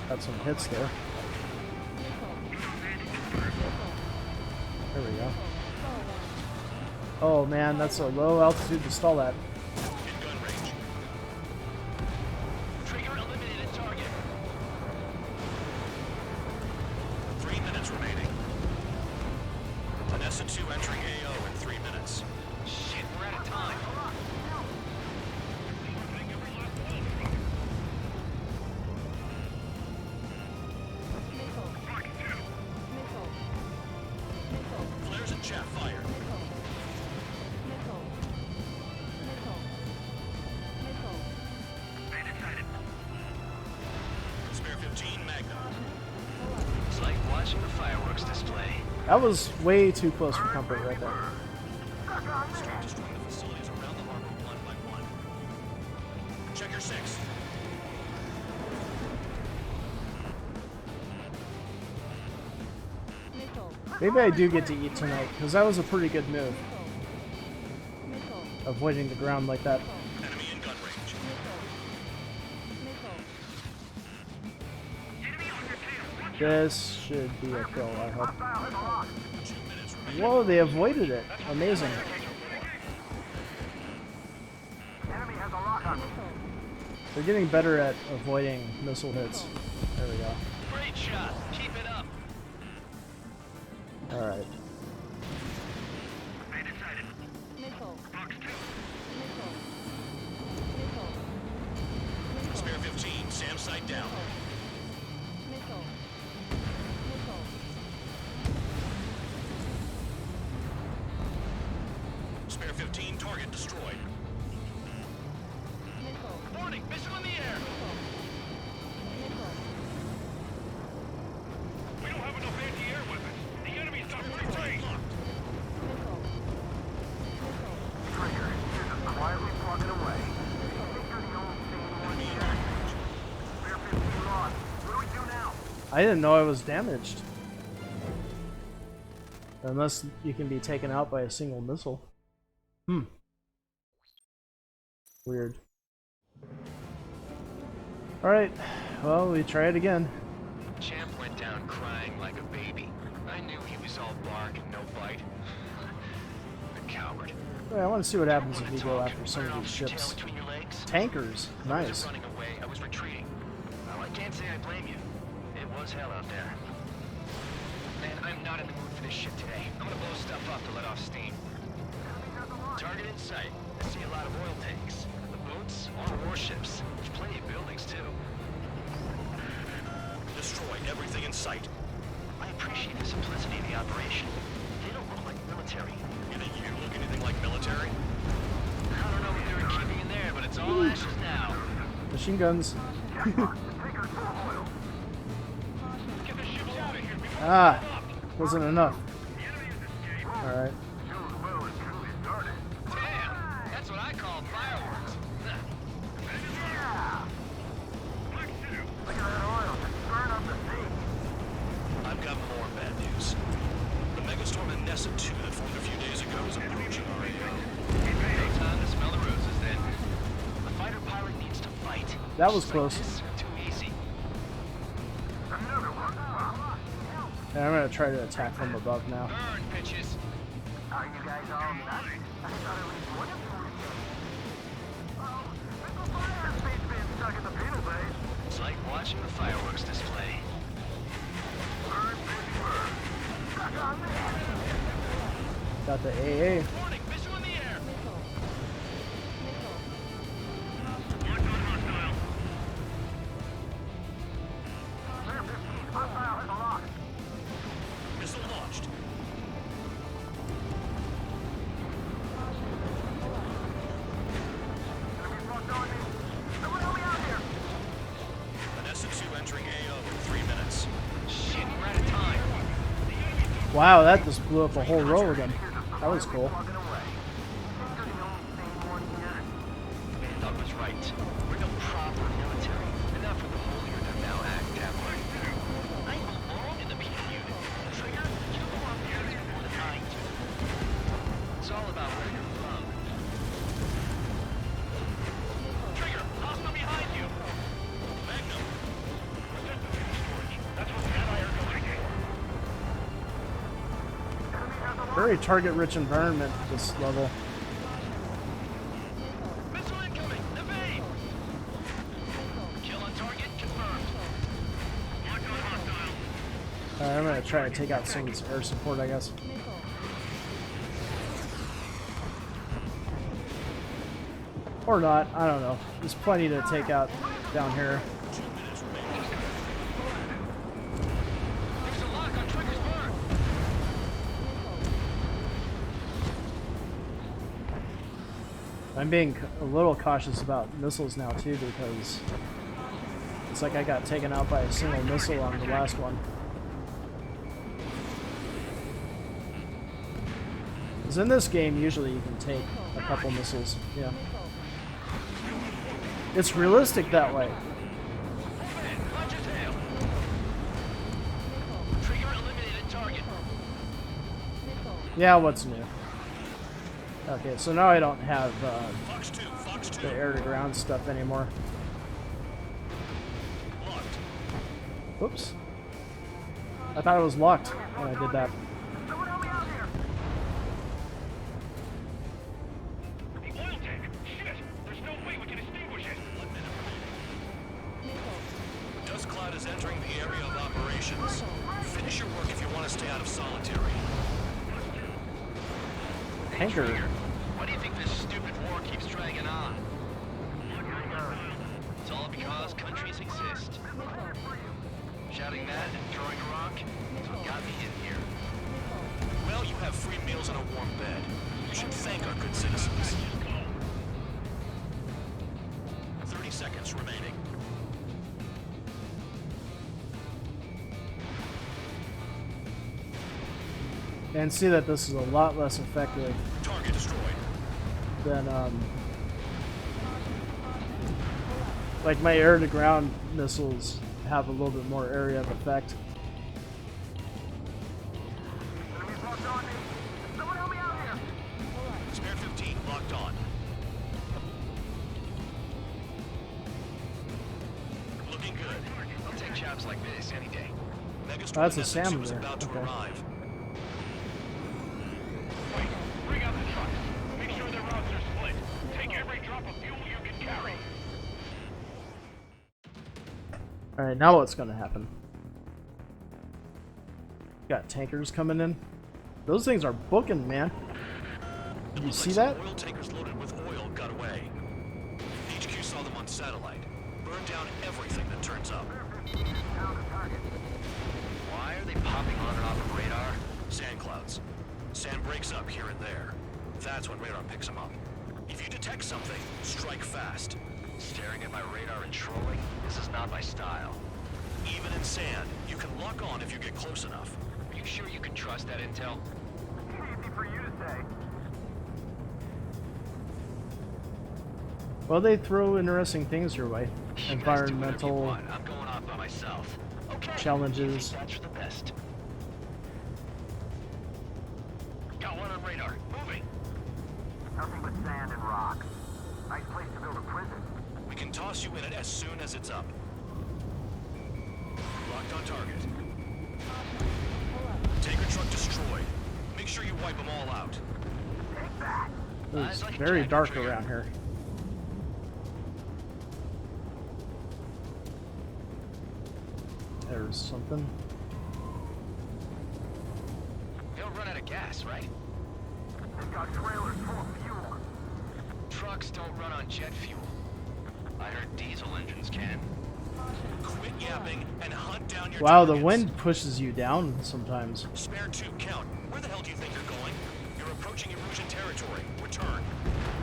Got some hits there. There we go. Oh man, that's a low altitude to stall at. In gun range. Trigger eliminated target. 3 minutes remaining. Vanessa 2 entering AO in 3 minutes. Shit, we're out of time. Flares and chaff fire. Spare 15 Magnum. It's like watching the fireworks display. That was way too close for comfort right there. Start destroying the facilities around the harbor one by one. Check your 6. Maybe I do get to eat tonight, because that was a pretty good move. Avoiding the ground like that. Enemy in gun range. This should be a kill, I hope. 2 minutes remaining. Whoa, they avoided it. Amazing. They're getting better at avoiding missile hits. There we go. Great shot. Keep it up. Alright. Spare 15. SAM site down. Spare 15. Target destroyed. Warning. Missile in the air. We don't have enough anti-air weapons. The enemy's got free. Quietly plugging away. Enemy in gun range. Spare 15 lost. What do we do now? I didn't know I was damaged. Unless you can be taken out by a single missile. Weird. Alright, well, we try it again. Champ went down crying like a baby. I knew he was all bark and no bite. A coward. Well, I want to see what happens if we go Talk. after some Turn of off these your tail ships. between your legs. Tankers, I nice. wasn't running away. I was retreating. Well, I can't say I blame you. It was hell out there. Man, I'm not in the mood for this shit today. I'm gonna blow stuff up to let off steam. Target in sight. I see a lot of oil tanks. The boats are warships. There's plenty of buildings too. Destroy everything in sight. I appreciate the simplicity of the operation. They don't look like military. You think you look anything like military? I don't know what they were keeping in there, but it's all ashes now. Machine guns. Get the ships out of here. Ah, wasn't enough. Alright. Damn, that's what I call fireworks. I've got more bad news. The megastorm in Nessa 2 that formed a few days ago is approaching our AO. No time to smell the roses then. The fighter pilot needs to fight. That was Just close. Like this, too easy. And I'm gonna try to attack from above now. Burn, bitches. Are you guys all nuts? I thought it was one of you. Oh, Missile Fire Space been stuck in the penal base. It's like watching the fireworks display. Burn, baby, burn. Stuck on me. Got the AA. Warning, missile in the air. Spare 15. Hostile has a lock. Missile launched. Enemy's locked on me. Someone help me out here. Vanessa 2 entering AO in 3 minutes. Shit, we're out of time. Wow, that just blew up a whole row of them. That was cool. Plugging away. You're the only sane one here. Doug was right. We're no proper military. Enough with the holier than thou act, Captain. I belong in the peace unit. Trigger, you go up here before the night. It's all about where you're from. Trigger, hostile behind you. Magnum. very target-rich environment, this level. Missile incoming! Evade! Kill on target confirmed. Locked on hostile. Alright, I'm gonna try to take out some of this air support, I guess. Or not, I don't know. There's plenty to take out down here. There's a lock on Trigger's burn. I'm being a little cautious about missiles now too, because it's like I got taken out by a single missile on the last one. Because in this game, usually you can take a couple missiles. Yeah. It's realistic that way. Watch your tail. Trigger eliminated target. Yeah, what's new? Okay, so now I don't have Fox 2, Fox 2. the air-to-ground stuff anymore. Locked. Whoops. I thought it was locked when I did that. The oil tank. Shit! There's no way we can extinguish it. Dust cloud is entering the area of operations. Finish your work if you want to stay out of solitary. Tanker. Why do you think this stupid war keeps dragging on? It's all because countries exist. Shouting that and throwing a rock is what got me in here. Well, you have free meals and a warm bed. You should thank our good citizens. 30 seconds remaining. And see that this is a lot less effective Target destroyed. than like my air-to-ground missiles have a little bit more area of effect. Spare 15 locked on. Looking good. I'll take jobs like this any day. That's a salmon there. About to Okay. arrive. Wait, bring out the trucks. Make sure their routes are split. Take every drop of fuel you can carry. Alright, now what's gonna happen? Got tankers coming in. Those things are booking, man. Did you see that? Oil tankers loaded with oil got away. HQ saw them on satellite. Burned down everything that turns up. Why are they popping on and off of radar? Sand clouds. Sand breaks up here and there. That's when radar picks them up. If you detect something, strike fast. Staring at my radar and trolling? This is not my style. Even in sand, you can lock on if you get close enough. Are you sure you can trust that intel? Easy for you to say. Well, they throw interesting things your way. You guys do whatever you Environmental want. I'm going off by myself. Okay. challenges. That's for the best. Got one on radar. Moving. Nothing but sand and rock. Nice place to build a prison. We can toss you in it as soon as it's up. Locked on target. Tanker truck destroyed. Make sure you wipe them all out. Take that. It's very dark around here. There's something. They'll run out of gas, right? They've got trailers full of fuel. Trucks don't run on jet fuel. I heard diesel engines can. Quit yapping and hunt down your Wow, the targets. wind pushes you down sometimes. Spare 2, count. Where the hell do you think you're going? You're approaching Erusian territory. Return.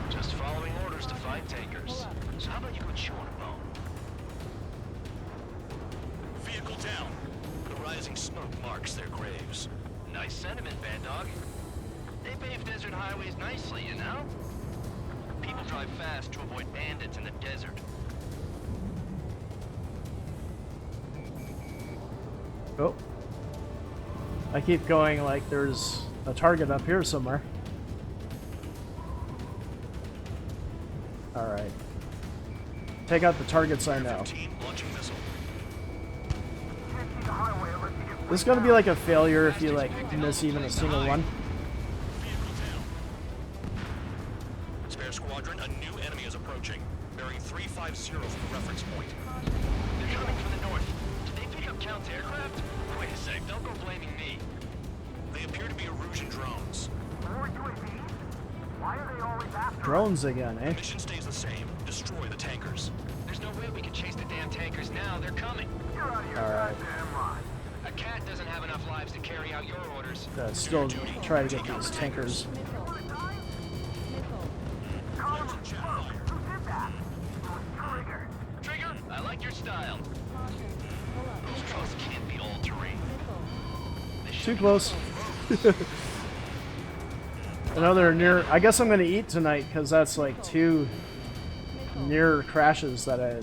Just following orders to find tankers. So how about you go chew on a bone? Vehicle down. The rising smoke marks their graves. Nice sentiment, Bad Dog. They pave desert highways nicely, you know? People drive fast to avoid bandits in the desert. Oh. I keep going like there's a target up here somewhere. Alright. Take out the targets I know. 15 launching missile. Can't see the highway unless you get This is gonna be like a failure if you like miss even a single one. 50 for the reference point. They're coming from the north. Did they pick up Count's aircraft? Wait a sec, don't go blaming me. They appear to be Erusian drones. More UAVs? Why are they always after us? Drones again, eh? The mission stays the same. Destroy the tankers. There's no way we can chase the damn tankers now. They're coming. You're out of your Alright. goddamn mind. A cat doesn't have enough lives to carry out your orders. Still try to get these tankers. Trigger, I like your style. Those trucks can't be all terrain. Too close. Another near. I guess I'm gonna eat tonight because that's like 2 near crashes that I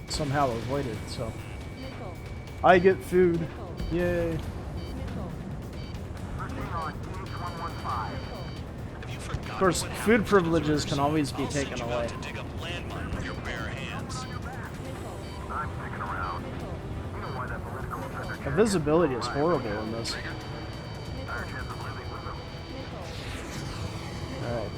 somehow avoided. So I get food. Yay. Of course, food privileges can always be taken away. To dig up landmine with your bare hands. I'm sticking around. You know why that political offender The visibility is horrible in this. our chance of living with them. Alright.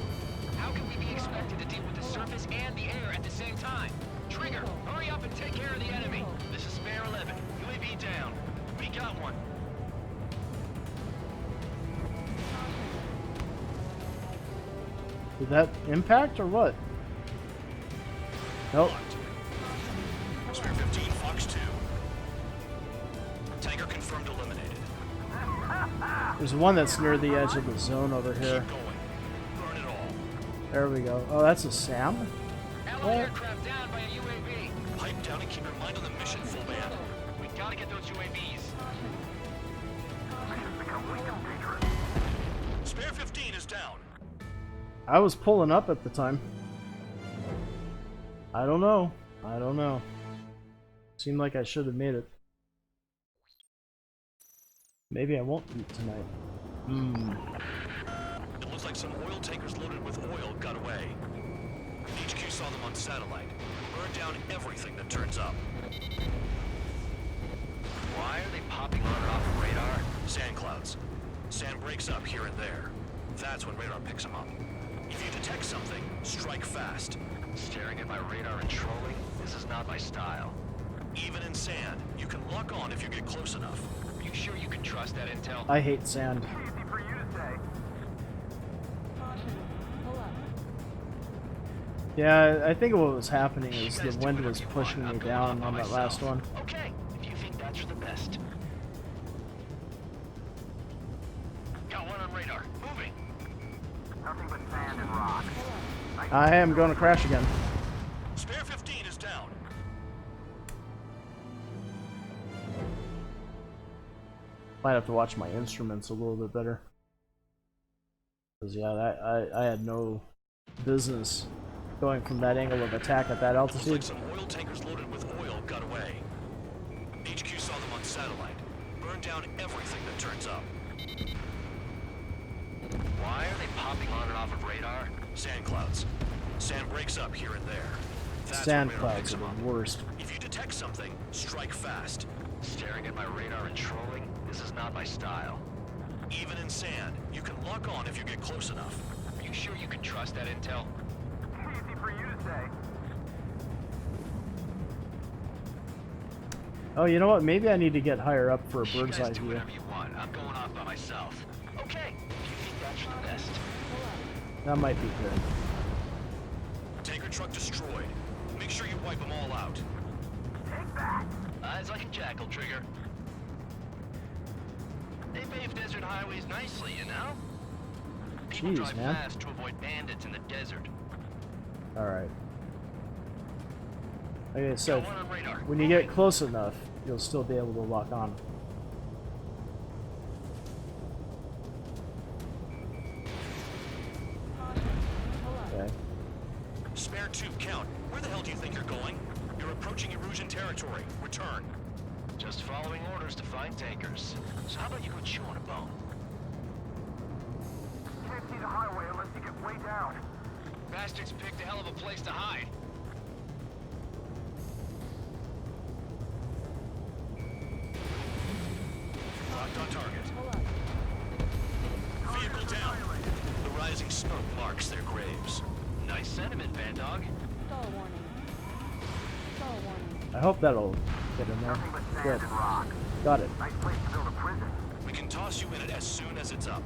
How can we be expected to deal with the surface and the air at the same time? Trigger, hurry up and take care of the enemy. This is Spare 11. UAV down. We got one. Did that impact or what? Nope. Spare 15, Fox 2. Tanker confirmed eliminated. There's one that's near the edge of the zone over here. Keep going. Burn it all. There we go. Oh, that's a SAM? Allied aircraft down by a UAV. Pipe down and keep your mind on the mission, full band. We gotta get those UAVs. Mission's become weak and dangerous. Spare 15 is down. I was pulling up at the time. I don't know. I don't know. Seemed like I should have made it. Maybe I won't eat tonight. It looks like some oil tankers loaded with oil got away. HQ saw them on satellite. Burned down everything that turns up. Why are they popping on and off of radar? Sand clouds. Sand breaks up here and there. That's when radar picks them up. If you detect something, strike fast. Staring at my radar and trolling? This is not my style. Even in sand, you can lock on if you get close enough. Are you sure you can trust that intel? I hate sand. Easy for you to say. Yeah, I think what was happening is the wind was pushing me down on that last one. Okay, if you think that's for the best. Got one on radar. Moving. Nothing but sand and rock. I am going to crash again. Spare 15 is down. Might have to watch my instruments a little bit better. Because yeah, I had no business going from that angle of attack at that Looks altitude. like some oil tankers loaded with oil got away. HQ saw them on satellite. Burned down everything that turns up. Why are they popping on and off of radar? Sand clouds. Sand breaks up here and there. That's Sand when radar clouds picks are them up. the worst. If you detect something, strike fast. Staring at my radar and trolling? This is not my style. Even in sand, you can lock on if you get close enough. Are you sure you can trust that intel? Easy for you to say. Oh, you know what? Maybe I need to get higher up for a You bird's guys eye do view. whatever you want. I'm going off by myself. Okay, if you think that's for the best. That might be good. Tanker truck destroyed. Make sure you wipe them all out. Take that. Eyes like a jackal, Trigger. They pave desert highways nicely, you know? People Jeez, drive man. fast to avoid bandits in the desert. Alright. Like I said, Got one on radar. when you get close enough, you'll still be able to lock on. Okay. Spare 2, count. Where the hell do you think you're going? You're approaching Erusian territory. Return. Just following orders to find tankers. So how about you go chew on a bone? Can't see the highway unless you get way down. Bastards picked a hell of a place to hide. Locked on target. Vehicle down. The rising smoke marks their graves. Nice sentiment, Van Dog. I hope that'll get in there. Nothing but sand Good. and rock. Got it. Nice place to build a prison. We can toss you in it as soon as it's up.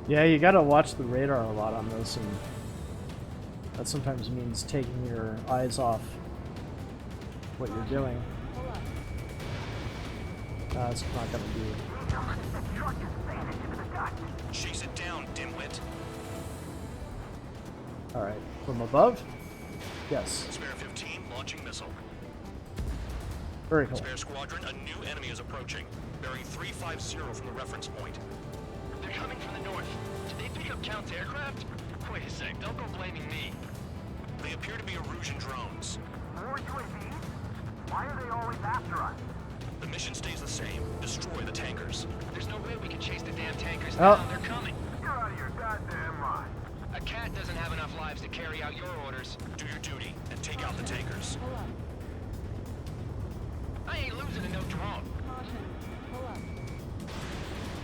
Yeah, you gotta watch the radar a lot on this, and that sometimes means taking your eyes off what you're doing. It's not gonna be. The truck just vanished into the dust. Chase it down, dimwit. Alright, from above? Yes. Spare 15, launching missile. Very cool. Spare squadron, a new enemy is approaching. Bearing 350 from the reference point. They're coming from the north. Did they pick up Count's aircraft? Wait a sec, don't go blaming me. They appear to be Erusian drones. More UAVs? Why are they always after us? The mission stays the same. Destroy the tankers. There's no way we can chase the damn tankers Oh. down. They're coming. You're out of your goddamn mind. A cat doesn't have enough lives to carry out your orders. Do your duty and take out the tankers. I ain't losing to no drone.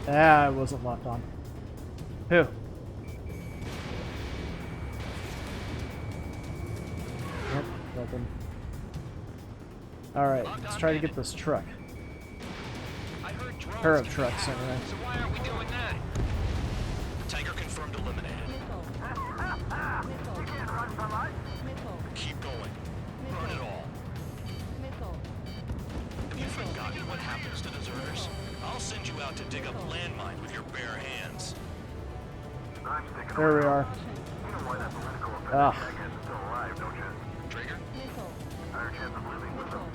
Ah, I wasn't locked on. Who? Yep, nothing. Alright, let's try to get this truck. I heard drones Pair of can be trucks, hacked, anyway. So why aren't we doing that? Tanker confirmed eliminated. You can't run from us. Keep going. Burn it all. Have you forgotten what happens to deserters? I'll send you out to dig up landmines with your bare hands. I'm sticking There we around. are. You know why that political offender Ah. is still alive, don't you? Trigger? Higher chance of living with them.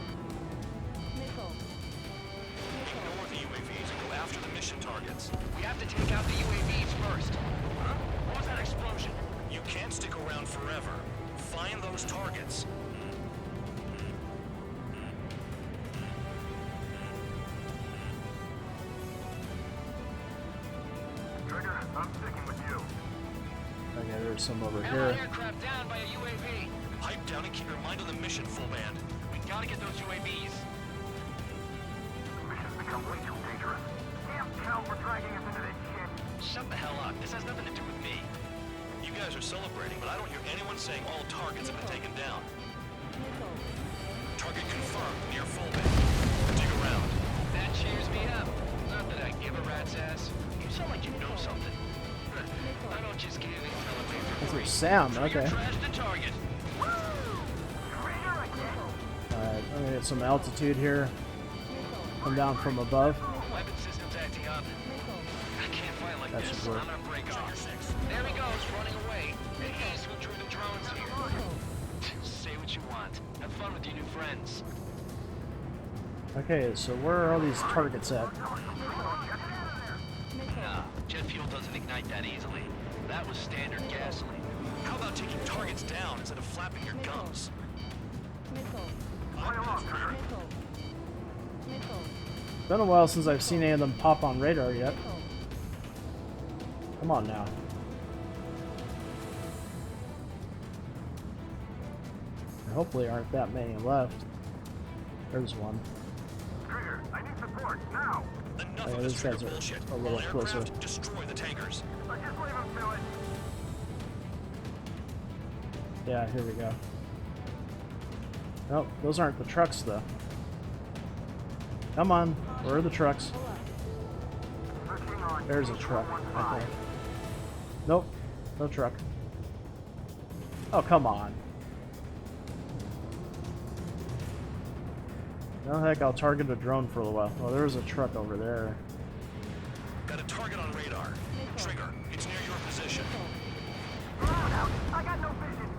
Ignore the UAVs and go after the mission targets. We have to take out the UAVs first. Huh? What was that explosion? You can't stick around forever. Find those targets. Trigger, I'm sticking with you. Okay, there's some over Allied here. aircraft down by a UAV. Pipe down and keep your mind on the mission, full band. We gotta get those UAVs. The mission's become way too dangerous. Damn Cal for dragging us into this shit. Shut the hell up. This has nothing to do with me. You guys are celebrating, but I don't hear anyone saying all targets have been taken down. Target confirmed near full band. Dig around. That cheers me up. Not that I give a rat's ass. You sound like you know something. I don't just give it away for That's free. a Sam, Trigger okay. trash the target. Alright, I'm gonna get some altitude here. Come down from above. Weapon system's acting up. I can't fight like That this. should work. I'm gonna break off. There he goes, running away. He's who drew the drones here. Say what you want. Have fun with your new friends. Okay, so where are all these targets at? Nah, jet fuel doesn't ignite that easily. That was standard gasoline. How about taking targets down instead of flapping your gums? It's been a while since I've seen any of them pop on radar yet. Come on now. There hopefully aren't that many left. There's one. Trigger, I need support, now! Enough Oh, yeah, of these this guys trigger are bullshit. a little All closer. aircraft, destroy the tankers. Let's just leave him to it. Yeah, here we go. Nope, those aren't the trucks though. Come on, where are the trucks? Searching on There's a truck, I think. Nope, no truck. Oh, come on. No heck, I'll target a drone for a while. Oh, there's a truck over there. Got a target on radar. Trigger, it's near your position. Out. I got no vision.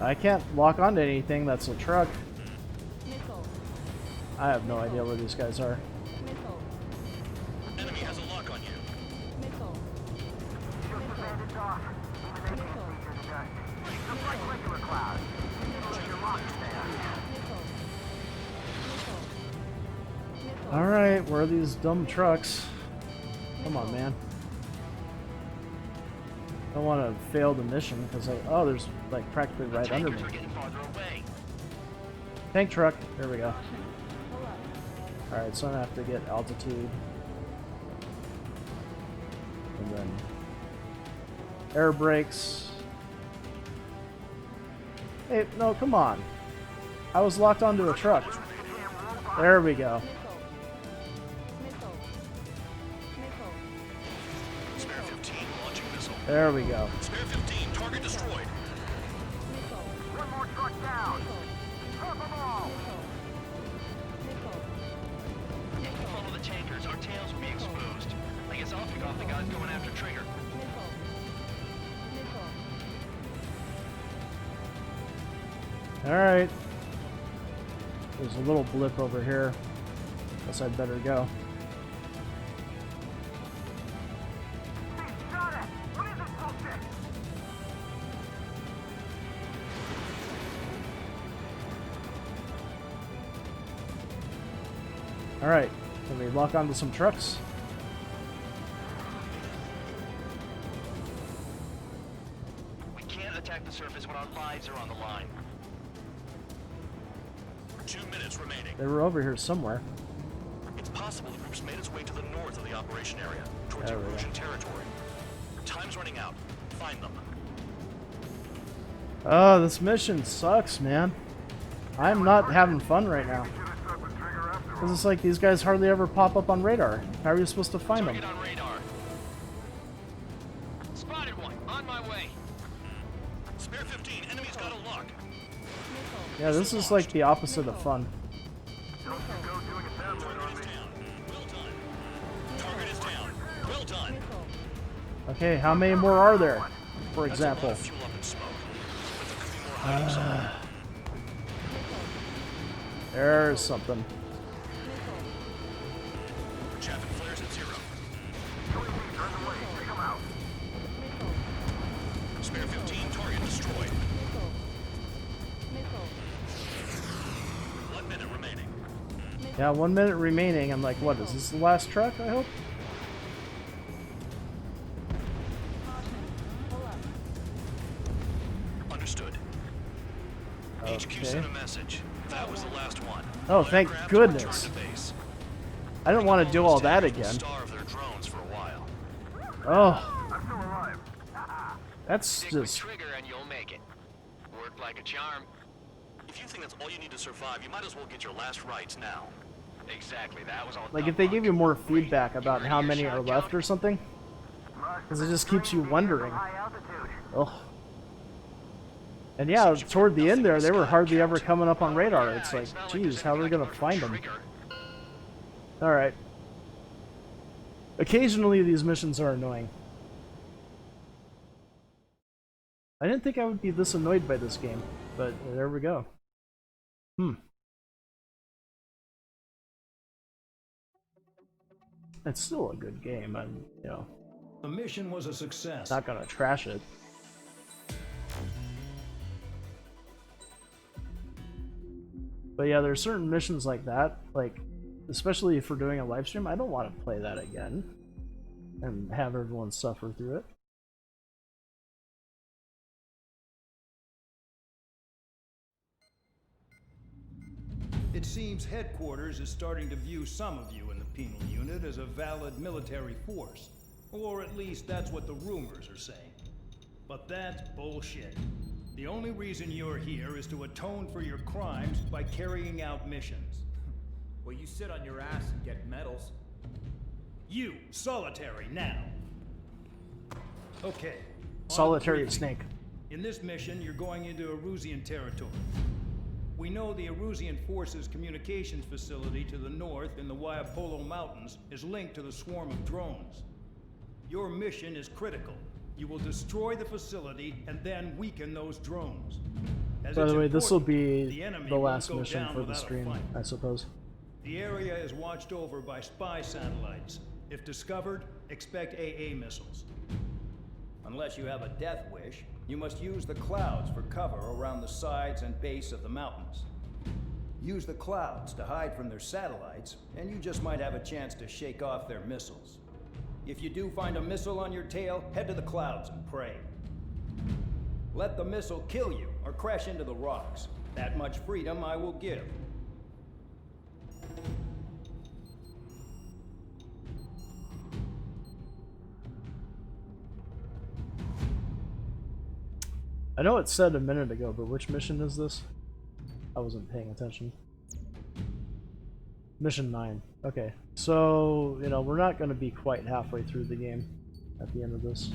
I can't lock onto anything that's a truck. I have no idea where these guys are. Enemy has a lock on you. Just the bandits off. Even they can't see through the dust. Just like regular clouds. Like your monster stand. Alright, where are these dumb trucks? Come on, man. Don't want to fail the mission because oh, there's like practically right under me. Tankers are getting farther away. Tank truck. There we go. Alright, so I'm gonna have to get altitude. And then air brakes. Hey, no, come on. I was locked onto a truck. There we go. Spare 15 launching missile. There we go. Spare 15, target destroyed. One more truck down. Half them all. Yeah, you follow the tankers. Our tails will be exposed. I guess I'll pick off the guys going after Trigger. Alright. There's a little blip over here. Guess I'd better go. They shot it. What is this bullshit? Alright. Can we lock onto some trucks? We can't attack the surface when our lives are on the line. 2 minutes remaining. They were over here somewhere. It's possible the group's made its way to the north of the operation area, towards There we go. Erosion territory. Time's running out. Find them. Oh, this mission sucks, man. I'm not having fun right now. Because it's like these guys hardly ever pop up on radar. How are you supposed to find them? Target on radar. Spotted one. On my way. Spare 15, enemy's got a lock. Yeah, this is like the opposite of fun. Target is down. Well done. Target is down. Well done. Okay, how many more are there, for That's a lot example? of fuel up in smoke. But there could be more hiding somewhere. There's something. Chaffin flares at 0. Spare 15, target destroyed. 1 minute remaining. Yeah, 1 minute remaining. I'm like, what, is this the last truck, I hope? Understood. HQ Okay. sent a message. That was the last one. Oh, thank Aircraft goodness. returned to base. I didn't want to do all that Tankers will again. starve their drones for a while. Oh, I'm still alive. that's Stick with just... Trigger and you'll make it. Worked like a charm. If you think that's all you need to survive, you might as well get your last rites now. Exactly. That was on. Like, if they give you more feedback about how many are left or something, because it just keeps you wondering. High altitude. Ugh. And yeah, toward the end there, they were hardly ever coming up on radar. It's like, geez, how are we gonna find them? Alright. Occasionally these missions are annoying. I didn't think I would be this annoyed by this game, but there we go. It's still a good game. I'm, you know, The mission was a success. not gonna trash it. But yeah, there's certain missions like that, like, especially if we're doing a live stream, I don't want to play that again and have everyone suffer through it. It seems headquarters is starting to view some of you in the penal unit as a valid military force. Or at least that's what the rumors are saying. But that's bullshit. The only reason you're here is to atone for your crimes by carrying out missions. Well, you sit on your ass and get medals. You, solitary, now. Okay. on Solitary briefing. snake. In this mission, you're going into Erusian territory. We know the Erusian Forces communications facility to the north in the Waiapolo Mountains is linked to the swarm of drones. Your mission is critical. You will destroy the facility and then weaken those drones. As By it's the way, this will important, be the enemy the won't last go mission down for the without a stream, fight. I suppose. The area is watched over by spy satellites. If discovered, expect AA missiles. Unless you have a death wish, you must use the clouds for cover around the sides and base of the mountains. Use the clouds to hide from their satellites, and you just might have a chance to shake off their missiles. If you do find a missile on your tail, head to the clouds and pray. Let the missile kill you or crash into the rocks. That much freedom I will give. I know it said a minute ago, but which mission is this? I wasn't paying attention. Mission 9. Okay, so, you know, we're not going to be quite halfway through the game at the end of this.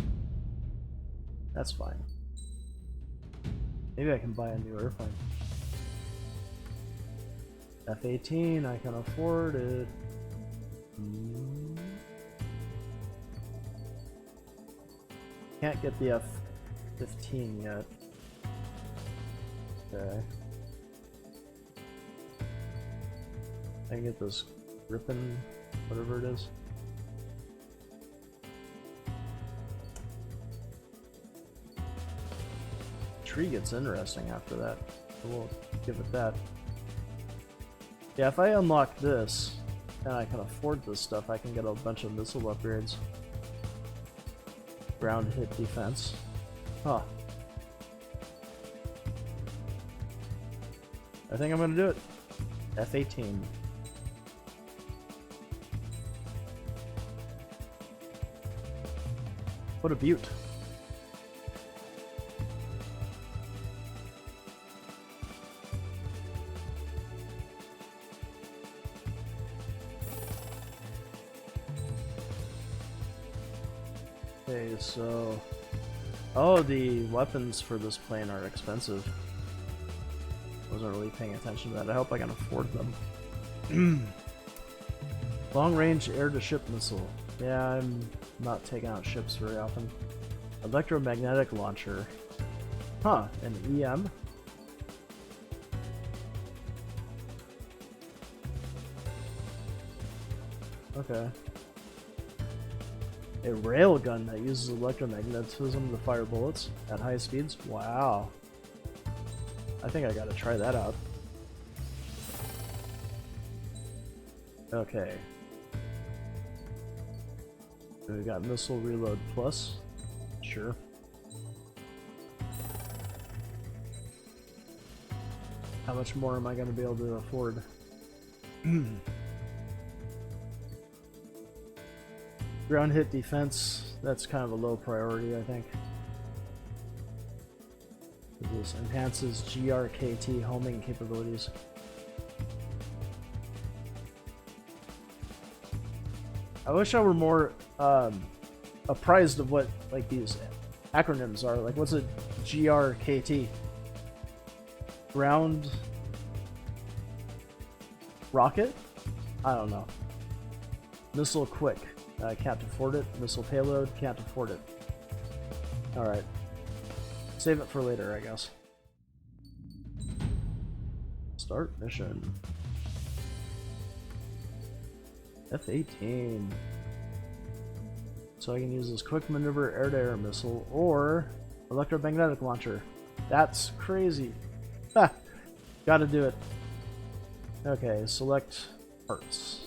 That's fine. Maybe I can buy a new airplane. F-18, I can afford it. Can't get the F-15 yet. Okay. I can get this Griffin, whatever it is. Tree gets interesting after that. So we'll give it that. Yeah, if I unlock this, and I can afford this stuff, I can get a bunch of missile upgrades. Ground hit defense. Huh. I think I'm gonna do it. F-18. What a beaut. Okay, so... Oh, the weapons for this plane are expensive. Wasn't really paying attention to that. I hope I can afford them. Long-range air-to-ship missile. Yeah, I'm not taking out ships very often. Electromagnetic Launcher. Huh, an EM? Okay. A railgun that uses electromagnetism to fire bullets at high speeds? Wow. I think I gotta try that out. Okay. So we got Missile Reload Plus. Sure. How much more am I gonna be able to afford? Ground hit defense, that's kind of a low priority, I think. This enhances GRKT homing capabilities. I wish I were more apprised of what like these acronyms are. Like, what's a GRKT? Ground rocket? I don't know. Missile quick. Can't afford it. Missile payload. Can't afford it. Alright. Save it for later, I guess. Start mission. F-18. So I can use this quick maneuver air-to-air missile or electromagnetic launcher. That's crazy. Ha! Gotta do it. Okay, select parts.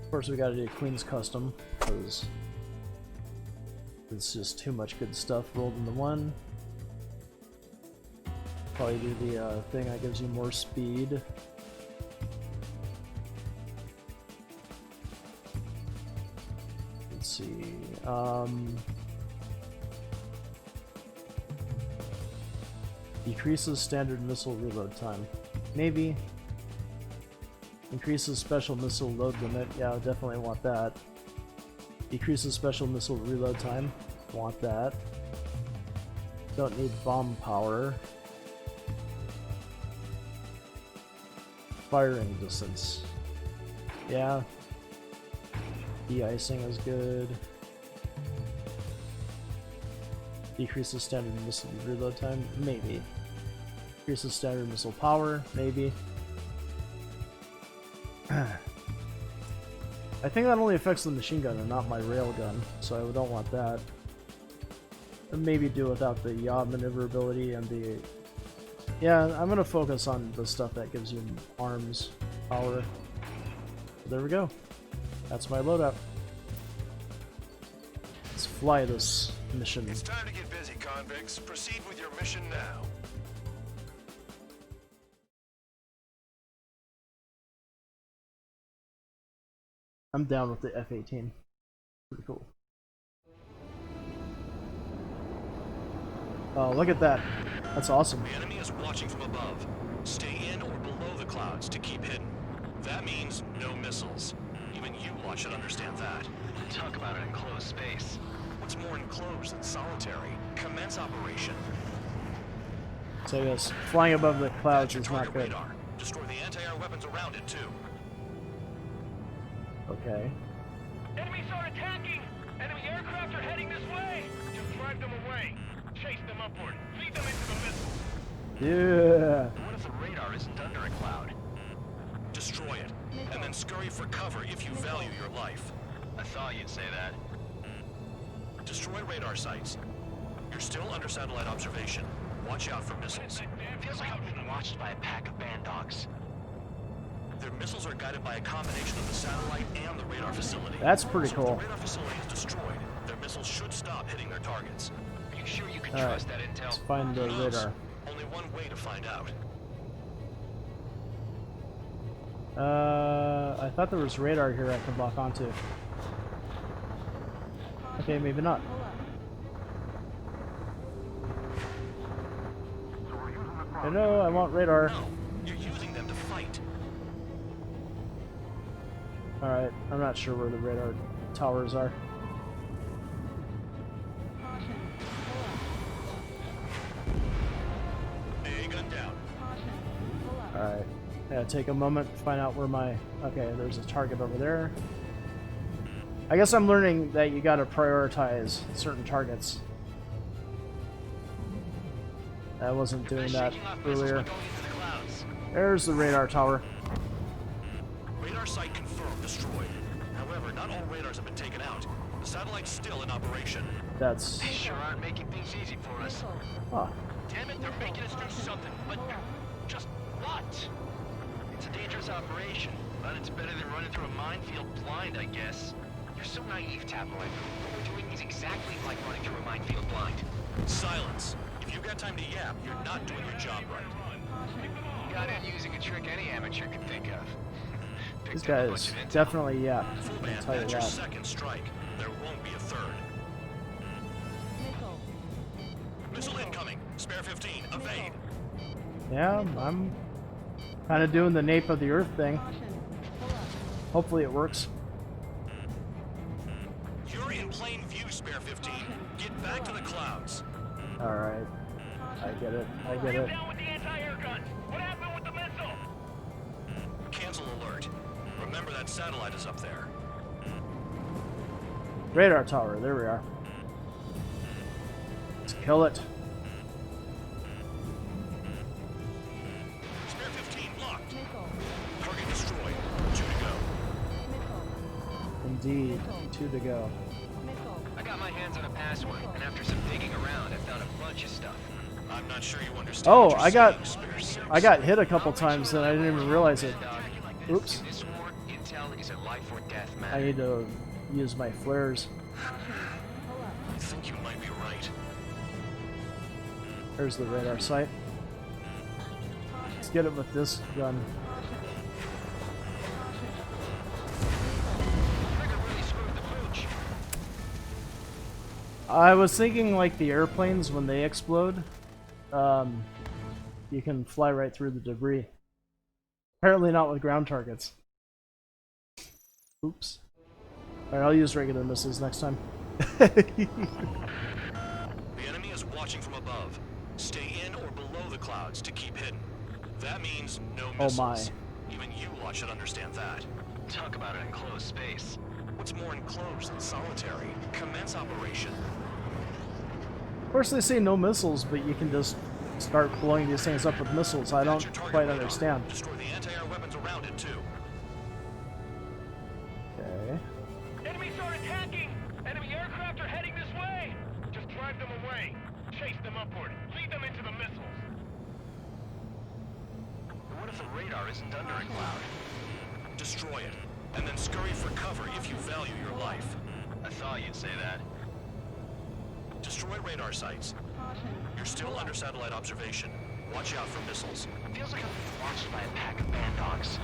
Of course we gotta do Queen's Custom, because it's just too much good stuff rolled into one. Probably do the thing that gives you more speed. Let's see. Decreases standard missile reload time. Maybe. Increases special missile load limit. Yeah, I definitely want that. Decreases special missile reload time. Want that. Don't need bomb power. Firing distance. Yeah. De-icing is good. Decreases standard missile reload time? Maybe. Increases standard missile power? Maybe. I think that only affects the machine gun and not my railgun, so I don't want that. And maybe do without the yaw maneuverability and the... Yeah, I'm gonna focus on the stuff that gives you arms power. There we go. That's my loadout. Let's fly this mission. It's time to get busy, convicts. Proceed with your mission now. I'm down with the F-18. Pretty cool. Oh, look at that. That's awesome. The enemy is watching from above. Stay in or below the clouds to keep hidden. That means no missiles. Even you lot should understand that. Talk about an enclosed space. What's more enclosed than solitary? Commence operation. So yes, flying above the clouds Your is not target good. radar. Destroy the anti-air weapons around it too. Okay. Enemies are attacking! Enemy aircraft are heading this way! Just drive them away. Chase them upward. Lead them into the missiles. Yeah. What if the radar isn't under a cloud? Destroy it, and then scurry for cover if you value your life. I thought you'd say that. Destroy radar sites. You're still under satellite observation. Watch out for missiles. Feels like I'm being watched by a pack of band dogs. Their missiles are guided by a combination of the satellite and the radar facility. That's pretty So cool. if the radar facility is destroyed, their missiles should stop hitting their targets. Are you sure you can Alright, trust that intel? let's find the Who knows? radar. Only one way to find out. I thought there was radar here I could lock onto. Okay, maybe not. No, I want radar. No, you're using them to fight. Alright, I'm not sure where the radar towers are. A gun down. Alright. Yeah, take a moment to find out where my... Okay, there's a target over there. I guess I'm learning that you gotta prioritize certain targets. I wasn't doing that earlier. There's the radar tower. Radar site confirmed destroyed. However, not all radars have been taken out. The satellite's still in operation. That's... They sure aren't making things easy for us. Huh. Damn it, they're making us do something, but just what? It's a dangerous operation, but it's better than running through a minefield blind, I guess. You're so naive, Tabloid. What we're doing is exactly like running through a minefield blind. Silence. If you've got time to yap, you're not doing your job right. Got in using a trick any amateur can think of. These guys definitely, yeah. Full I'll band, tell you that's your that. second strike. There won't be a third. Missile incoming. Spare 15. Evade. Yeah, I'm kind of doing the nape of the earth thing. Hopefully it works. You're in plain view, Spare 15. Get back to the clouds. Alright. I get it. I get it. Down with the anti-air guns. What happened with the missile? Cancel alert. Remember that satellite is up there. Radar tower. There we are. Let's kill it. Spare 15 locked. Target destroyed. 2 to go. Indeed. 2 to go. I got my hands on a password, and after some digging around, I found a bunch of stuff. I'm not sure you understand. Oh, what you're I got saying, Spare 6. I got hit a couple times and I didn't even realize it. Oops. In this war, intel is a life or death matter. I need to use my flares. I think you might be right. There's the radar site. Let's get it with this gun. I was thinking like the airplanes when they explode, you can fly right through the debris. Apparently not with ground targets. Oops. Alright, I'll use regular missiles next time. The enemy is watching from above. Stay in or below the clouds to keep hidden. That means no Oh missiles. my. Even you lot should understand that. Talk about an enclosed space. What's more enclosed than solitary? Commence operation. Of course they say no missiles, but you can just start blowing these things up with missiles. I don't quite understand. Destroy the anti-air weapons around it too. Okay. Enemies are attacking! Enemy aircraft are heading this way! Just drive them away. Chase them upward. Lead them into the missiles. What if the radar isn't under a cloud? Destroy it, and then scurry for cover if you value your life. I thought you'd say that. Destroy radar sites. You're still under satellite observation. Watch out for missiles. Feels like I'm being watched by a pack of band dogs.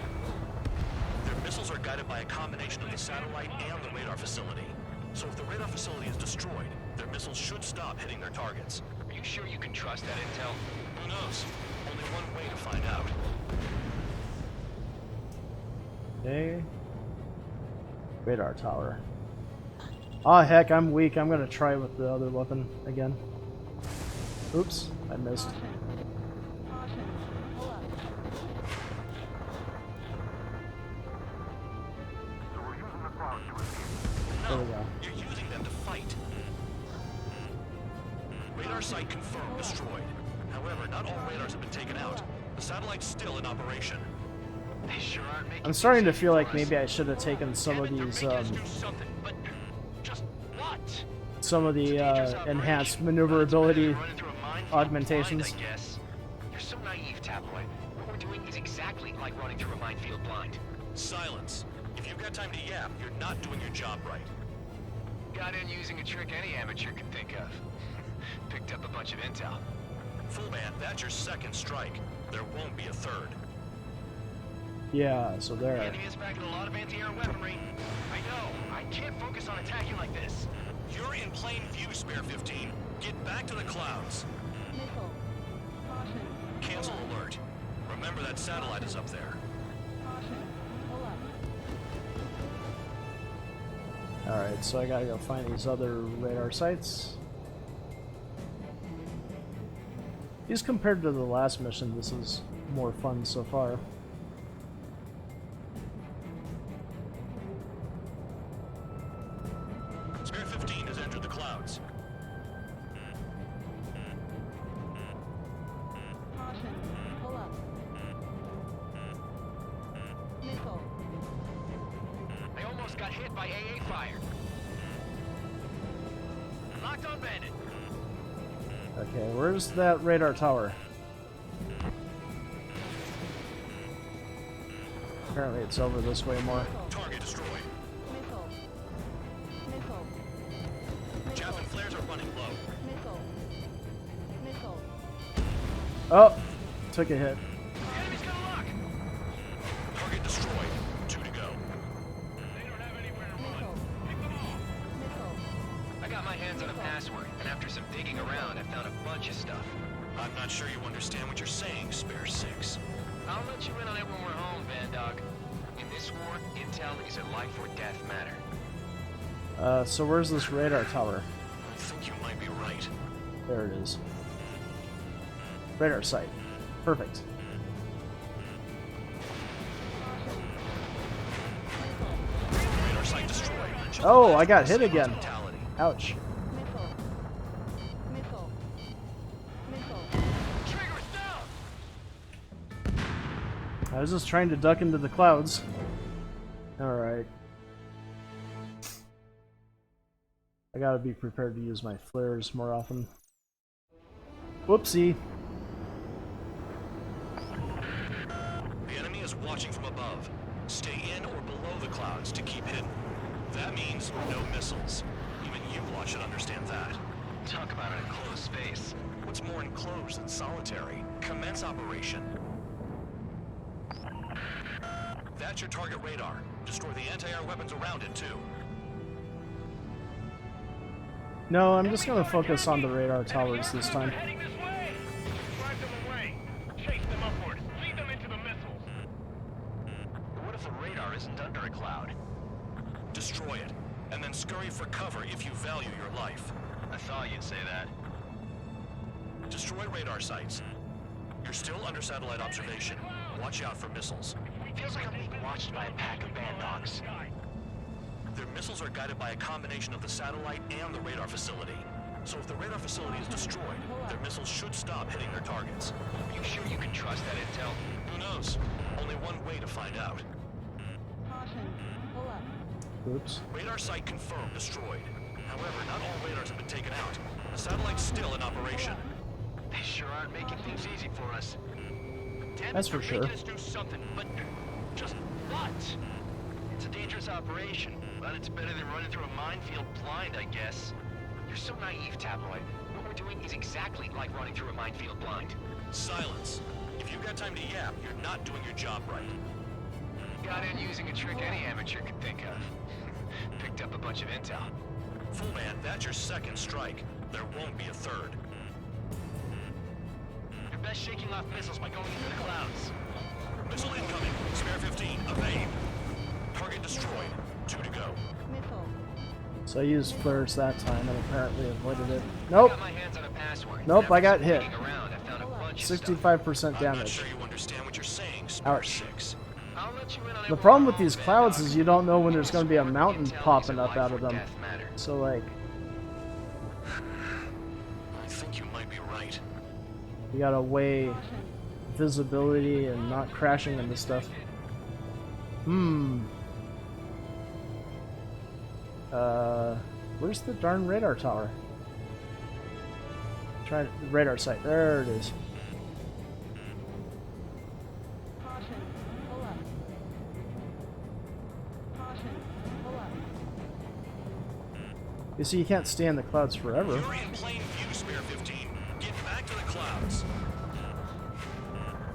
Their missiles are guided by a combination of the satellite and the radar facility. So if the radar facility is destroyed, their missiles should stop hitting their targets. Are you sure you can trust that intel? Who knows? Only one way to find out. Okay. Radar tower. Oh heck, I'm weak. I'm gonna try with the other weapon again. Oops, I missed. There we go. You're using them to fight. Radar site confirmed destroyed. However, not all radars have been taken out. The satellite's still in operation. They sure aren't making I'm starting to feel like maybe I should have taken some of these some of the enhanced maneuverability augmentations. You're so naive, Tabloid. What we're doing is exactly like running through a minefield blind. Silence. If you've got time to yap, you're not doing your job right. Got in using a trick any amateur can think of. Picked up a bunch of intel. Full man, that's your second strike. There won't be a third. Yeah, so there. The enemy is packing a lot of anti-air weaponry. I know. I can't focus on attacking like this. You're in plain view, Spare 15. Get back to the clouds. Cancel alert. Remember that satellite is up there. Alright, so I gotta go find these other radar sites. These compared to the last mission, this is more fun so far. Spare 15 has entered the clouds. I almost got hit by AA fire. Locked on bandit. Okay, where's that radar tower? Apparently it's over this way more. Target destroyed. Chaff and flares are running low. Oh! Took a hit. Enemy's got a lock. Target destroyed. 2 to go. They don't have anywhere to run. Pick them off. I got my hands on a password, and after some digging around, I found a bunch of stuff. I'm not sure you understand what you're saying, Spare 6. I'll let you in on it when we're home, Vandog. In this war, intel is a life or death matter. So where's this radar tower? I think you might be right. There it is. Radar site. Perfect. Radar site destroyed. Oh, I got hit again. Ouch. I was just trying to duck into the clouds. Alright. I gotta be prepared to use my flares more often. Whoopsie. The enemy is watching from above. Stay in or below the clouds to keep hidden. That means no missiles. Even you lot should understand that. Talk about an enclosed space. What's more enclosed than solitary? Commence operation. That's your target radar. Destroy the anti-air weapons around it, too. No, I'm just gonna focus on the radar towers this time. Heading this way. Drive them away. Chase them upward. Lead them into the missiles. What if the radar isn't under a cloud? Destroy it, and then scurry for cover if you value your life. I thought you'd say that. Destroy radar sites. You're still under satellite observation. Watch out for missiles. Feels like I'm being watched by a pack of band dogs. Their missiles are guided by a combination of the satellite and the radar facility. So if the radar facility is destroyed, their missiles should stop hitting their targets. Are you sure you can trust that intel? Who knows? Only one way to find out. Oops. Radar site confirmed destroyed. However, not all radars have been taken out. The satellite's still in operation. They sure aren't making things easy for us. That's for sure. Making us do something, but just what? It's a dangerous operation, but it's better than running through a minefield blind, I guess. You're so naive, Tabloid. What we're doing is exactly like running through a minefield blind. Silence. If you've got time to yap, you're not doing your job right. Got in using a trick any amateur could think of. Picked up a bunch of intel. Full man, that's your second strike. There won't be a third. best shaking off missiles by going into the clouds. Missile incoming. Spare 15. Evade. Target destroyed. 2 to go. So I used flares that time and apparently avoided it. Nope. I got my hands on a password. Nope, After I got some hit. digging around, I found a bunch of stuff. 65% I'm not damage. sure you understand what you're saying, Spare Ouch. 6. I'll let you in on The it problem when with we're these home, clouds Granddaughter. is you don't know when there's In going to this be a war, mountain intel is popping a up out life of or them. death matter. So like, I think you might be right. you gotta weigh visibility and not crashing into stuff. Where's the darn radar tower? Try radar site. There it is. You see, you can't stay in the clouds forever. You're in plain view, Spare 15. Get back to the clouds.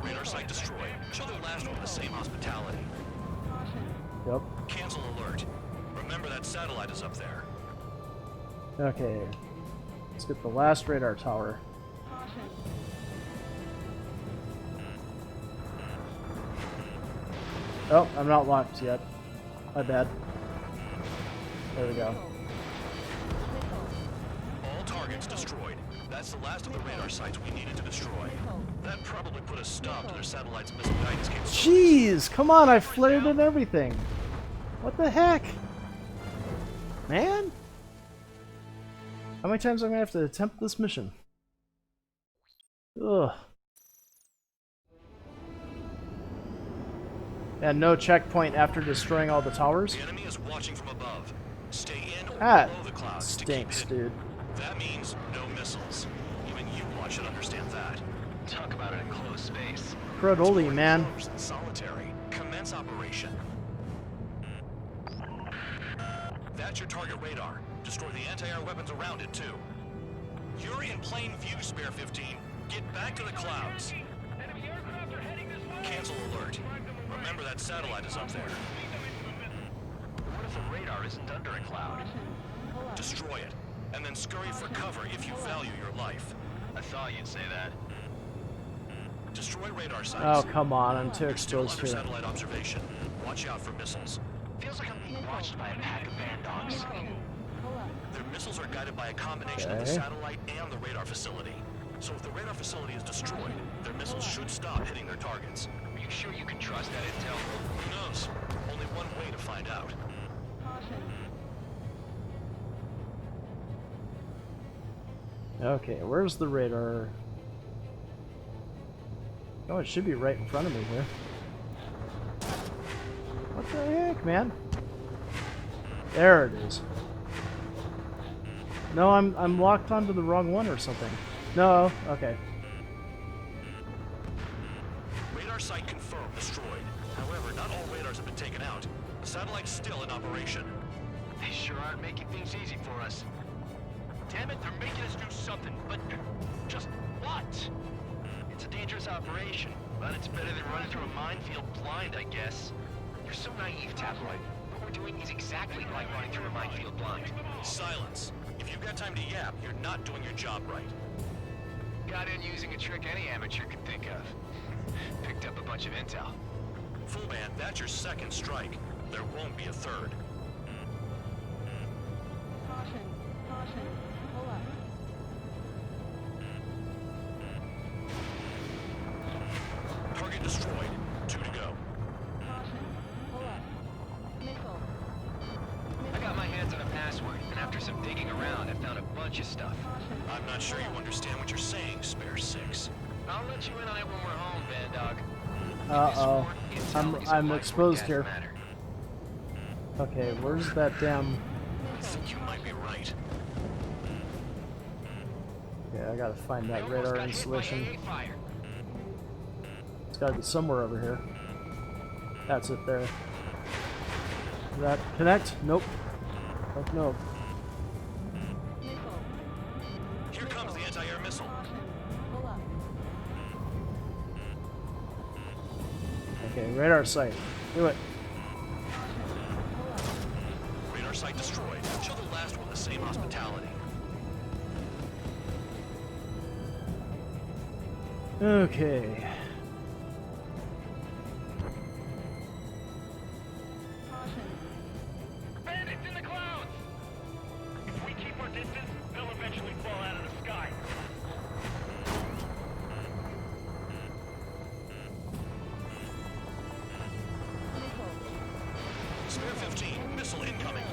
Radar site destroyed. Show the last one the same hospitality. Yep. Cancel alert. Remember that satellite is up there. Okay. Let's get the last radar tower. Oh, I'm not locked yet. My bad. There we go. All targets destroyed. That's the last of the radar sites we needed to destroy. That probably put a stop to their satellite's missile guidance capabilities. Jeez! Come on, I flared and everything. What the heck? Man? How many times am I gonna have to attempt this mission? Ugh. And no checkpoint after destroying all the towers? The enemy is watching from above. Stay in or That below the clouds stinks, to keep hidden. dude. That means no missiles. Even you should understand that. Talk about it in close space. Crodoli, man. Close and solitary. Commence operation. That's your target radar. Destroy the anti-air weapons around it, too. You're in plain view, Spare 15. Get back to the clouds. Cancel alert. Remember that satellite is up there. What if the radar isn't under a cloud? Destroy it, and then scurry for cover if you value your life. I thought you'd say that. Destroy radar sites. Oh, come on, I'm too You're still exposed under to it. satellite observation. Watch out for missiles. Feels like I'm being watched by a pack of band dogs. Their missiles are guided by a combination of the Okay. satellite and the radar facility. So if the radar facility is destroyed, their missiles should stop hitting their targets. Are you sure you can trust that intel? Who knows? Only one way to find out. Okay, where's the radar? Oh, it should be right in front of me here. What the heck, man? There it is. No, I'm locked onto the wrong one or something. No, okay. Radar site confirmed destroyed. However, not all radars have been taken out. The satellite's still in operation. They sure aren't making things easy for us. Damn it, they're making us do something, but just what? It's a dangerous operation, but it's better than running through a minefield blind, I guess. You're so naive, Tabloid. What we're doing is exactly like running through a minefield blind. Silence. If you've got time to yap, you're not doing your job right. Got in using a trick any amateur could think of. Picked up a bunch of intel. Full band, that's your second strike. There won't be a third. Target destroyed. 2 to go. I got my hands on a password, and after some digging around, I found a bunch of stuff. I'm not sure you understand what you're saying, Spare 6. I'll let you in on it when we're home, Band Dog. Uh-oh. I'm life or exposed death here. matter. Okay, where's that damn... I think you might be right. Okay, I gotta find that We almost radar got hit by installation. AA fire. It's gotta be somewhere over here. That's it there. Does that connect? Nope. Fuck no. Here comes the anti-air missile. Okay, radar site. Do it. Radar site destroyed. Show the last one the same hospitality. Okay. Bandits in the clouds! If we keep our distance, they'll eventually fall out of the sky. Spare 15, missile incoming.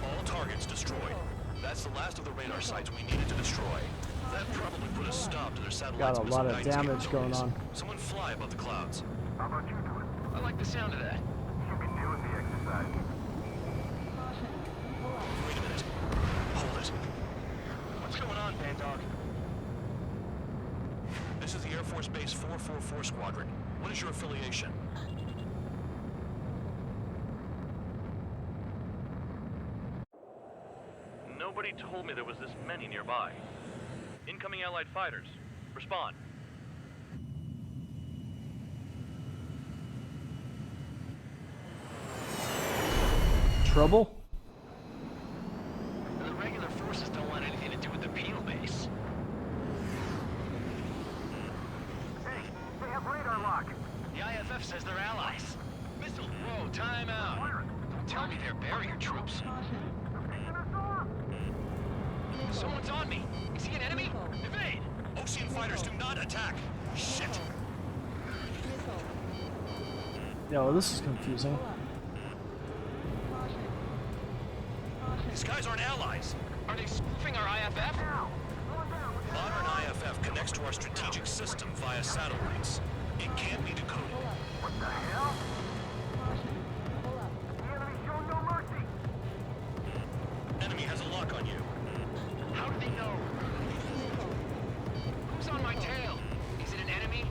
All targets destroyed. That's the last of the radar sites we needed to destroy. That probably put a stop to their satellites. Got a lot of damage going on. Someone fly above the clouds. How about you do it? I like the sound of that. You can do the exercise. Wait a minute. Hold it. What's going on, Granddaughter? This is the Air Force Base 444 Squadron. What is your affiliation? Nobody told me there was this many nearby. Incoming Allied fighters. Respond. Trouble? The regular forces don't want anything to do with the penal base. Hey, they have radar lock. The IFF says they're allies. Missile, whoa, time out. Don't tell me they're barrier troops. Someone's on me. Is he an enemy? Evade! Ocean fighters do not attack! Shit! Yo, this is confusing. These guys aren't allies! Are they spoofing our IFF? Modern IFF connects to our strategic system via satellites. It can't be decoded. What the hell? The enemy's showing no mercy. Enemy has a lock on you. How do they know? Who's on my tail? Is it an enemy?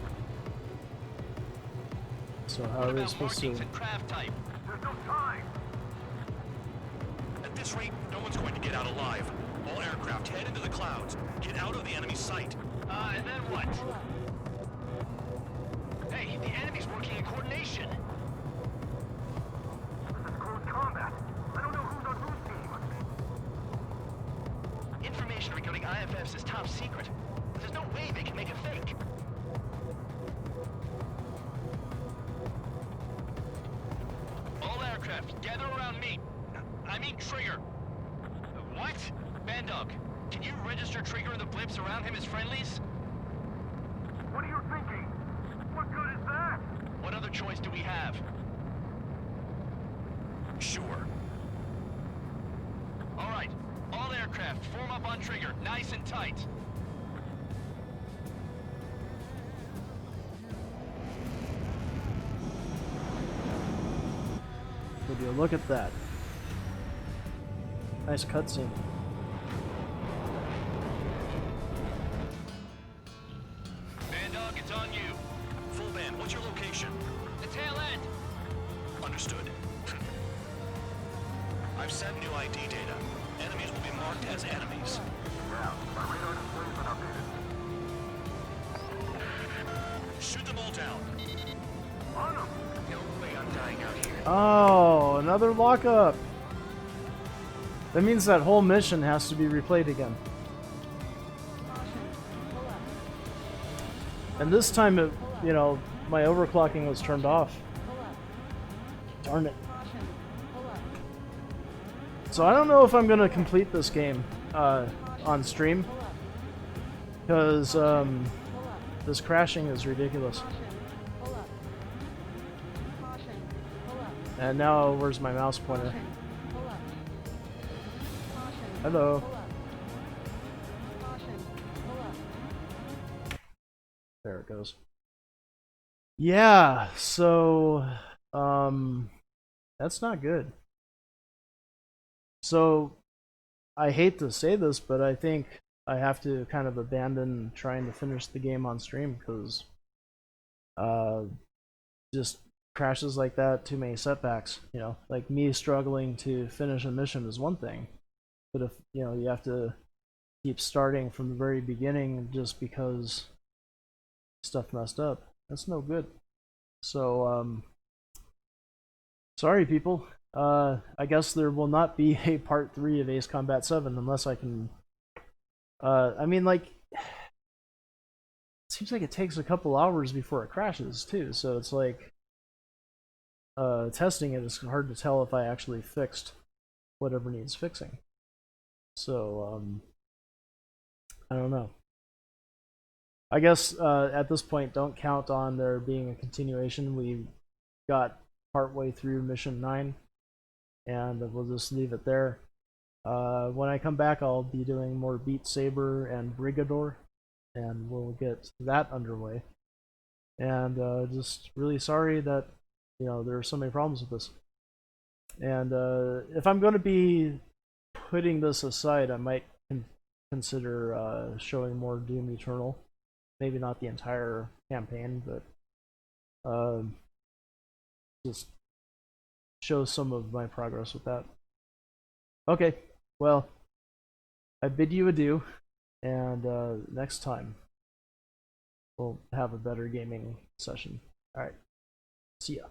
So how What are they about supposed to... markings and craft type? There's no time. At this rate, no one's going to get out alive. All aircraft head into the clouds. Get out of the enemy sight. And then what? Hey, the enemy's working in coordination. This is close combat. I don't know who's on whose team. Information regarding IFFs is top secret. There's no way they can make a fake. All aircraft, gather around me. I mean Trigger. What? Bandog, can you register Trigger and the blips around him as friendlies? What are you thinking? What good is that? What other choice do we have? Sure. All right, all aircraft, form up on Trigger, nice and tight. Would you look at that? Nice cutscene. Bandog, it's on you. Full band, what's your location? The tail end. Understood. I've sent new ID data. Enemies will be marked as enemies. Yeah, my radar display's been updated. Shoot them all down. On them! No way I'm dying out here. Oh, another lockup. That means that whole mission has to be replayed again. And this time, it, you know, my overclocking was turned off. Darn it. So I don't know if I'm gonna complete this game on stream, because this crashing is ridiculous. And now, where's my mouse pointer? Hello. There it goes. Yeah, so that's not good. So I hate to say this, but I think I have to kind of abandon trying to finish the game on stream, because just crashes like that, too many setbacks, you know, like me struggling to finish a mission is one thing, but if, you know, you have to keep starting from the very beginning just because stuff messed up, that's no good. So sorry people, I guess there will not be a part 3 of Ace Combat 7 unless I can I mean, like, seems like it takes a couple hours before it crashes too, so it's like testing it is hard to tell if I actually fixed whatever needs fixing. So I don't know. I guess at this point, don't count on there being a continuation. We got partway through mission 9, and we'll just leave it there. When I come back, I'll be doing more Beat Saber and Brigador, and we'll get that underway. And just really sorry that there are so many problems with this. And if I'm going to be putting this aside, I might consider showing more Doom Eternal. Maybe not the entire campaign, but just show some of my progress with that. Okay, well, I bid you adieu, and next time we'll have a better gaming session. Alright, see ya.